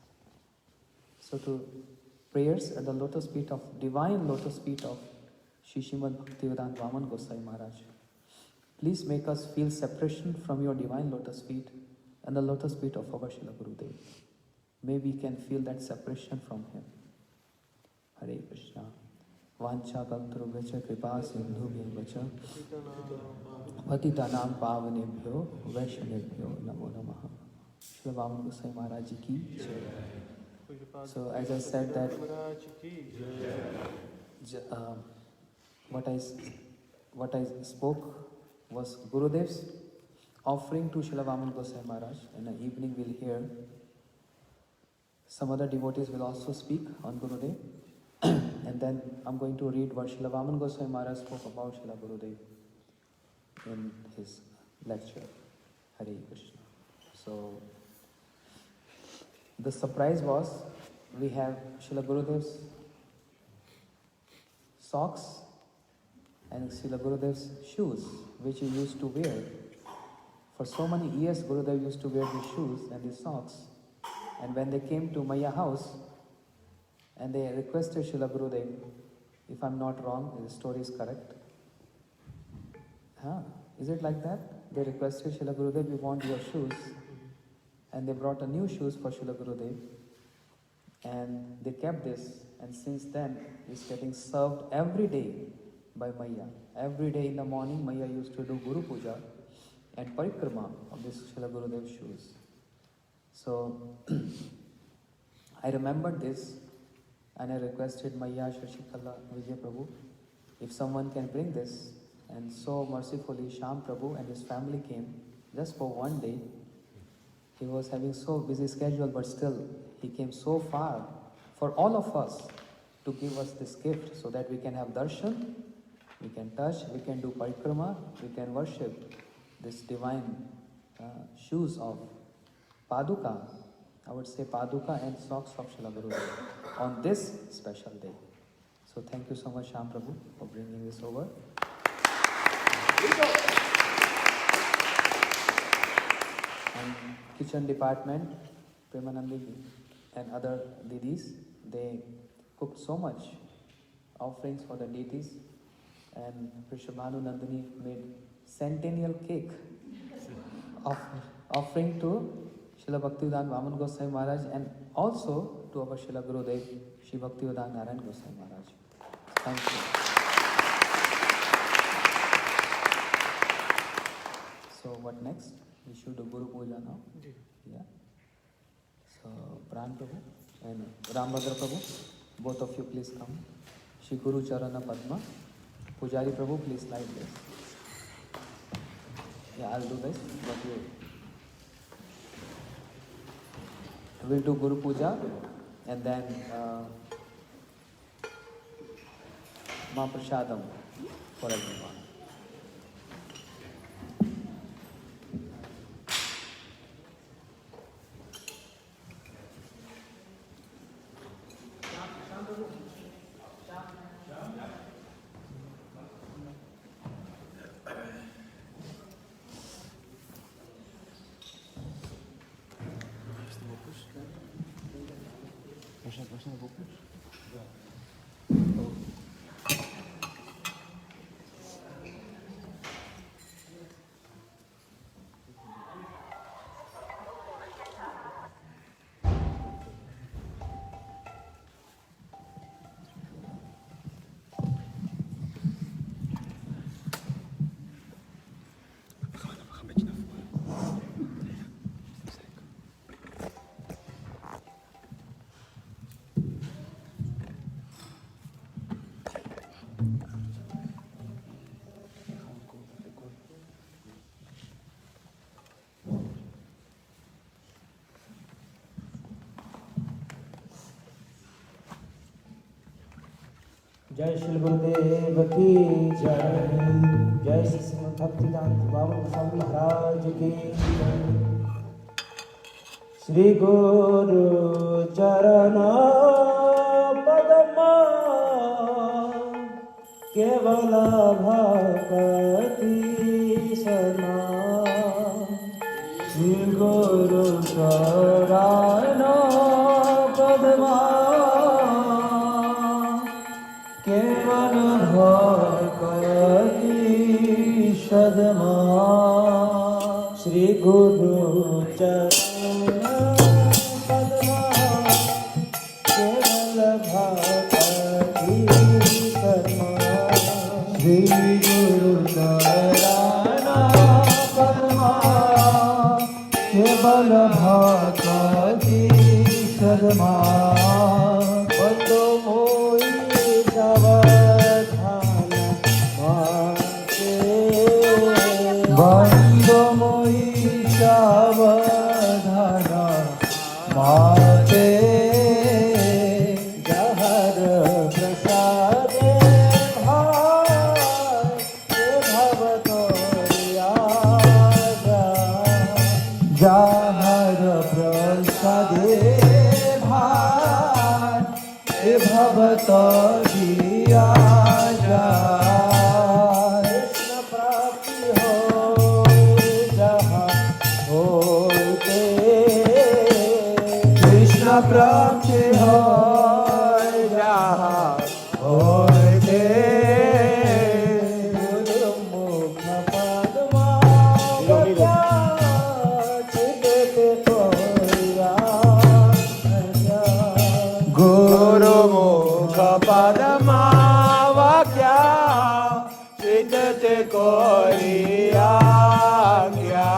S2: So to prayers at the lotus feet of, divine lotus feet of Shri Srimad Bhaktivedanta Vaman Goswami Maharaj, please make us feel separation from your divine lotus feet and the lotus feet of our Srila Gurudev. May we can feel that separation from him. Hare Krishna. Vancha kaltrubhya kripa sindhubhya vacha patitanam pavanebhyo vaishnavebhyo namo namaha. Srila Vaman Goswami Maharaj Ji ki jai. So as I said that what I spoke was Gurudev's offering to Srila Vaman Goswami Maharaj. In the evening we'll hear some other devotees will also speak on Gurudev. And then I'm going to read what Srila Vaman Goswami Maharaj spoke about Srila Gurudev in his lecture. Hare Krishna. So the surprise was, we have Srila Gurudev's socks and Srila Gurudev's shoes, which he used to wear. For so many years, Gurudev used to wear these shoes and these socks. And when they came to Maya house, and they requested Srila Gurudev, if I'm not wrong, the story is correct. Is it like that? They requested Srila Gurudev, we want your shoes. And they brought a new shoes for Srila Gurudev. And they kept this. And since then, it's getting served every day by Maya. Every day in the morning, Maya used to do Guru Puja and Parikrama of this Srila Gurudev shoes. So, I remembered this. And I requested Maya Shashikala Vijay Prabhu, if someone can bring this. And so mercifully Sham Prabhu and his family came just for one day. He was having so busy schedule, but still he came so far for all of us to give us this gift so that we can have darshan, we can touch, we can do parikrama, we can worship this divine shoes of Paduka. I would say Paduka and socks of Srila Gurudev on this special day. So thank you so much, Sham Prabhu, for bringing this over. And kitchen department, Premanandi and other didis, they cooked so much offerings for the deities, and Prishabhanu Nandini made centennial cake of offering to Srila Bhaktivedanta Vaman Goswami Maharaj and also to our Srila Gurudev, Shri Bhaktivedanta Narayan Goswami Maharaj. Thank you. So what next? We should do Guru Puja now. Yeah. So Pran Prabhu and Rambhadra Prabhu, both of you please come. Shri Guru Charana Padma. Pujari Prabhu, please slide this. Yeah, I'll do this, but you. We'll do Guru Puja and then Mahaprasadam for everyone.
S4: जय श्री गुरुदेव की जय। जय श्री श्रीमद् भक्तिवेदांत बाबा स्वामी महाराज की जय। श्री गुरु चरण पद्म केवल भक्ति सना। श्री गुरु चरण पद्म केवल भक्ति सदमा। श्री गुरु चरण पद्मा केवल भक्ति सदमा। श्री गुरु चरण पद्मा केवल भक्ति सदमा। बंदो मोई सावधान माते। बंदो मोई सावधान माते। जहर प्रसाद जहर प्रसादे भाई भवत दिया जाय। कृष्ण प्राप्ति हो जहाँ होते। कृष्ण प्राप्ति हो जहाँ होते। गुरुमुख पद्मा गुरुमुख पद्मावज्ञा चित्त कोरिया क्या।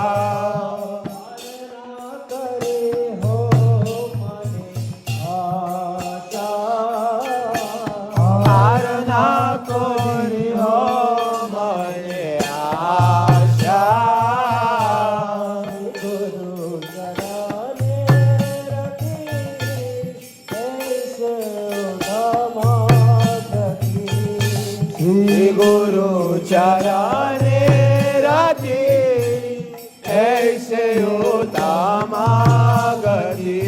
S4: करे हो मने आशा। हार ना कोरी हो मने आशा। गुरु चरणे रखी श्री गुरु चरणे रति ऐसे उत्तम गति।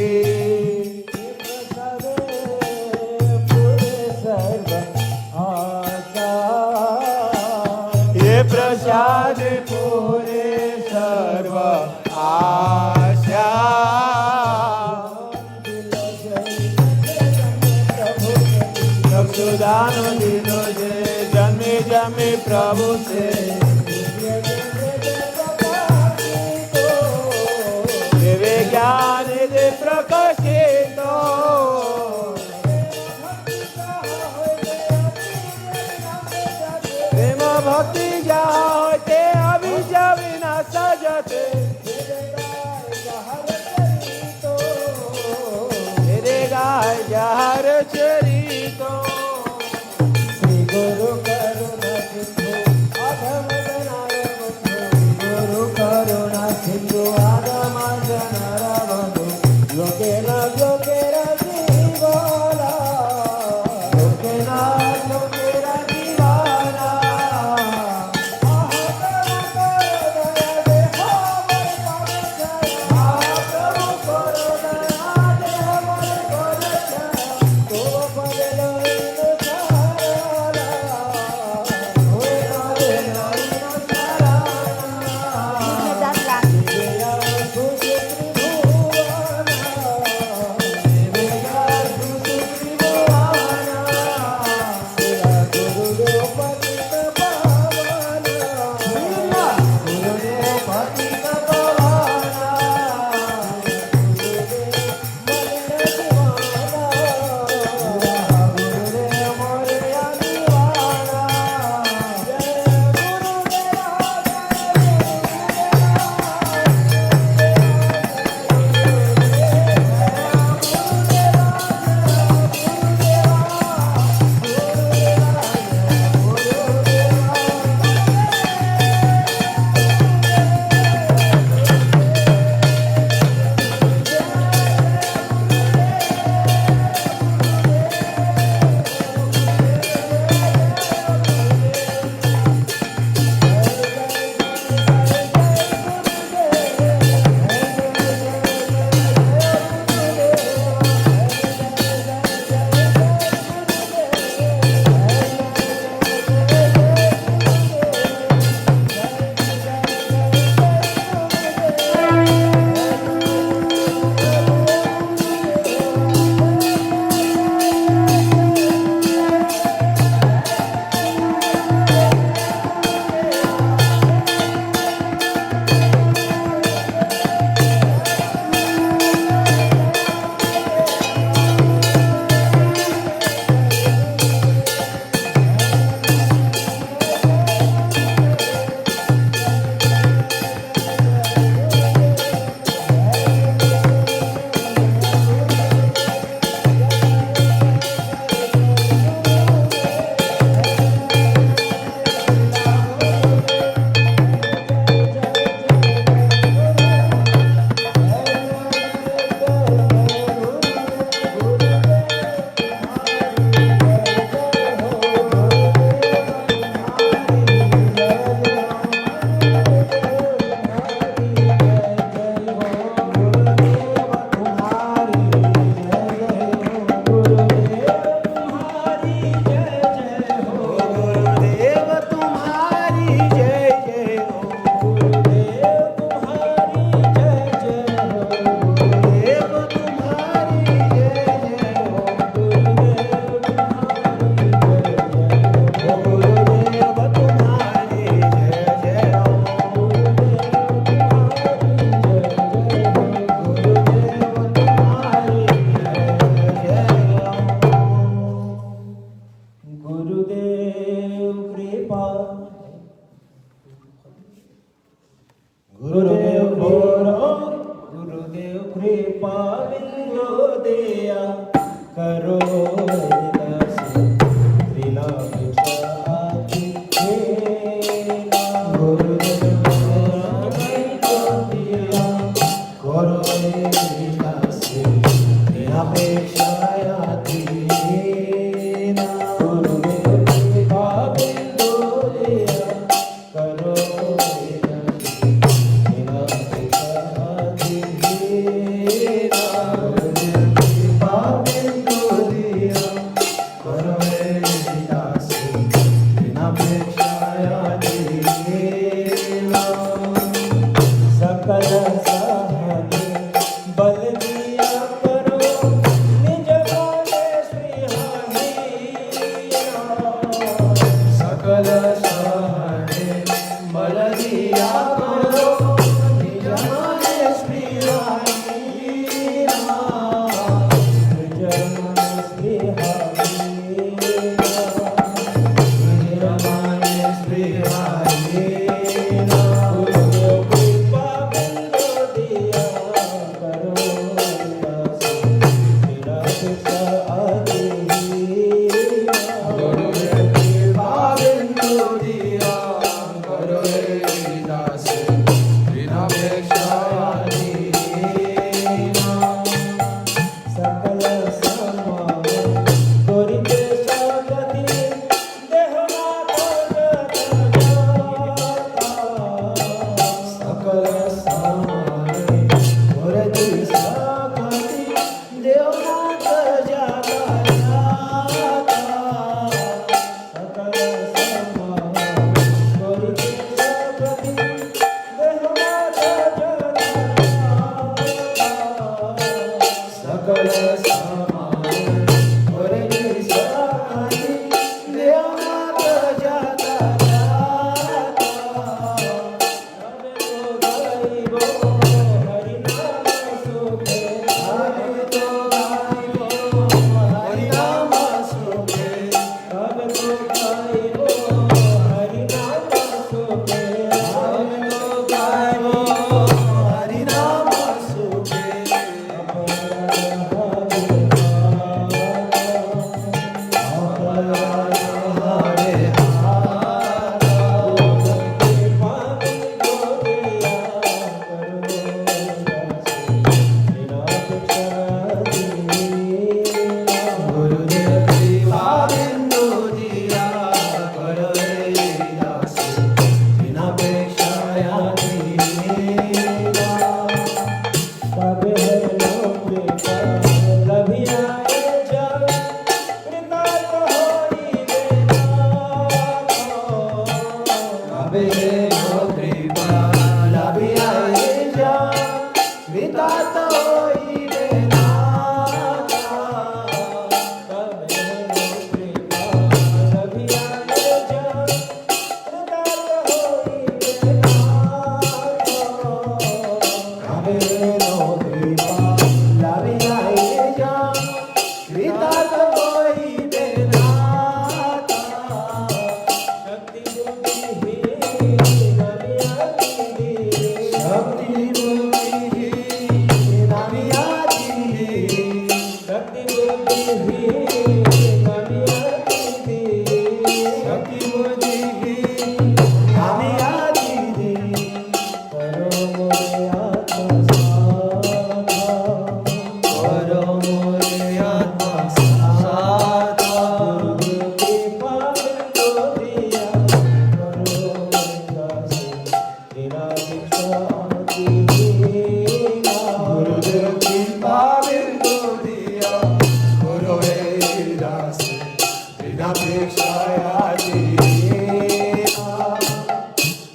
S4: ये प्रसाद पूरे सर्व आशा। ज्ञान दीनो जे जन्मे जन्मे प्रभु से देवे ज्ञान दे प्रकाशित प्रेम भक्ति जहाँ होते अभी जब न सजते तेरे गाय जहर चरितो श्री गुरु करुणा सिंधु अधम जनार बंधु गुरु करुणा सिंधु अधम जनार बंधु लोके न जीवाना लोके न जीवाना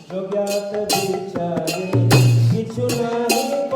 S4: जो ज्ञात विचारे किछु नहीं